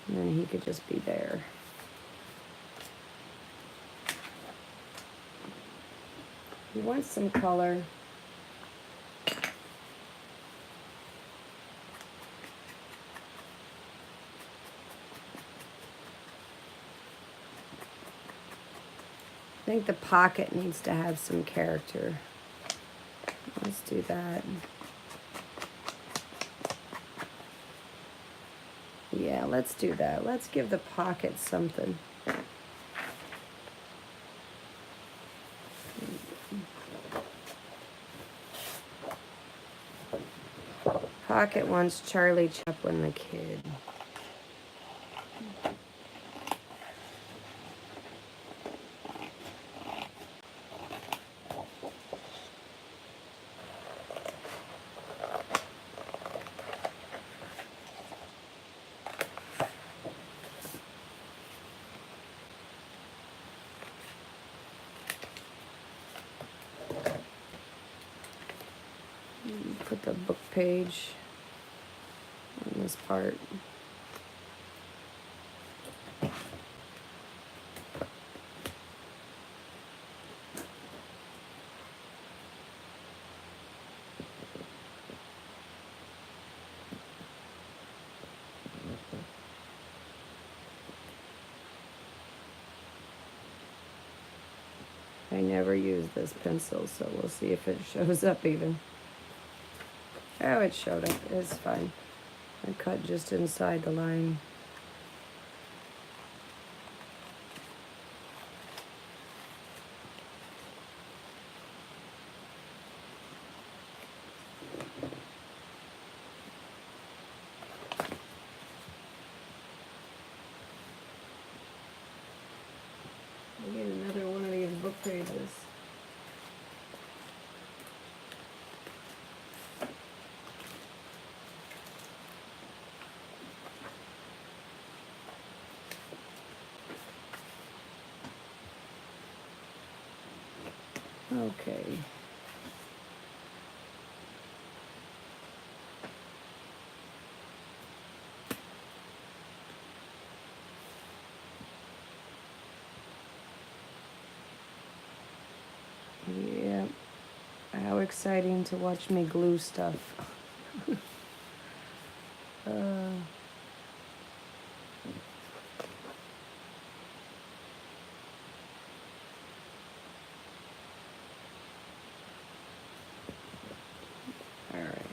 And then he could just be there. He wants some color. I think the pocket needs to have some character. Let's do that. Yeah, let's do that. Let's give the pocket something. Pocket wants Charlie Chaplin the Kid. Put the book page on this part. I never use this pencil, so we'll see if it shows up even. Oh, it showed up. It's fine. I cut just inside the line. I get another one of these book pages. Okay. Yeah. How exciting to watch me glue stuff. Alright.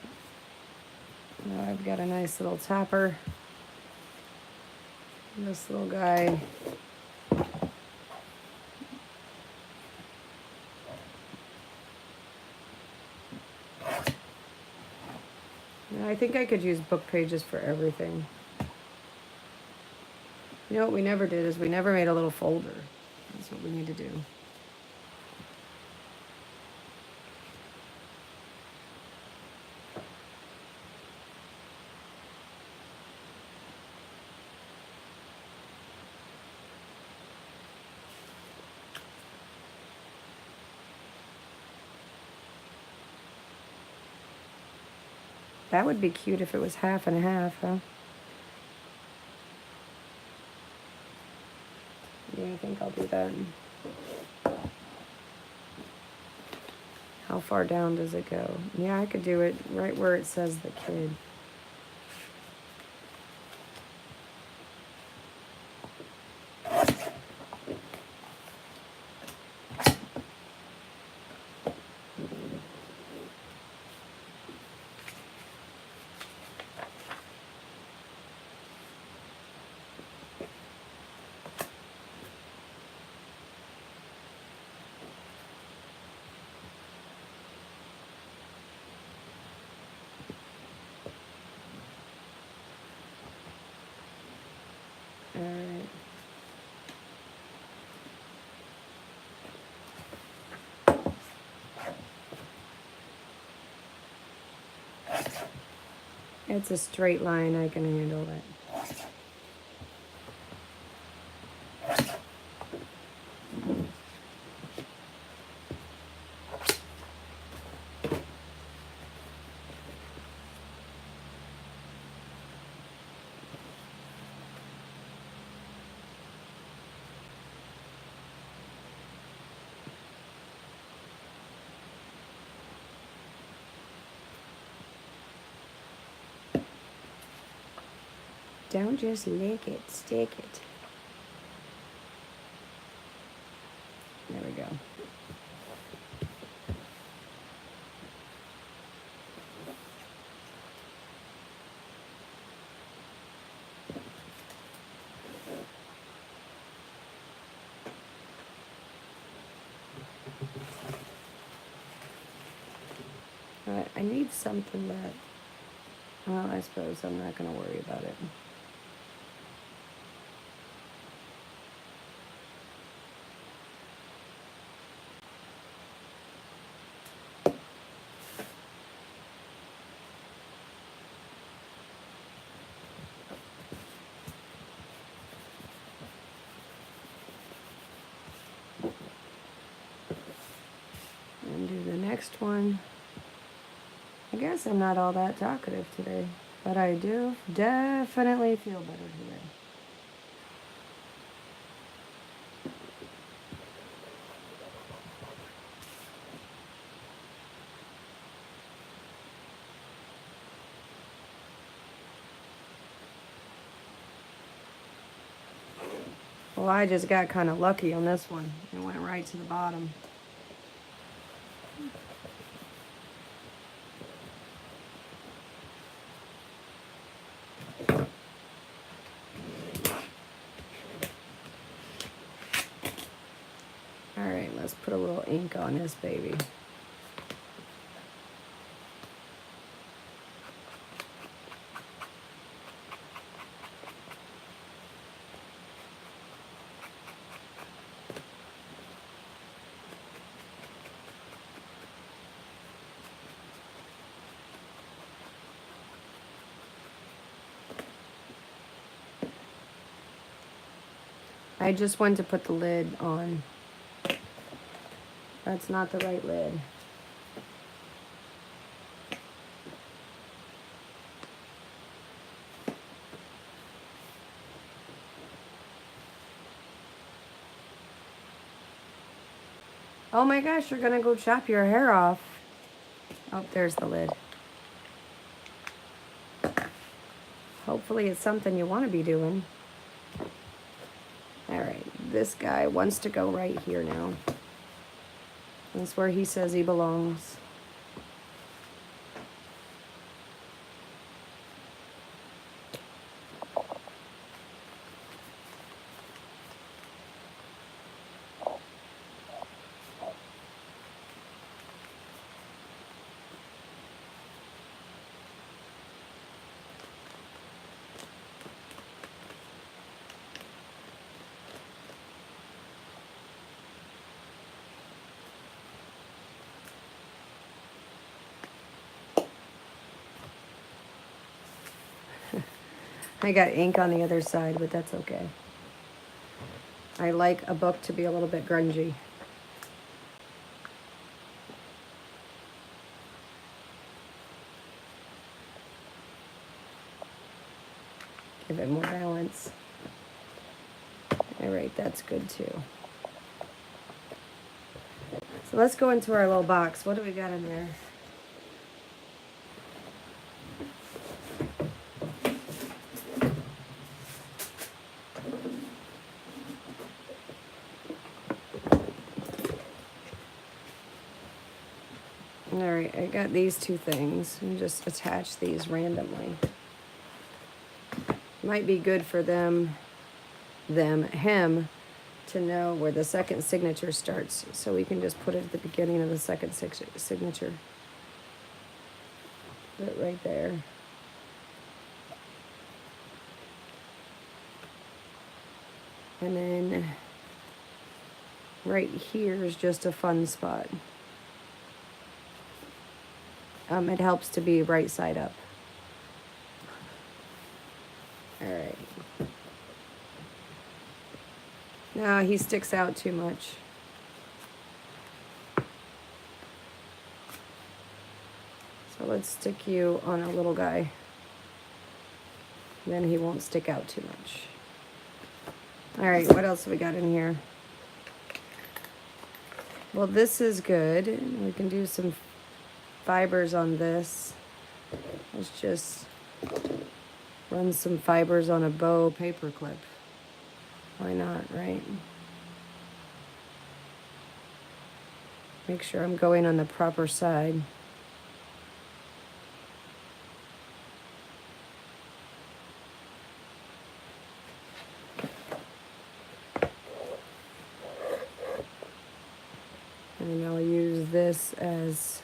Now I've got a nice little topper. This little guy. Now, I think I could use book pages for everything. You know what we never did is we never made a little folder. That's what we need to do. That would be cute if it was half and half, huh? Yeah, I think I'll do that. How far down does it go? Yeah, I could do it right where it says the kid. Alright. It's a straight line, I can handle it. Don't just lick it, stick it. There we go. I need something that, well, I suppose I'm not going to worry about it. And do the next one. I guess I'm not all that talkative today, but I do definitely feel better today. Well, I just got kind of lucky on this one. It went right to the bottom. All right, let's put a little ink on this baby. I just went to put the lid on. That's not the right lid. Oh my gosh, you're gonna go chop your hair off. Oh, there's the lid. Hopefully it's something you want to be doing. All right, this guy wants to go right here now. That's where he says he belongs. I got ink on the other side, but that's okay. I like a book to be a little bit grungy. Give it more balance. All right, that's good too. So let's go into our little box. What do we got in there? All right, I got these two things. And just attach these randomly. Might be good for him, to know where the second signature starts. So we can just put it at the beginning of the second signature. Put it right there. And then right here is just a fun spot. It helps to be right side up. All right. No, he sticks out too much. So let's stick you on a little guy. Then he won't stick out too much. All right, what else have we got in here? Well, this is good. We can do some fibers on this. Let's just run some fibers on a bow paper clip. Why not, right? Make sure I'm going on the proper side. And I'll use this as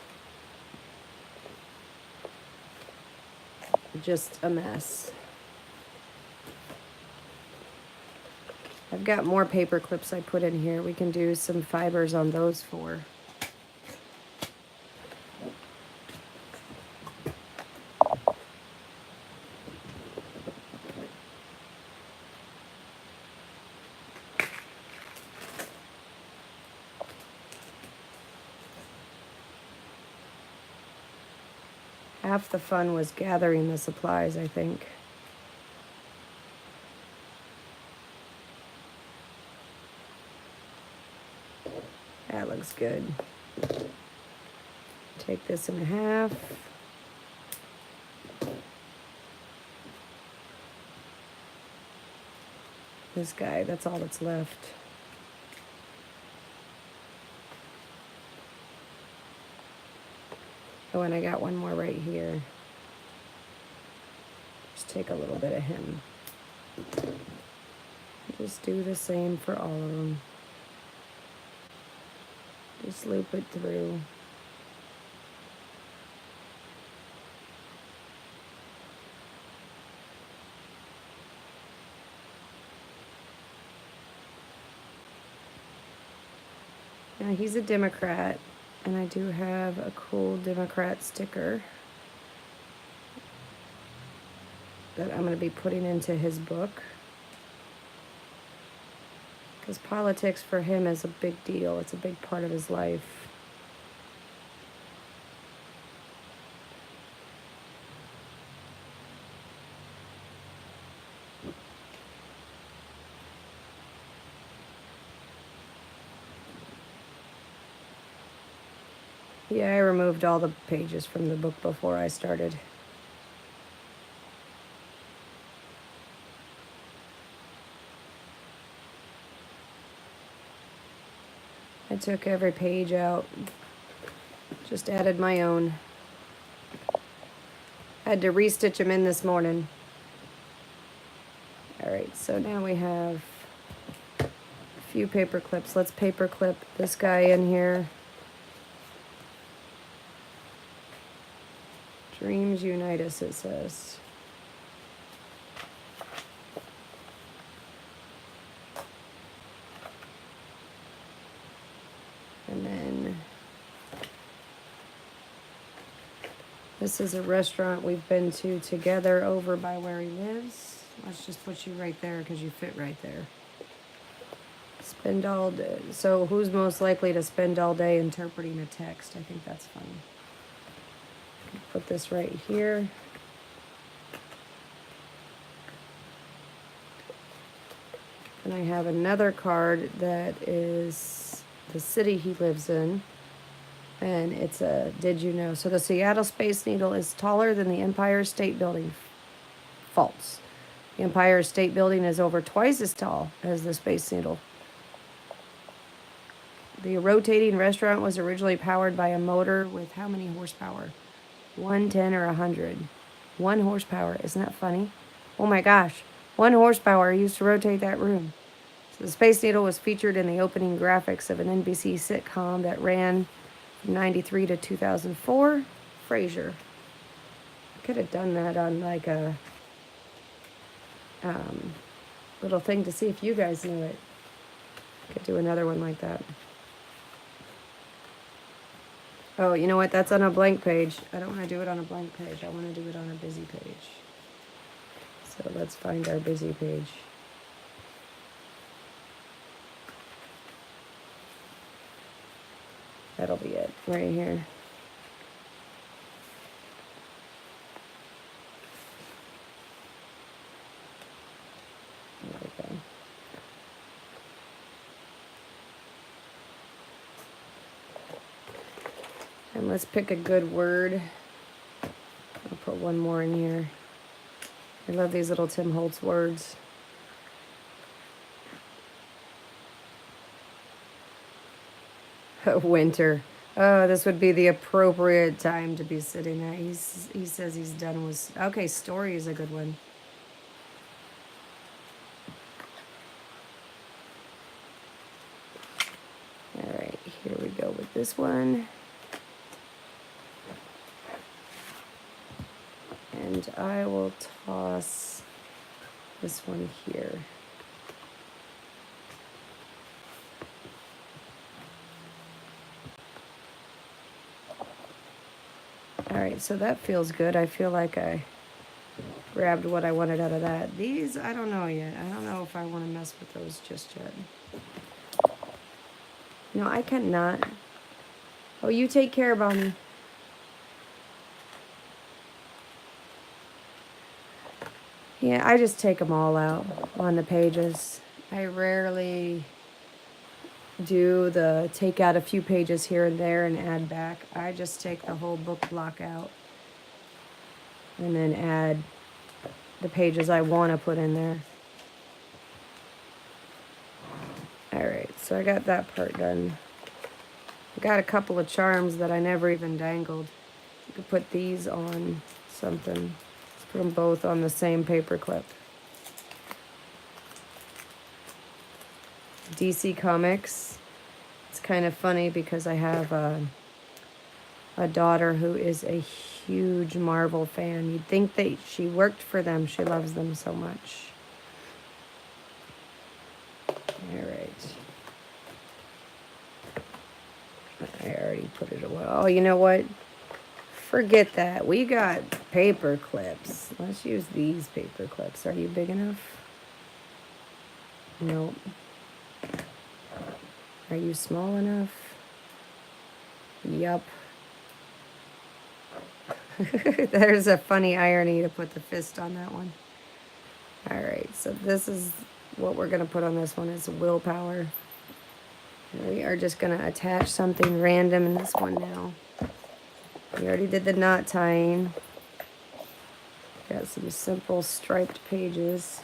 just a mess. I've got more paper clips I put in here. We can do some fibers on those four. Half the fun was gathering the supplies, I think. That looks good. Take this in half. This guy, that's all that's left. Oh, and I got one more right here. Just take a little bit of him. Just do the same for all of them. Just loop it through. Now he's a Democrat, and I do have a cool Democrat sticker that I'm going to be putting into his book. Because politics for him is a big deal. It's a big part of his life. Yeah, I removed all the pages from the book before I started. I took every page out, just added my own. I had to restitch them in this morning. All right, so now we have a few paper clips. Let's paper clip this guy in here. Dreams unite us, it says. And then this is a restaurant we've been to together over by where he lives. Let's just put you right there because you fit right there. Spend all day. So who's most likely to spend all day interpreting a text? I think that's funny. Put this right here. And I have another card that is the city he lives in. And it's a, did you know? So the Seattle Space Needle is taller than the Empire State Building. False. The Empire State Building is over twice as tall as the Space Needle. The rotating restaurant was originally powered by a motor with how many horsepower? 110 or 100. 1 horsepower. Isn't that funny? Oh my gosh. 1 horsepower used to rotate that room. So the Space Needle was featured in the opening graphics of an NBC sitcom that ran from 93 to 2004. Frasier. I could have done that on like a little thing to see if you guys knew it. Could do another one like that. Oh, you know what? That's on a blank page. I don't want to do it on a blank page. I want to do it on a busy page. So let's find our busy page. That'll be it right here. There we go. And let's pick a good word. I'll put one more in here. I love these little Tim Holtz words. Winter. Oh, this would be the appropriate time to be sitting there. He says he's done with... Okay, story is a good one. All right, here we go with this one. And I will toss this one here. All right, so that feels good. I feel like I grabbed what I wanted out of that. These, I don't know yet. I don't know if I want to mess with those just yet. No, I cannot. Oh, you take care, Bonnie. Yeah, I just take them all out on the pages. I rarely do the take out a few pages here and there and add back. I just take the whole book block out and then add the pages I want to put in there. All right, so I got that part done. I got a couple of charms that I never even dangled. You could put these on something. Let's put them both on the same paper clip. DC Comics. It's kind of funny because I have a daughter who is a huge Marvel fan. You'd think that she worked for them. She loves them so much. All right. I already put it away. Oh, you know what? Forget that. We got paper clips. Let's use these paper clips. Are you big enough? Nope. Are you small enough? Yup. There's a funny irony to put the fist on that one. All right, so this is what we're going to put on this one is willpower. And we are just going to attach something random in this one now. We already did the knot tying. Got some simple striped pages.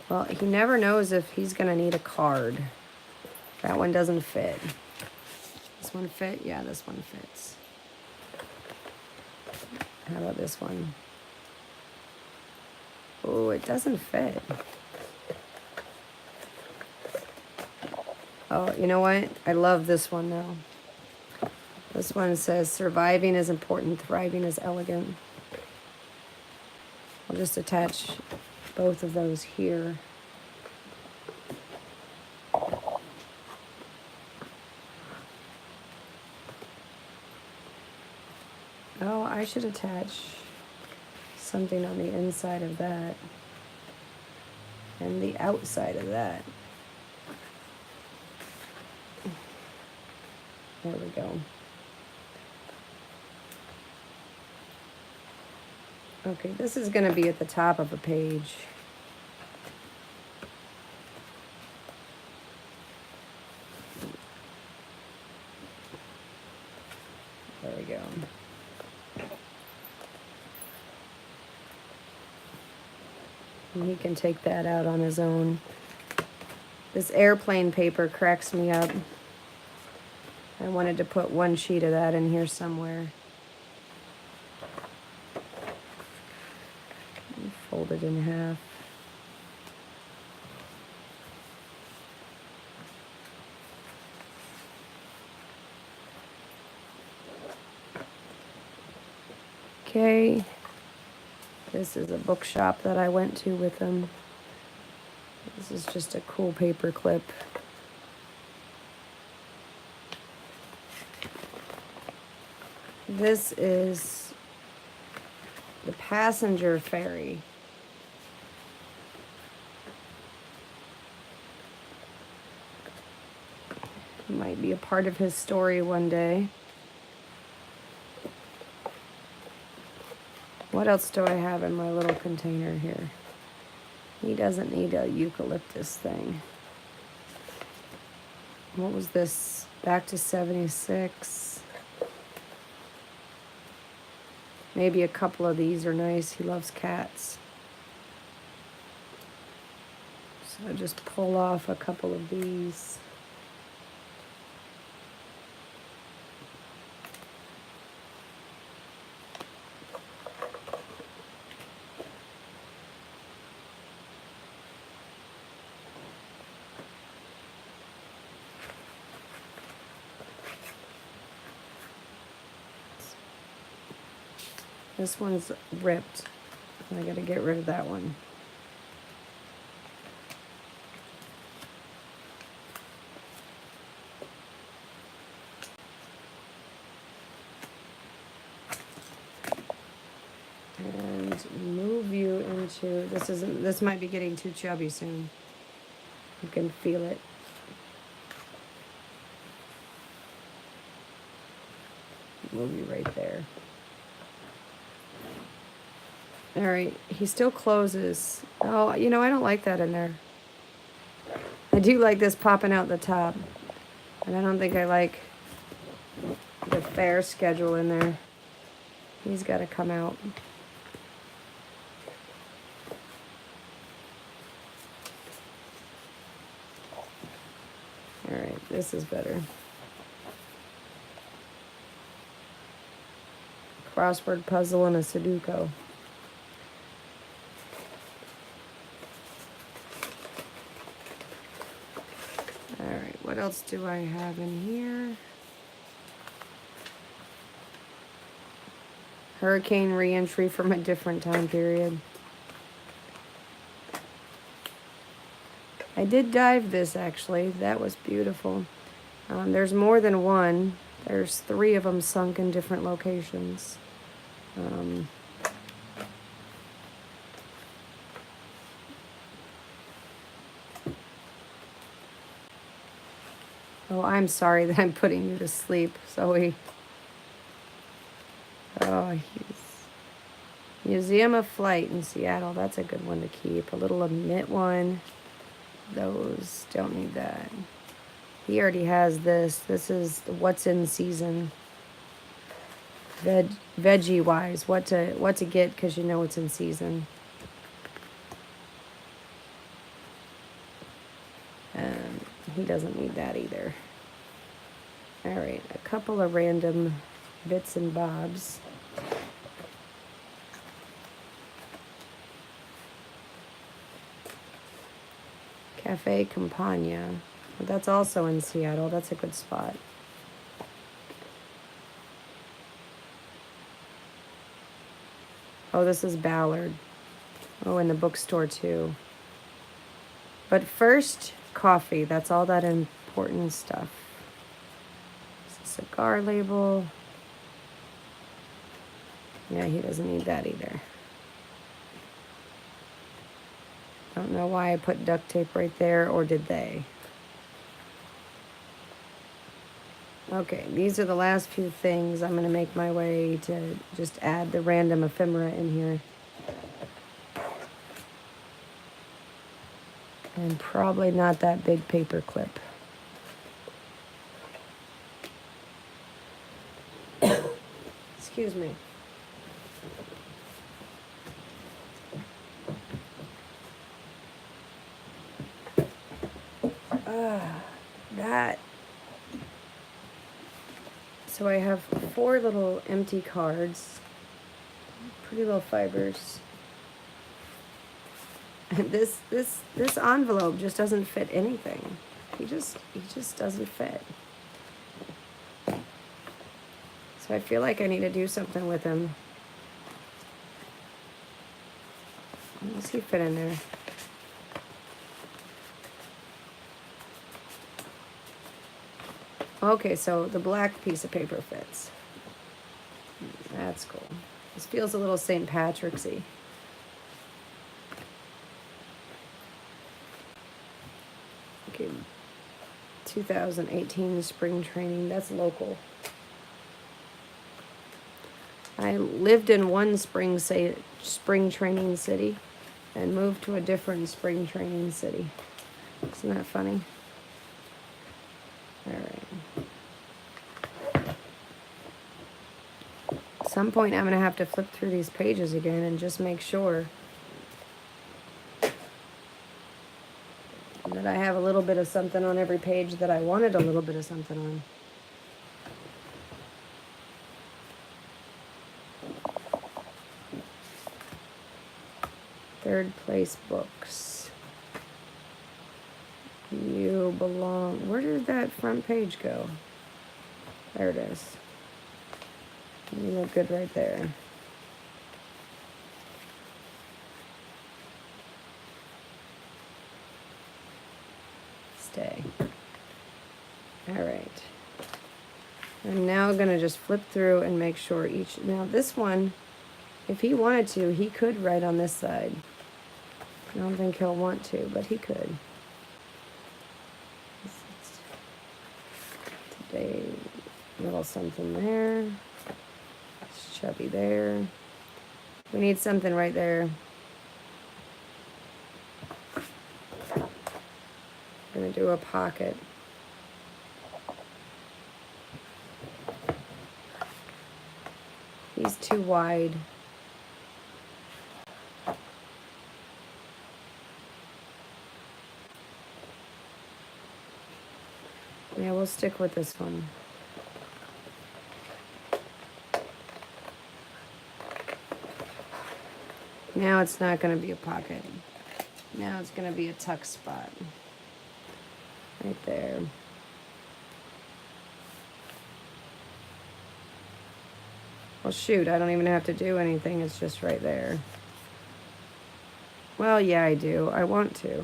Well, he never knows if he's going to need a card. That one doesn't fit. This one fit? Yeah, this one fits. How about this one? Oh, it doesn't fit. Oh, you know what? I love this one though. This one says, surviving is important, thriving is elegant. I'll just attach both of those here. Oh, I should attach something on the inside of that and the outside of that. There we go. Okay, this is going to be at the top of a page. There we go. And he can take that out on his own. This airplane paper cracks me up. I wanted to put one sheet of that in here somewhere. Fold it in half. Okay. This is a bookshop that I went to with them. This is just a cool paper clip. This is the passenger ferry. Might be a part of his story one day. What else do I have in my little container here? He doesn't need a eucalyptus thing. What was this? Back to 76. Maybe a couple of these are nice. He loves cats. So I just pull off a couple of these. This one's ripped. I gotta get rid of that one. And move you into, this might be getting too chubby soon. You can feel it. Move you right there. All right, he still closes. Oh, you know, I don't like that in there. I do like this popping out the top. And I don't think I like the fair schedule in there. He's got to come out. This is better. Crossword puzzle and a Sudoku. Alright, what else do I have in here? Hurricane re-entry from a different time period. I did dive this actually. That was beautiful. There's more than one. There's 3 of them sunk in different locations. Oh, I'm sorry that I'm putting you to sleep, Zoe. Oh, he's Museum of Flight in Seattle. That's a good one to keep. A little Admit one. Those don't need that. He already has this. This is what's in season. Veggie wise, what to get because you know it's in season. He doesn't need that either. All right, a couple of random bits and bobs. Cafe Campagna. That's also in Seattle. That's a good spot. Oh, this is Ballard. Oh, in the bookstore too. But first, coffee. That's all that important stuff. Cigar label. Yeah, he doesn't need that either. Don't know why I put duct tape right there, or did they? Okay, these are the last few things. I'm going to make my way to just add the random ephemera in here. And probably not that big paper clip. Excuse me. That. So I have 4 little empty cards. Pretty little fibers. And this envelope just doesn't fit anything. He just doesn't fit. So I feel like I need to do something with him. What does he fit in there? Okay, so the black piece of paper fits. That's cool. This feels a little St. Patrick's-y. Okay, 2018 spring training. That's local. I lived in one spring training city and moved to a different spring training city. Isn't that funny? All right. At some point, I'm going to have to flip through these pages again and just make sure that I have a little bit of something on every page that I wanted a little bit of something on. Third place books. You belong. Where did that front page go? There it is. You look good right there. Stay. All right. I'm now going to just flip through and make sure each... Now this one, if he wanted to, he could write on this side. I don't think he'll want to, but he could. Today, little something there. Chubby there. We need something right there. I'm going to do a pocket. He's too wide. Yeah, we'll stick with this one. Now it's not going to be a pocket. Now it's going to be a tuck spot. Right there. Well, shoot, I don't even have to do anything. It's just right there. Well, yeah, I do. I want to.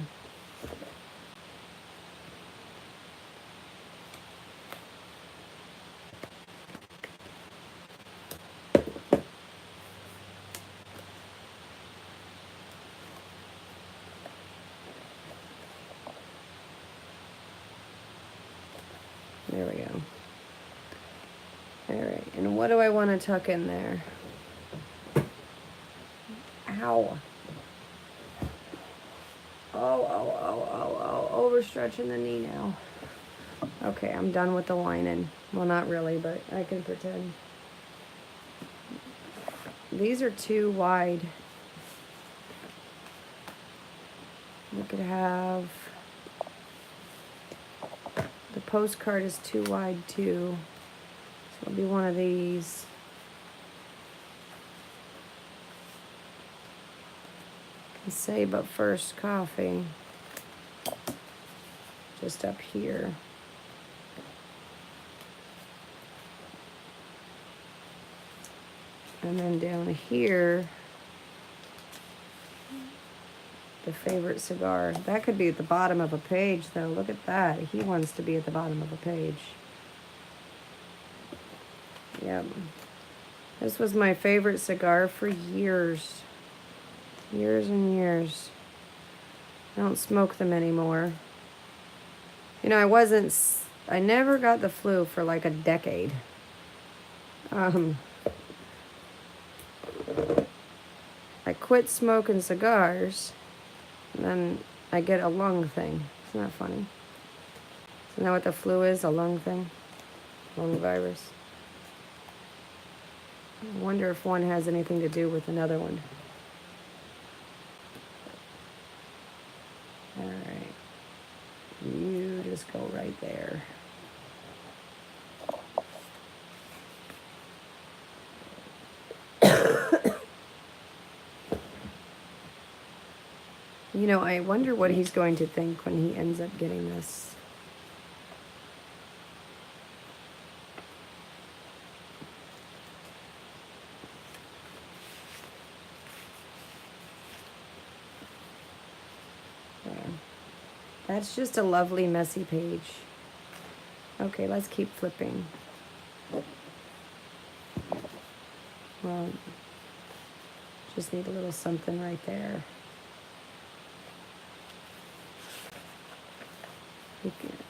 There we go. All right, and what do I want to tuck in there? Ow. Oh, overstretching the knee now. Okay, I'm done with the lining. Well, not really, but I can pretend. These are too wide. We could have... The postcard is too wide too. So it'll be one of these. And say, but first coffee. Just up here. And then down here, the favorite cigar. That could be at the bottom of a page, though. Look at that. He wants to be at the bottom of a page. Yep. This was my favorite cigar for years. Years and years. I don't smoke them anymore. You know, I never got the flu for like a decade. I quit smoking cigars, and then I get a lung thing. Isn't that funny? Isn't that what the flu is? A lung thing? Lung virus. I wonder if one has anything to do with another one. All right. You just go right there. You know, I wonder what he's going to think when he ends up getting this. There. That's just a lovely messy page. Okay, let's keep flipping. Well, just need a little something right there.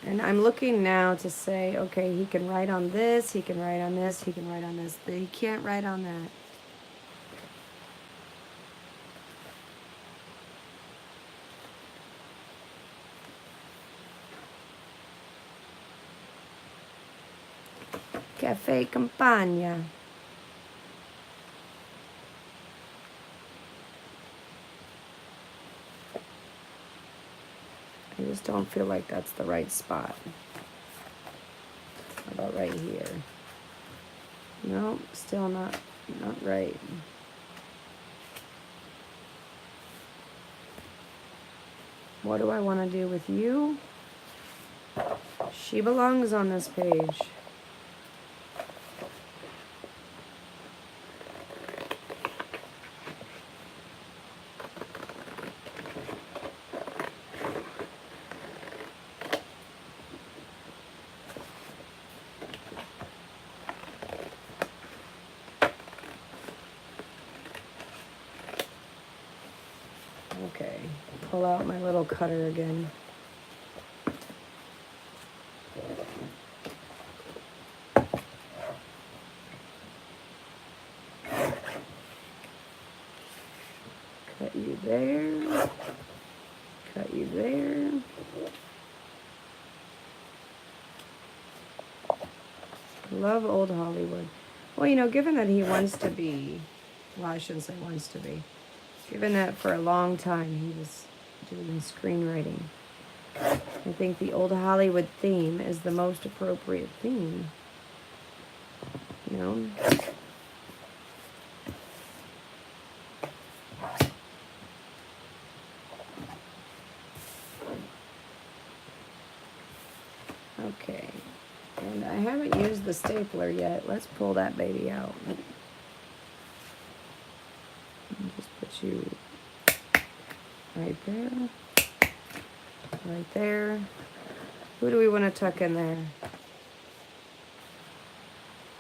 And I'm looking now to say, okay, he can write on this, he can write on this, he can write on this, but he can't write on that. Caffè Campagna. I just don't feel like that's the right spot. How about right here? No, still not right. What do I want to do with you? She belongs on this page. Okay, pull out my little cutter again. Cut you there. Cut you there. Love old Hollywood. Well, you know, given that he wants to be, well, I shouldn't say wants to be, given that for a long time he was doing screenwriting, I think the old Hollywood theme is the most appropriate theme. You know? Okay. And I haven't used the stapler yet. Let's pull that baby out. Just put you right there. Right there. Who do we want to tuck in there?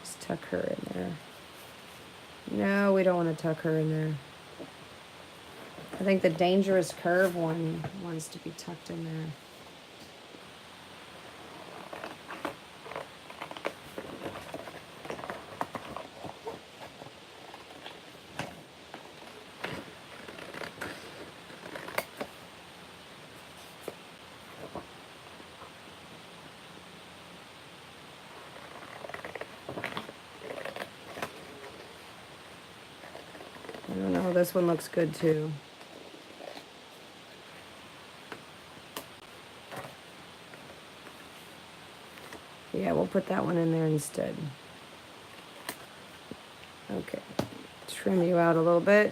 Just tuck her in there. No, we don't want to tuck her in there. I think the dangerous curve one wants to be tucked in there. I don't know, this one looks good too. Yeah, we'll put that one in there instead. Okay, trim you out a little bit.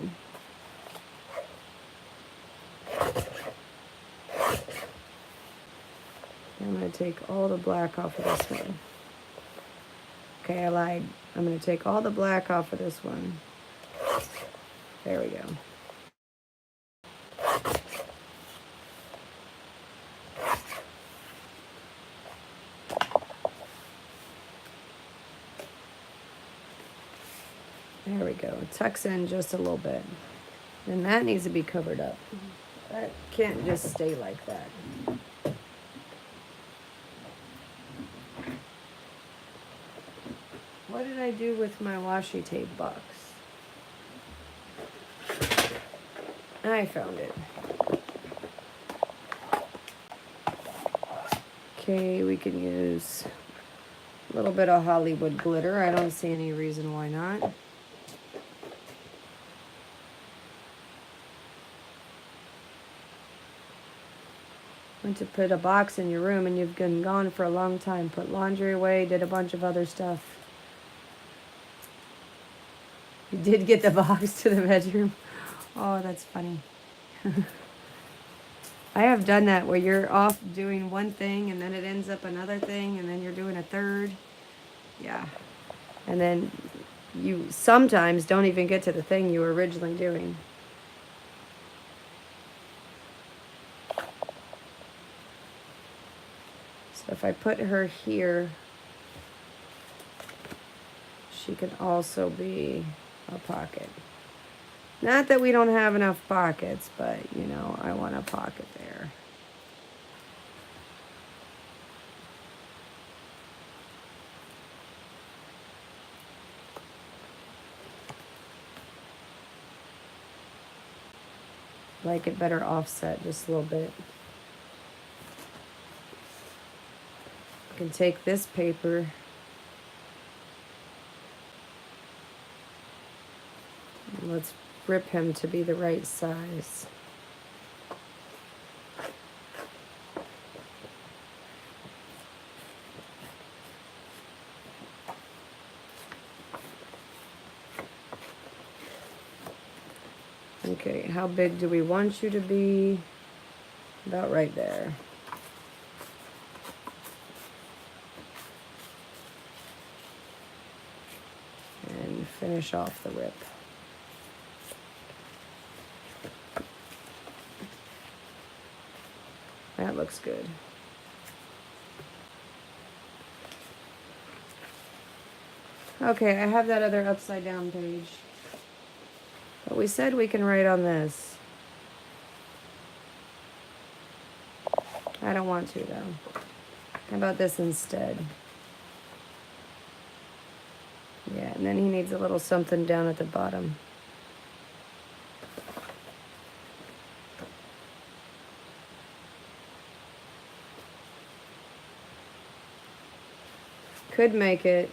I'm going to take all the black off of this one. Okay, I lied. I'm going to take all the black off of this one. There we go. There we go. It tucks in just a little bit. And that needs to be covered up. That can't just stay like that. What did I do with my washi tape box? I found it. Okay, we can use a little bit of Hollywood glitter. I don't see any reason why not. Went to put a box in your room and you've been gone for a long time. Put laundry away, did a bunch of other stuff. You did get the box to the bedroom. Oh, that's funny. I have done that where you're off doing one thing and then it ends up another thing and then you're doing a third. Yeah. And then you sometimes don't even get to the thing you were originally doing. So if I put her here, she can also be a pocket. Not that we don't have enough pockets, but, you know, I want a pocket there. Like it better offset just a little bit. I can take this paper and let's rip him to be the right size. Okay, how big do we want you to be? About right there. And finish off the rip. That looks good. Okay, I have that other upside down page. But we said we can write on this. I don't want to though. How about this instead? Yeah, and then he needs a little something down at the bottom. Could make it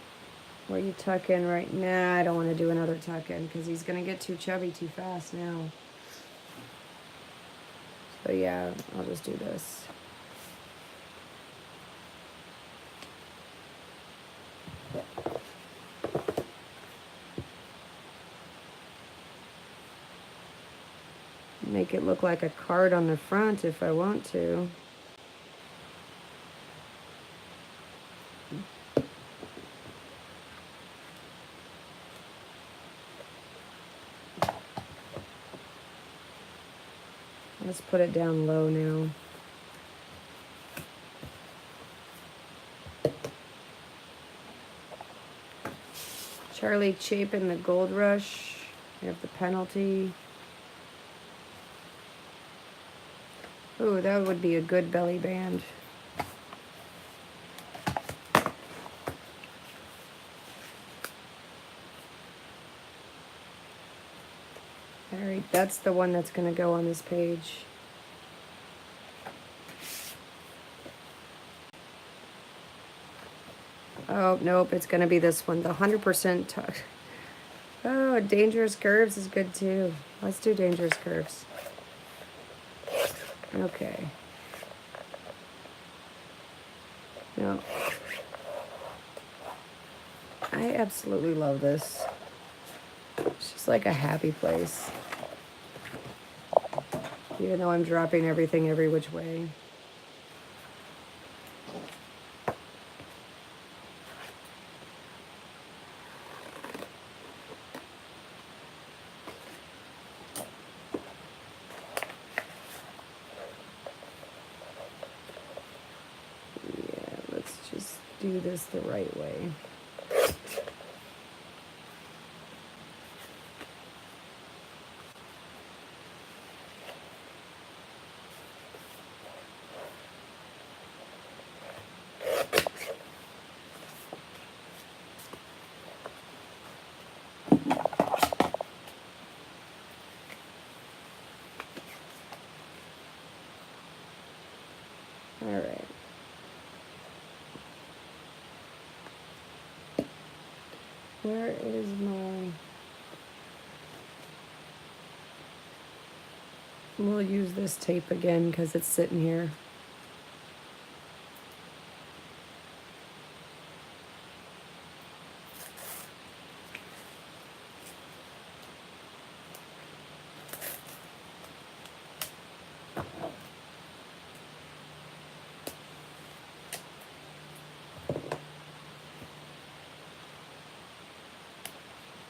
where you tuck in right now. I don't want to do another tuck in because he's going to get too chubby too fast now. So yeah, I'll just do this. Make it look like a card on the front if I want to. Let's put it down low now. Charlie Chapin, the Gold Rush. We have the penalty. Ooh, that would be a good belly band. Alright, that's the one that's going to go on this page. Oh, nope, it's going to be this one. The 100%. Oh, Dangerous Curves is good too. Let's do Dangerous Curves. Okay. No. I absolutely love this. It's just like a happy place. Even though I'm dropping everything every which way. Yeah, let's just do this the right way. All right. Where is my... We'll use this tape again because it's sitting here.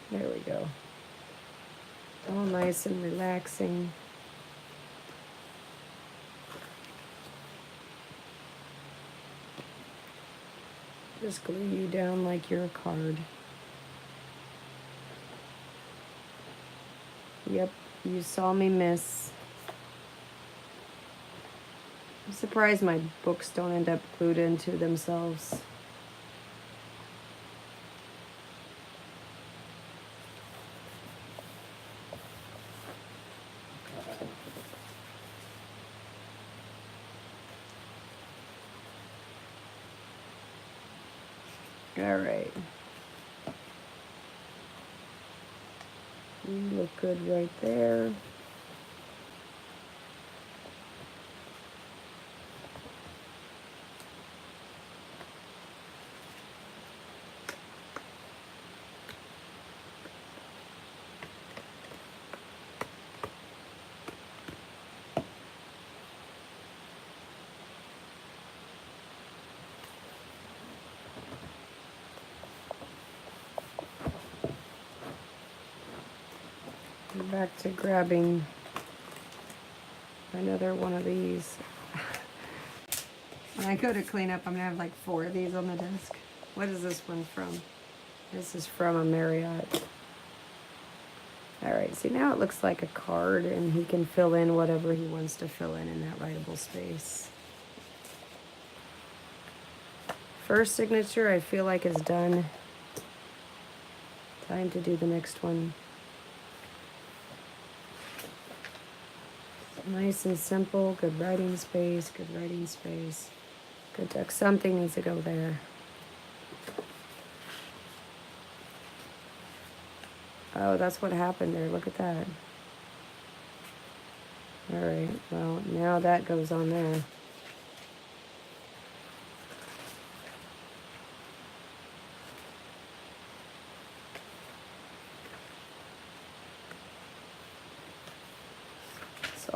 There we go. All nice and relaxing. Just glue you down like you're a card. Yep, you saw me miss. I'm surprised my books don't end up glued into themselves. All right. You look good right there. Back to grabbing another one of these. When I go to clean up, I'm gonna have like 4 of these on the desk. What is this one from? This is from a Marriott. All right, see now it looks like a card and he can fill in whatever he wants to fill in that writable space. First signature I feel like is done. Time to do the next one. Nice and simple, good writing space, good writing space. Good text. Something needs to go there. Oh, that's what happened there. Look at that. All right, well, now that goes on there.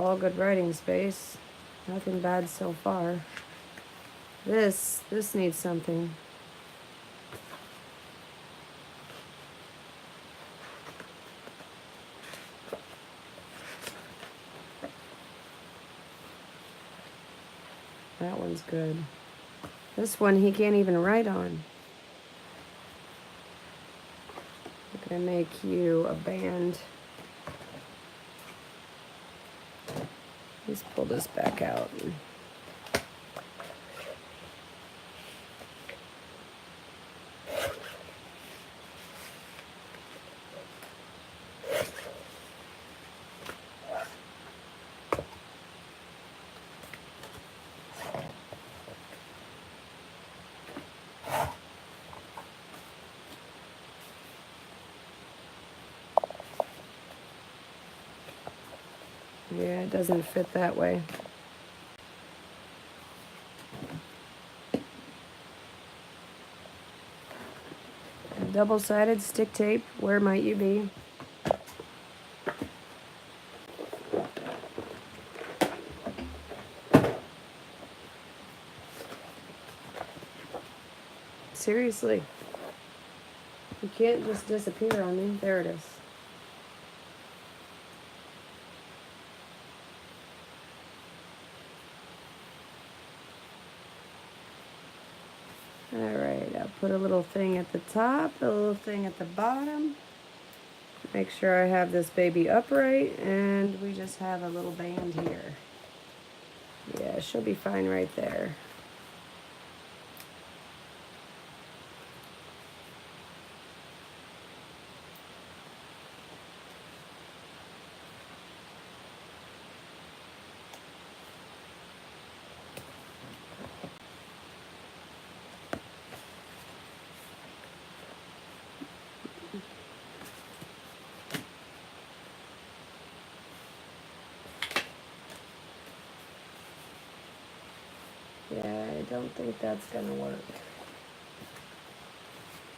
all good writing space. Nothing bad so far. This needs something. That one's good. This one he can't even write on. I'm gonna make you a band. Let's pull this back out. Yeah, it doesn't fit that way. Double-sided stick tape, where might you be? Seriously. You can't just disappear on me. There it is. Alright, I'll put a little thing at the top, a little thing at the bottom. Make sure I have this baby upright, and we just have a little band here. Yeah, she'll be fine right there. Yeah, I don't think that's gonna work.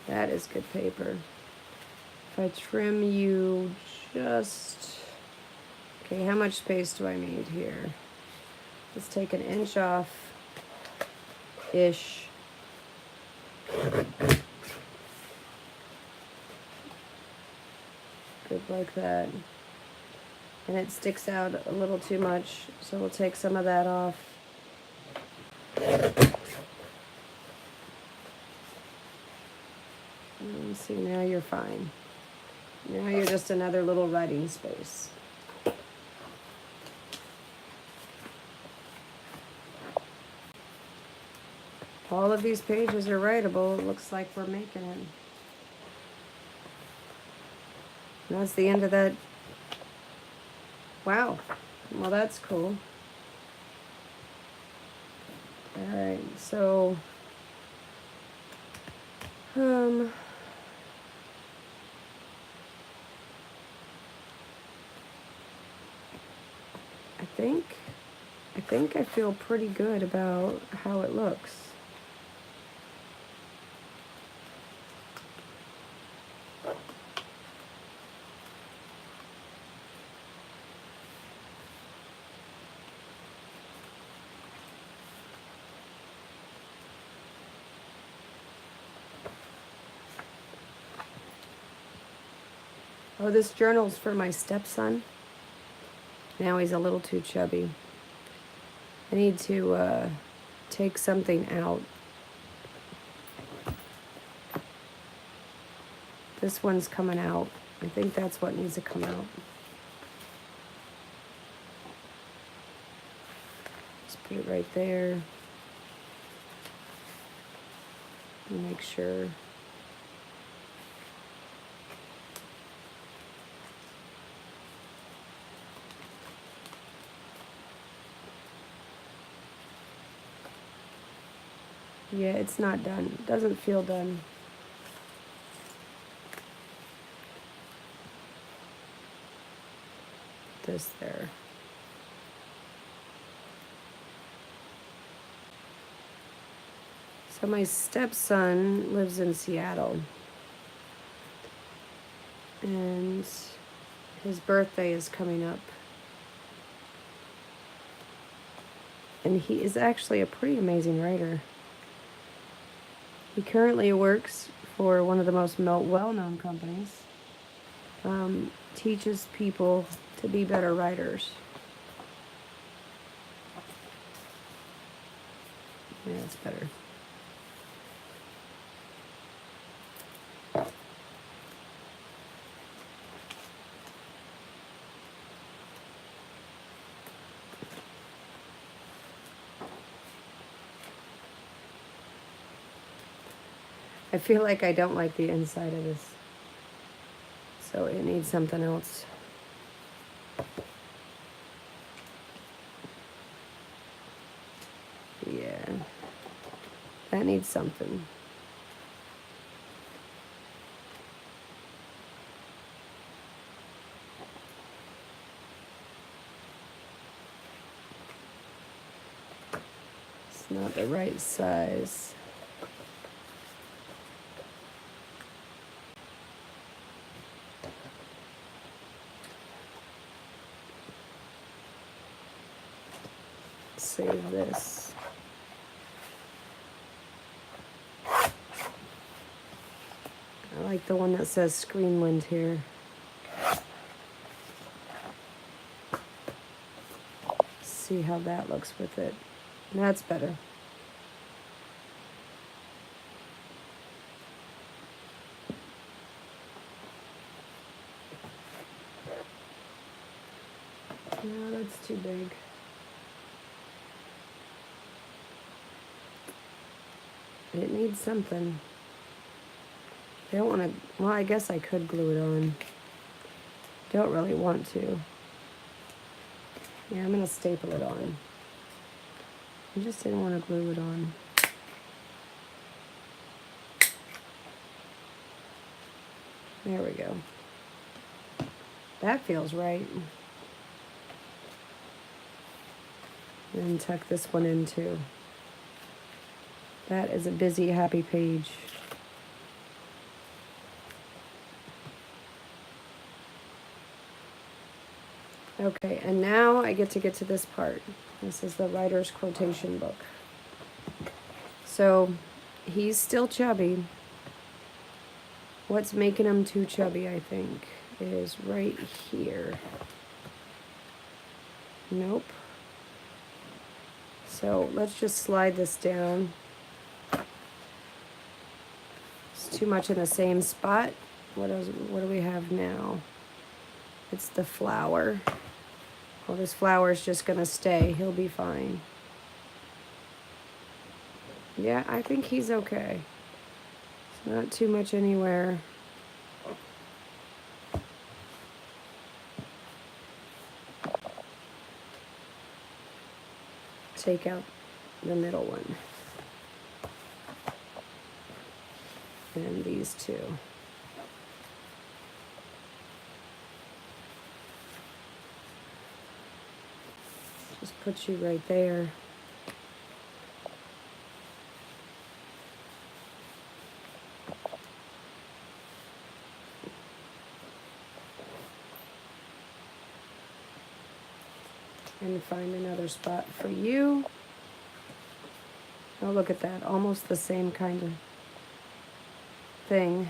That is good paper. If I trim you just... Okay, how much space do I need here? Let's take an inch off-ish. Good like that. And it sticks out a little too much, so we'll take some of that off. And see, now you're fine. Now you're just another little writing space. All of these pages are writable. It looks like we're making it. And that's the end of that. Wow. Well, that's cool. Alright, so I think I feel pretty good about how it looks. Oh, this journal's for my stepson. Now he's a little too chubby. I need to take something out. This one's coming out. I think that's what needs to come out. Just put it right there. And make sure. Yeah, it's not done. It doesn't feel done. This there. So my stepson lives in Seattle. And his birthday is coming up. And he is actually a pretty amazing writer. He currently works for one of the most well-known companies. Teaches people to be better writers. Yeah, it's better. I feel like I don't like the inside of this, so it needs something else. Yeah, that needs something. It's not the right size. Save this. I like the one that says Screenland here. See how that looks with it. That's better. No, that's too big. It needs something. I don't want to, well, I guess I could glue it on. Don't really want to. Yeah, I'm going to staple it on. I just didn't want to glue it on. There we go. That feels right. And tuck this one in too. That is a busy, happy page. Okay, and now I get to this part. This is the writer's quotation book. So, he's still chubby. What's making him too chubby, I think, is right here. Nope. So, let's just slide this down. It's too much in the same spot. What do we have now? It's the flower. Well, this flower is just going to stay. He'll be fine. Yeah, I think he's okay. It's not too much anywhere. Take out the middle one. And these two. Just put you right there. And find another spot for you. Oh, look at that. Almost the same kind of thing.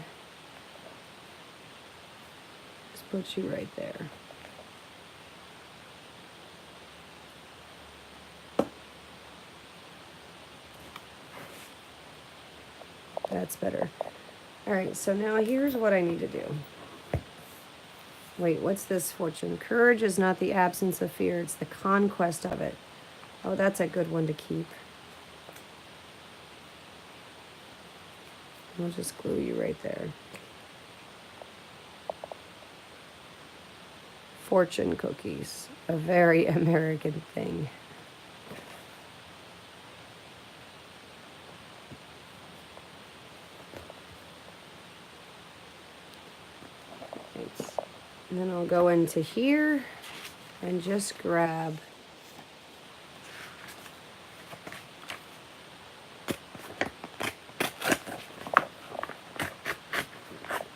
Just put you right there. That's better. All right, so now here's what I need to do. Wait, what's this, Fortune? Courage is not the absence of fear, it's the conquest of it. Oh, that's a good one to keep. We'll just glue you right there. Fortune cookies, a very American thing. Thanks. And then I'll go into here and just grab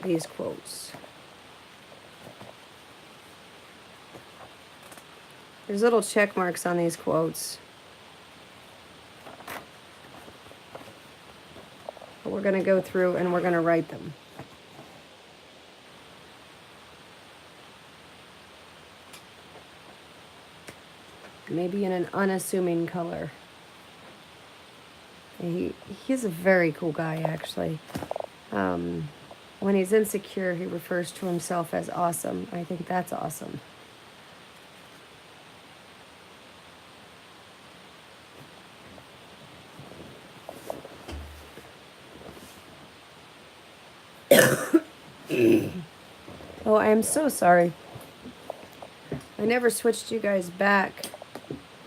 these quotes. There's little check marks on these quotes. but we're going to go through and we're going to write them. Maybe in an unassuming color. He's a very cool guy, actually. When he's insecure, he refers to himself as awesome. I think that's awesome. Oh, I am so sorry. I never switched you guys back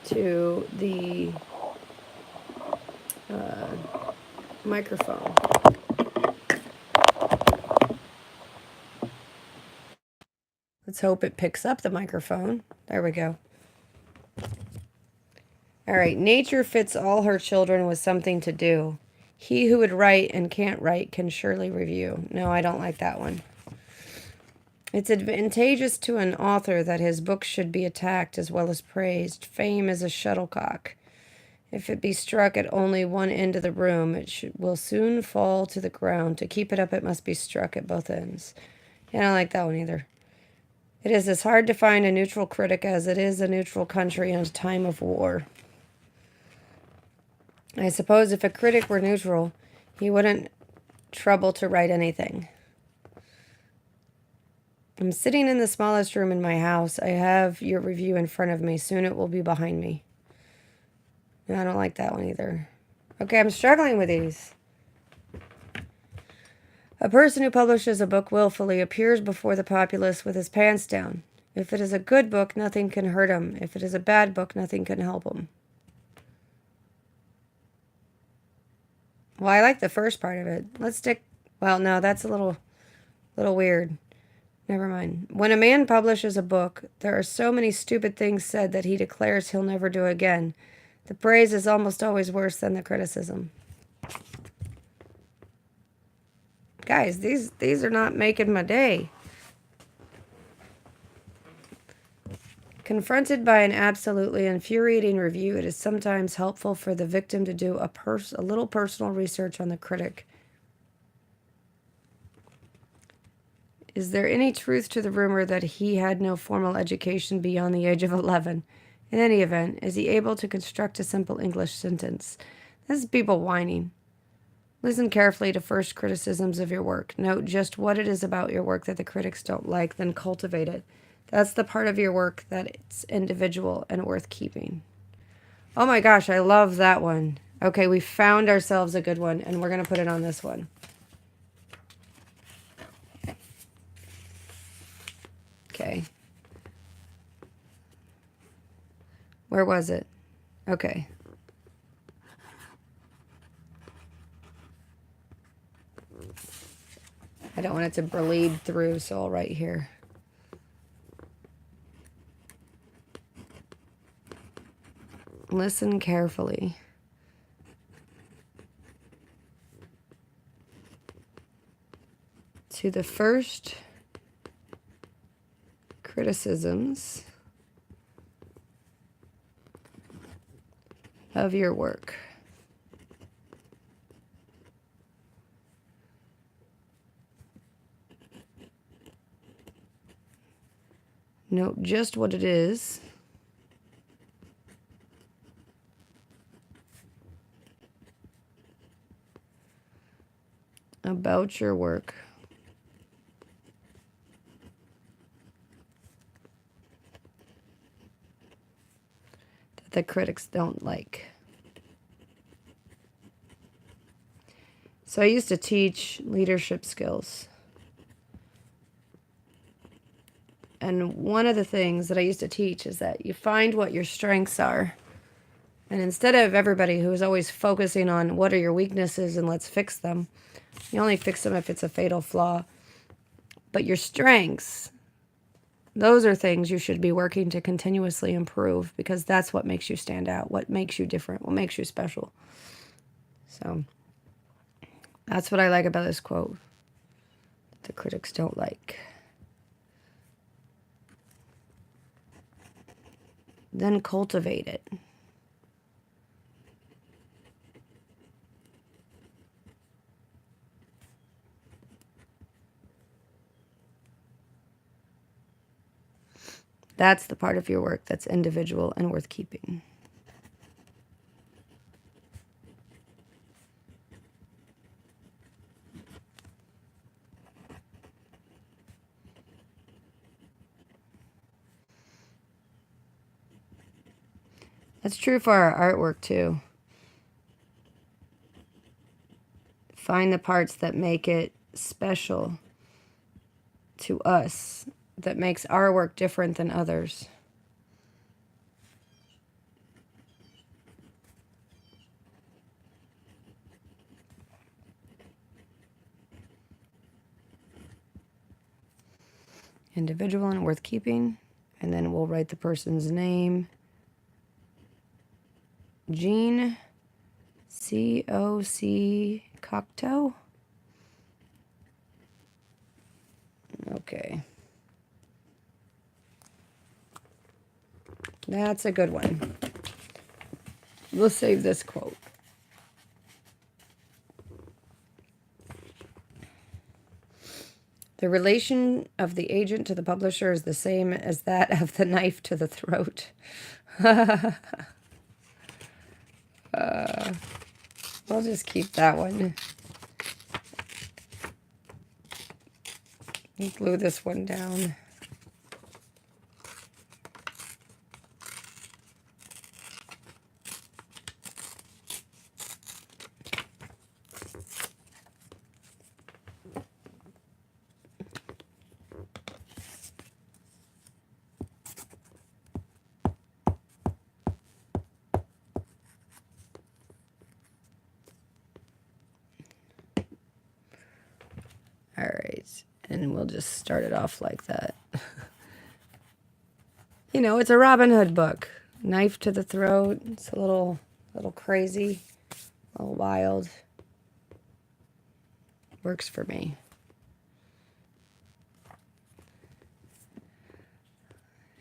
to the microphone. Let's hope it picks up the microphone. There we go. All right. Nature fits all her children with something to do. He who would write and can't write can surely review. No, I don't like that one. It's advantageous to an author that his book should be attacked as well as praised. Fame is a shuttlecock. If it be struck at only one end of the room, it will soon fall to the ground. To keep it up, it must be struck at both ends. Yeah, I don't like that one either. It is as hard to find a neutral critic as it is a neutral country in a time of war. I suppose if a critic were neutral, he wouldn't trouble to write anything. I'm sitting in the smallest room in my house. I have your review in front of me. Soon it will be behind me. No, I don't like that one either. Okay, I'm struggling with these. A person who publishes a book willfully appears before the populace with his pants down. If it is a good book, nothing can hurt him. If it is a bad book, nothing can help him. Well, I like the first part of it. Let's stick... Well, no, that's a little weird. Never mind. When a man publishes a book, there are so many stupid things said that he declares he'll never do again. The praise is almost always worse than the criticism. Guys, these are not making my day. Confronted by an absolutely infuriating review, it is sometimes helpful for the victim to do a little personal research on the critic. Is there any truth to the rumor that he had no formal education beyond the age of 11? In any event, is he able to construct a simple English sentence? This is people whining. Listen carefully to first criticisms of your work. Note just what it is about your work that the critics don't like, then cultivate it. That's the part of your work that it's individual and worth keeping. Oh my gosh, I love that one. Okay, we found ourselves a good one, and we're going to put it on this one. Okay. Where was it? Okay. I don't want it to bleed through, so I'll write here. Listen carefully. To the first criticisms of your work. Note just what it is about your work that the critics don't like. So I used to teach leadership skills. And one of the things that I used to teach is that you find what your strengths are. And instead of everybody who is always focusing on what are your weaknesses and let's fix them, you only fix them if it's a fatal flaw. But your strengths, those are things you should be working to continuously improve, because that's what makes you stand out, what makes you different, what makes you special. So that's what I like about this quote. The critics don't like. Then cultivate it. That's the part of your work that's individual and worth keeping. That's true for our artwork too. Find the parts that make it special to us, that makes our work different than others. Individual and worth keeping. And then we'll write the person's name. Jean C-O-C Cocteau. Okay. That's a good one. We'll save this quote. The relation of the agent to the publisher is the same as that of the knife to the throat. We'll just keep that one. Glue this one down. All right, and we'll just start it off like that. You know, it's a Robin Hood book. Knife to the throat. It's a little crazy, a little wild. Works for me.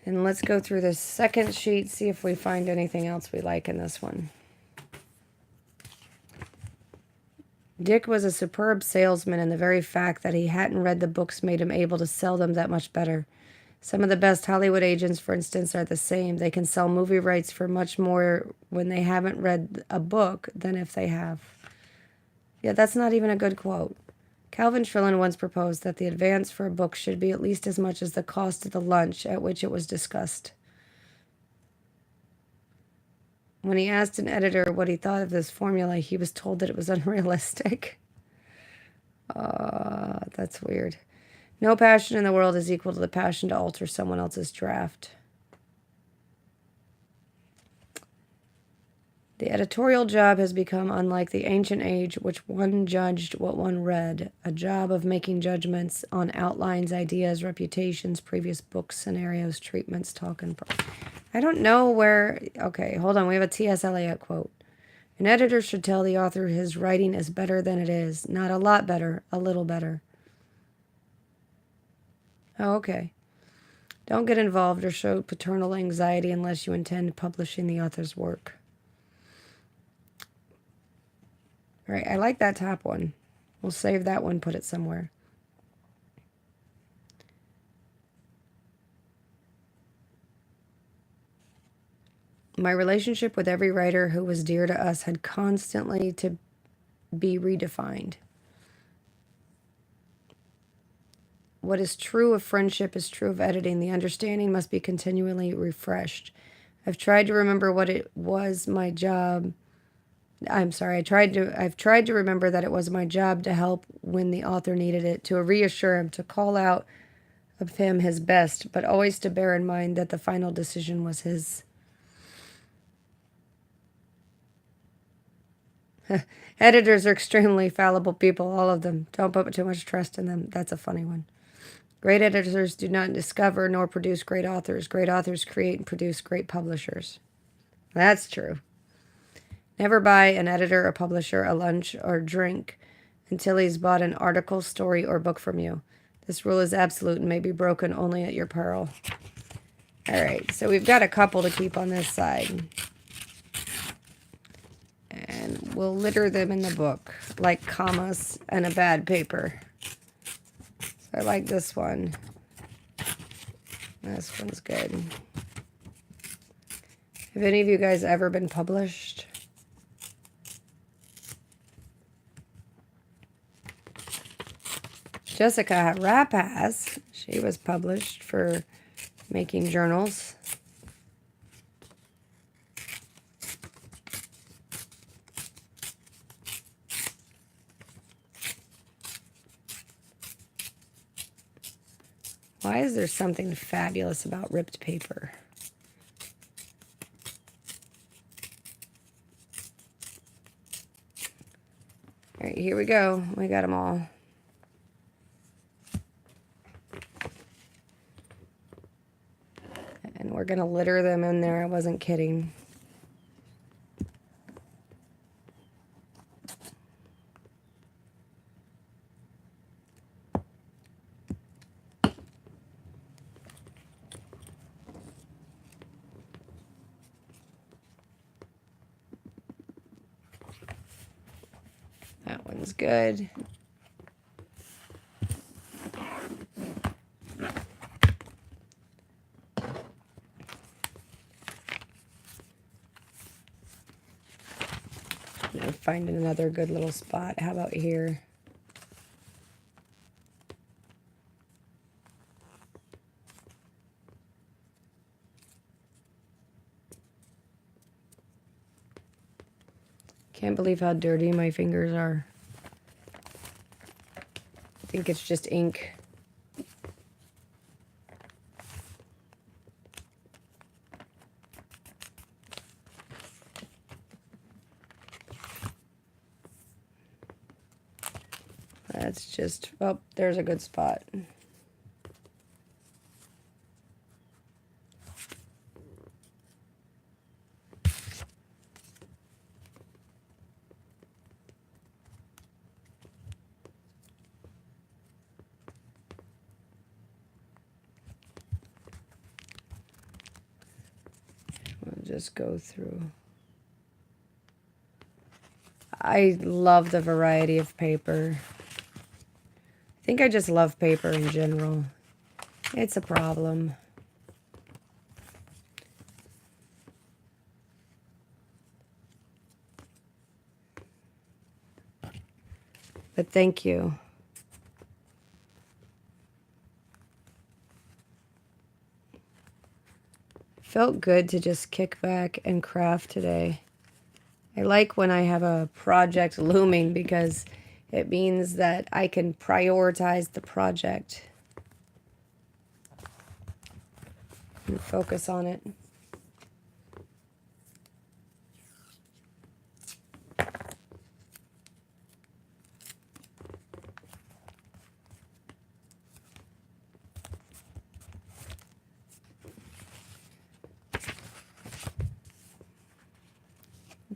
And let's go through this second sheet, see if we find anything else we like in this one. Dick was a superb salesman, and the very fact that he hadn't read the books made him able to sell them that much better. Some of the best Hollywood agents, for instance, are the same. They can sell movie rights for much more when they haven't read a book than if they have. Yeah, that's not even a good quote. Calvin Trillin once proposed that the advance for a book should be at least as much as the cost of the lunch at which it was discussed. When he asked an editor what he thought of this formula, he was told that it was unrealistic. That's weird. No passion in the world is equal to the passion to alter someone else's draft. The editorial job has become unlike the ancient age, which one judged what one read, a job of making judgments on outlines, ideas, reputations, previous books, scenarios, treatments, talk, and... I don't know where... Okay, hold on. We have a T.S. Eliot quote. An editor should tell the author his writing is better than it is. Not a lot better, a little better. Oh, okay. Don't get involved or show paternal anxiety unless you intend publishing the author's work. All right, I like that top one. We'll save that one, put it somewhere. My relationship with every writer who was dear to us had constantly to be redefined. What is true of friendship is true of editing. The understanding must be continually refreshed. I've tried to remember what it was my job. I've tried to remember that it was my job to help when the author needed it, to reassure him, to call out of him his best, but always to bear in mind that the final decision was his. Editors are extremely fallible people, all of them. Don't put too much trust in them. That's a funny one. Great editors do not discover nor produce great authors. Great authors create and produce great publishers. That's true. Never buy an editor or publisher a lunch or drink until he's bought an article, story, or book from you. This rule is absolute and may be broken only at your peril. All right, so we've got a couple to keep on this side. And we'll litter them in the book, like commas and a bad paper. So I like this one. This one's good. Have any of you guys ever been published? Jessica Rapp has. She was published for making journals. Why is there something fabulous about ripped paper? All right, here we go. We got them all. And we're going to litter them in there. I wasn't kidding. That one's good. I'm finding another good little spot. How about here? Can't believe how dirty my fingers are. I think it's just ink. That's just, oh, there's a good spot. We'll just go through. I love the variety of paper. I think I just love paper in general. It's a problem. But thank you. Felt good to just kick back and craft today. I like when I have a project looming because it means that I can prioritize the project and focus on it.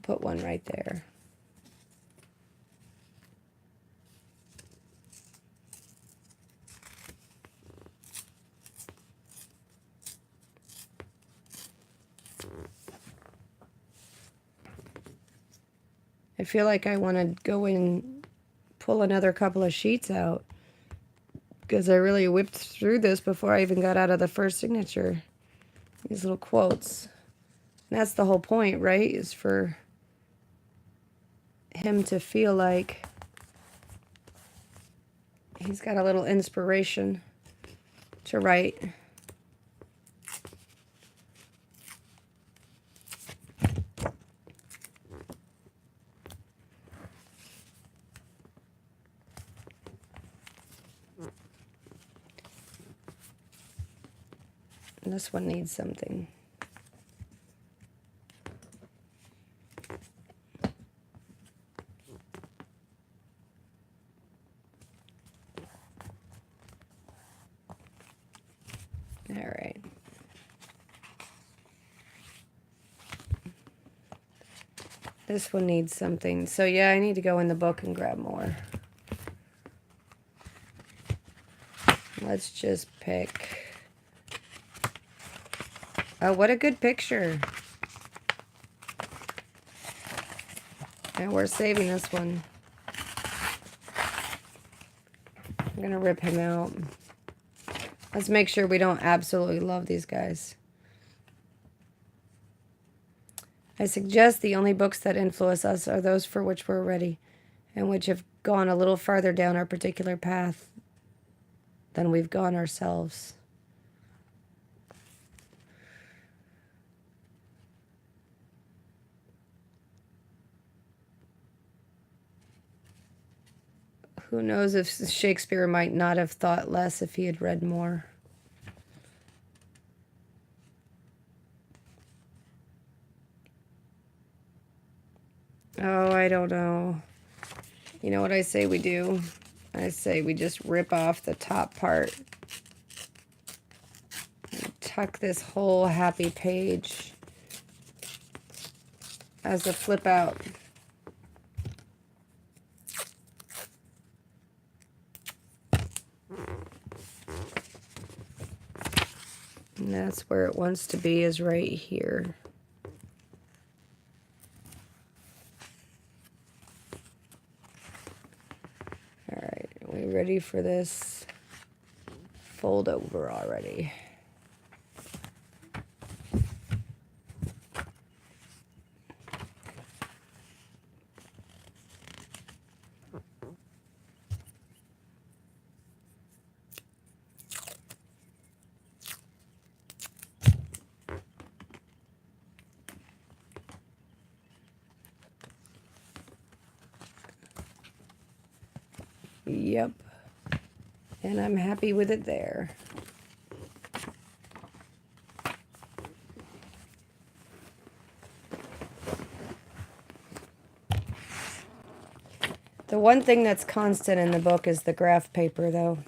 Put one right there. I feel like I want to go and pull another couple of sheets out because I really whipped through this before I even got out of the first signature. These little quotes. And that's the whole point, right? Is for him to feel like he's got a little inspiration to write. And this one needs something. All right. This one needs something. So yeah, I need to go in the book and grab more. Let's just pick. Oh, what a good picture. And we're saving this one. I'm gonna rip him out. Let's make sure we don't absolutely love these guys. I suggest the only books that influence us are those for which we're ready, and which have gone a little farther down our particular path than we've gone ourselves. Who knows if Shakespeare might not have thought less if he had read more. Oh, I don't know. You know what I say we do? I say we just rip off the top part. And tuck this whole happy page as a flip out. And that's where it wants to be, is right here. All right, are we ready for this? Fold over already. Yep. And I'm happy with it there. The one thing that's constant in the book is the graph paper, though.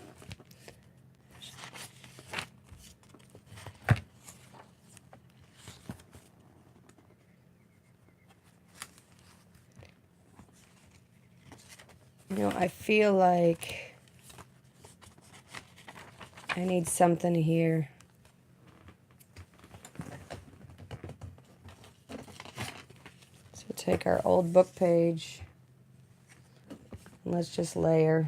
You know, I feel like I need something here. So take our old book page. Let's just layer.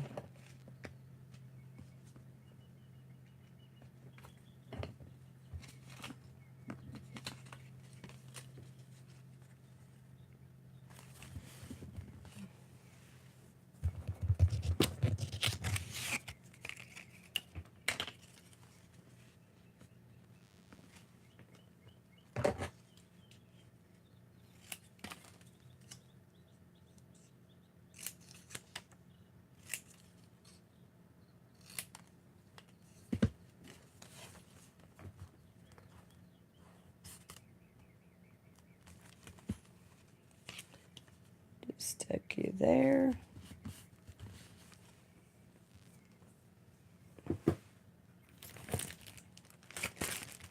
Stick you there.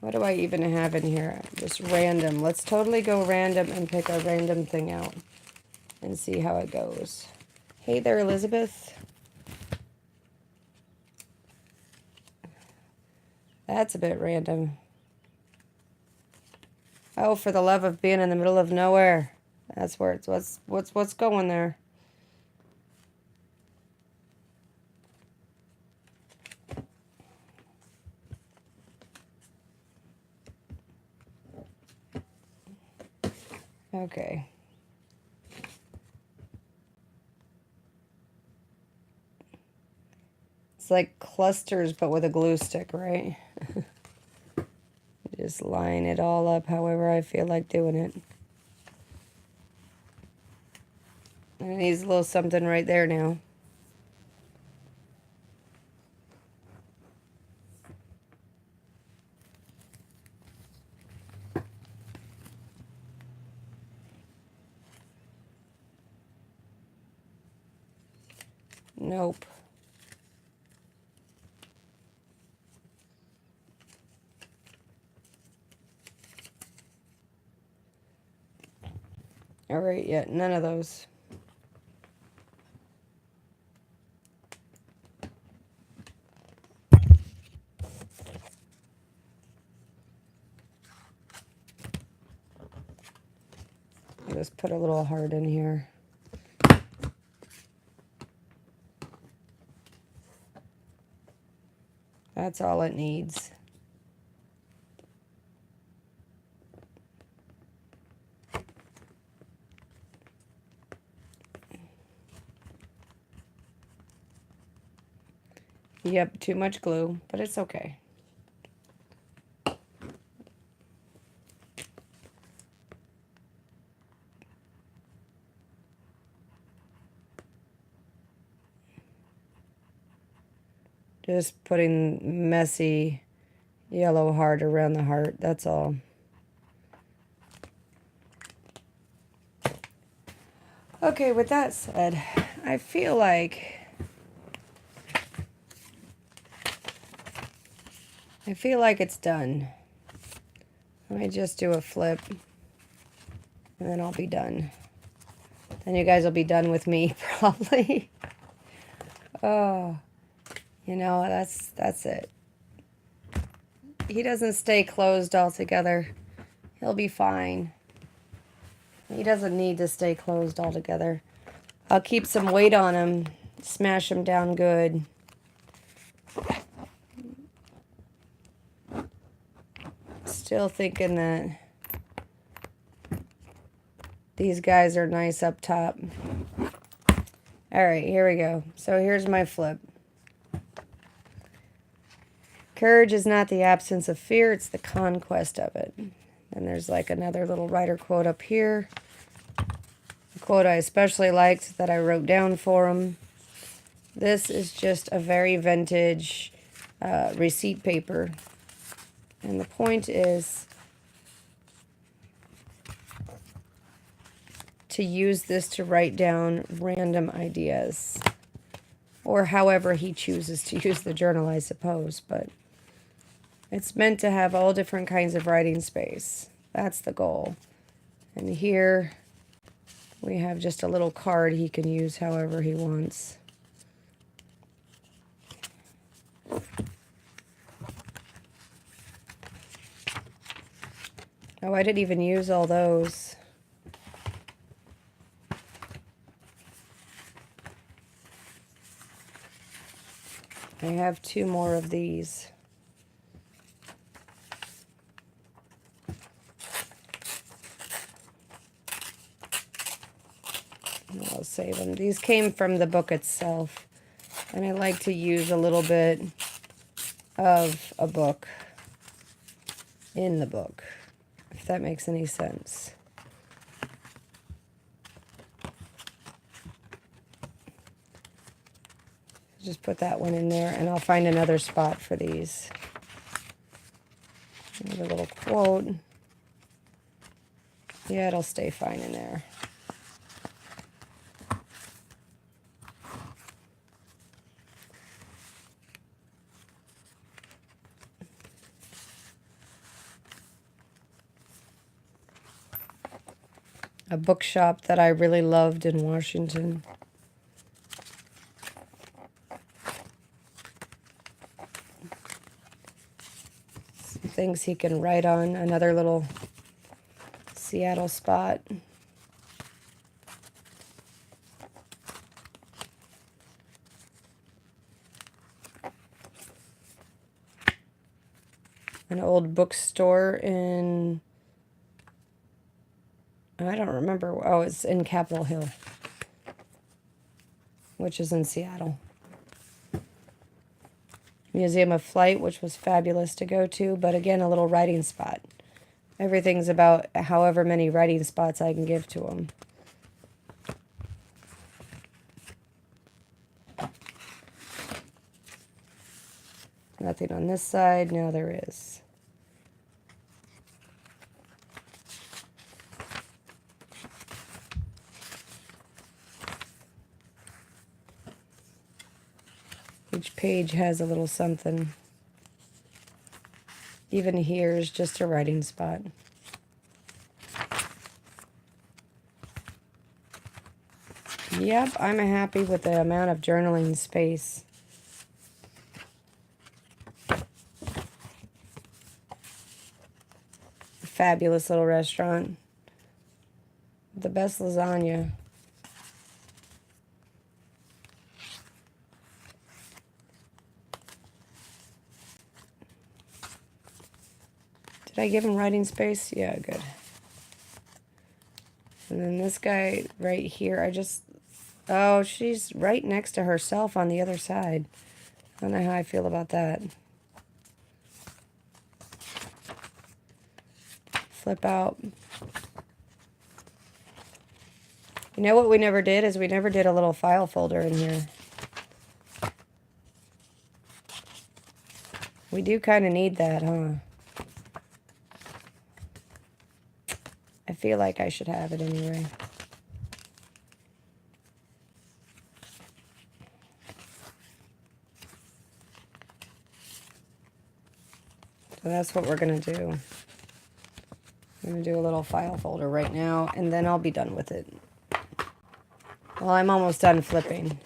What do I even have in here? Just random. Let's totally go random and pick a random thing out and see how it goes. Hey there, Elizabeth. That's a bit random. Oh, for the love of being in the middle of nowhere. That's where it's what's going there. Okay. It's like clusters, but with a glue stick, right? Just line it all up however I feel like doing it. And it needs a little something right there now. Nope. All right, yeah, none of those. Just put a little heart in here. That's all it needs. Yep, too much glue, but it's okay. Just putting messy yellow heart around the heart, that's all. Okay, with that said, I feel like it's done. Let me just do a flip, and then I'll be done. Then you guys will be done with me, probably. Oh, you know, that's it. He doesn't stay closed altogether. He'll be fine. He doesn't need to stay closed altogether. I'll keep some weight on him, smash him down good. Still thinking that these guys are nice up top. All right, here we go. So here's my flip. Courage is not the absence of fear, it's the conquest of it. And there's like another little writer quote up here. A quote I especially liked that I wrote down for him. This is just a very vintage receipt paper. And the point is to use this to write down random ideas. Or however he chooses to use the journal, I suppose. But it's meant to have all different kinds of writing space. That's the goal. And here we have just a little card he can use however he wants. Oh, I didn't even use all those. I have 2 more of these. I'll save them. These came from the book itself, and I like to use a little bit of a book in the book, if that makes any sense. Just put that one in there, and I'll find another spot for these. Another little quote. Yeah, it'll stay fine in there. A bookshop that I really loved in Washington. Some things he can write on. Another little Seattle spot. An old bookstore in, I don't remember. Oh, it's in Capitol Hill, which is in Seattle. Museum of Flight, which was fabulous to go to, but again, a little writing spot. Everything's about however many writing spots I can give to them. Nothing on this side. Now there is. Each page has a little something. Even here is just a writing spot. Yep, I'm happy with the amount of journaling space. Fabulous little restaurant. The best lasagna. Did I give him writing space? Yeah, good. And then this guy right here, oh, she's right next to herself on the other side. I don't know how I feel about that. Flip out. You know what we never did is we never did a little file folder in here. We do kind of need that, huh? I feel like I should have it anyway. So that's what we're going to do. I'm going to do a little file folder right now, and then I'll be done with it. Well, I'm almost done flipping.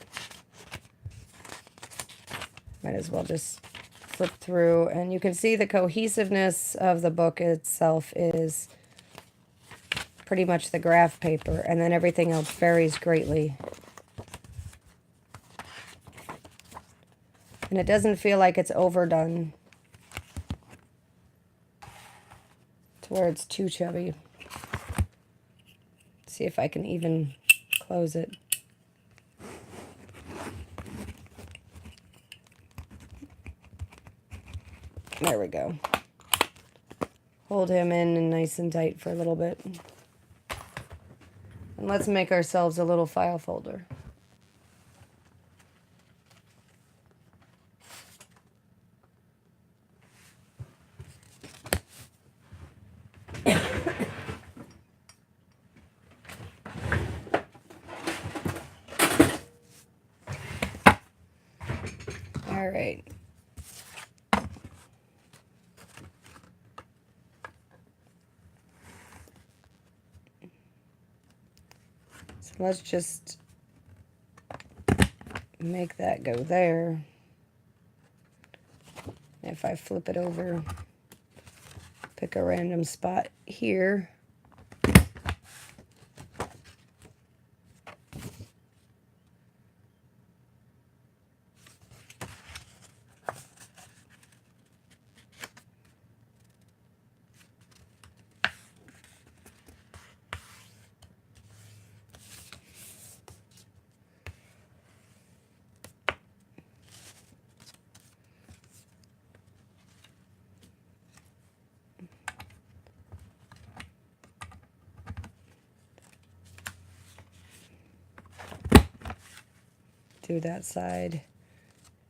Might as well just flip through, and you can see the cohesiveness of the book itself is pretty much the graph paper, and then everything else varies greatly. And it doesn't feel like it's overdone to where it's too chubby. See if I can even close it. There we go. Hold him in and nice and tight for a little bit. And let's make ourselves a little file folder. All right. So let's just make that go there. If I flip it over, pick a random spot here. Do that side.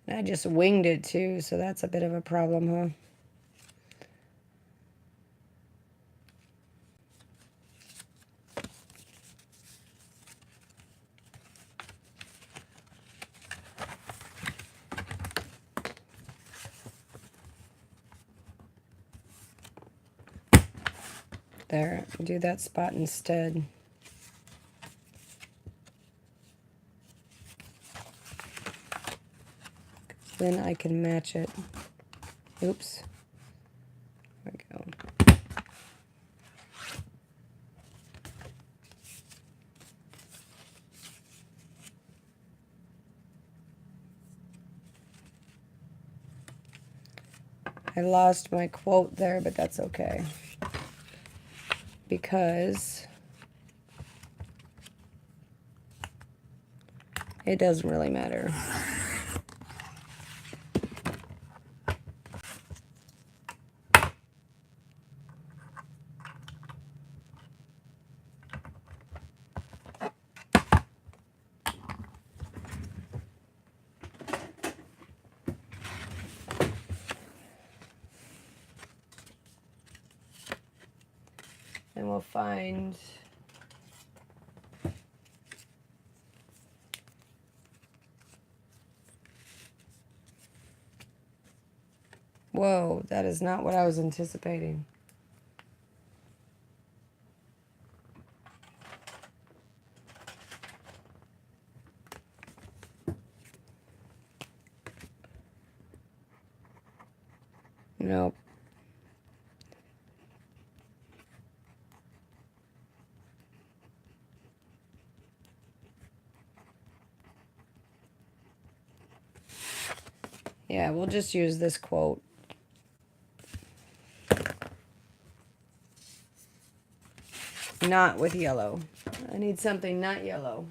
And I just winged it too, so that's a bit of a problem, huh? There, do that spot instead. Then I can match it. Oops. There we go. I lost my quote there, but that's okay. Because it doesn't really matter. And we'll find whoa, that is not what I was anticipating. Nope. Yeah, we'll just use this quote. not with yellow. I need something not yellow.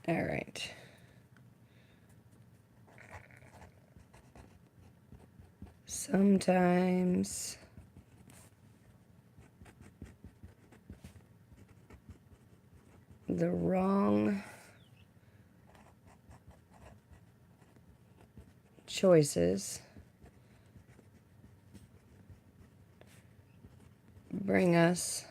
All right. Sometimes the wrong choices bring us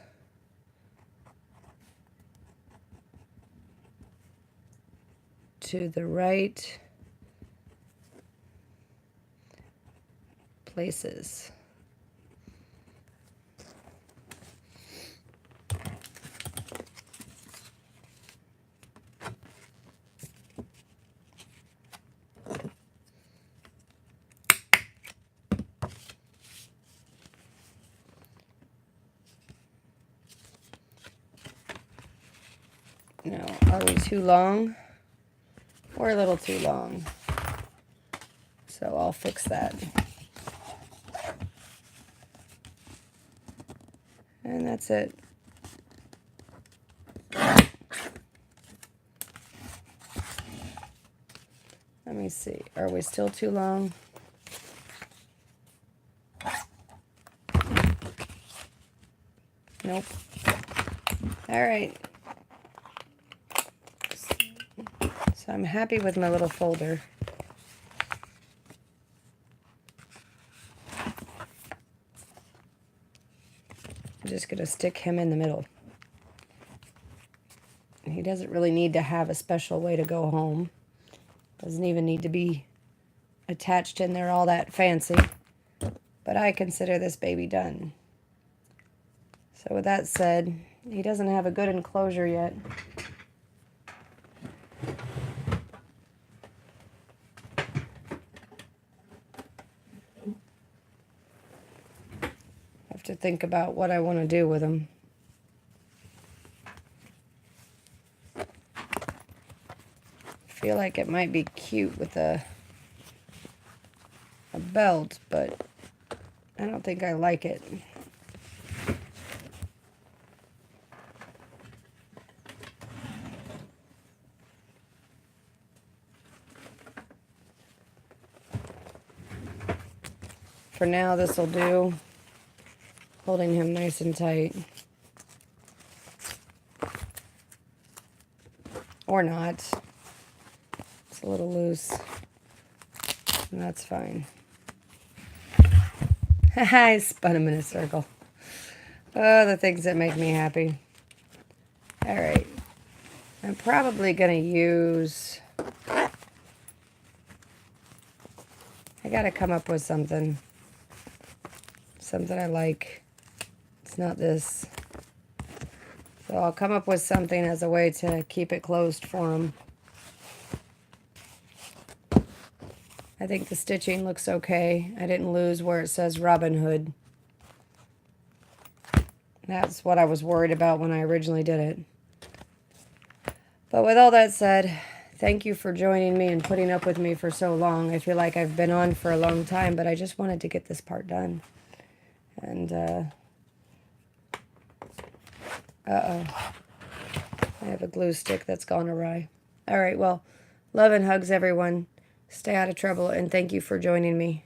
to the right places. Now, are we too long? Or a little too long? So I'll fix that. And that's it. Let me see. Are we still too long? Nope. All right. So I'm happy with my little folder. I'm just going to stick him in the middle. He doesn't really need to have a special way to go home. Doesn't even need to be attached in there all that fancy. But I consider this baby done. So with that said, he doesn't have a good enclosure yet. I have to think about what I want to do with him. I feel like it might be cute with a belt, but I don't think I like it. For now, this will do. Holding him nice and tight. Or not. It's a little loose. And that's fine. I spun him in a circle. Oh, the things that make me happy. All right. I'm probably going to use... I got to come up with something. Something I like. It's not this. So I'll come up with something as a way to keep it closed for him. I think the stitching looks okay. I didn't lose where it says Robin Hood. That's what I was worried about when I originally did it. But with all that said, thank you for joining me and putting up with me for so long. I feel like I've been on for a long time, but I just wanted to get this part done. And, uh-oh. I have a glue stick that's gone awry. All right, well, love and hugs, everyone. Stay out of trouble, and thank you for joining me.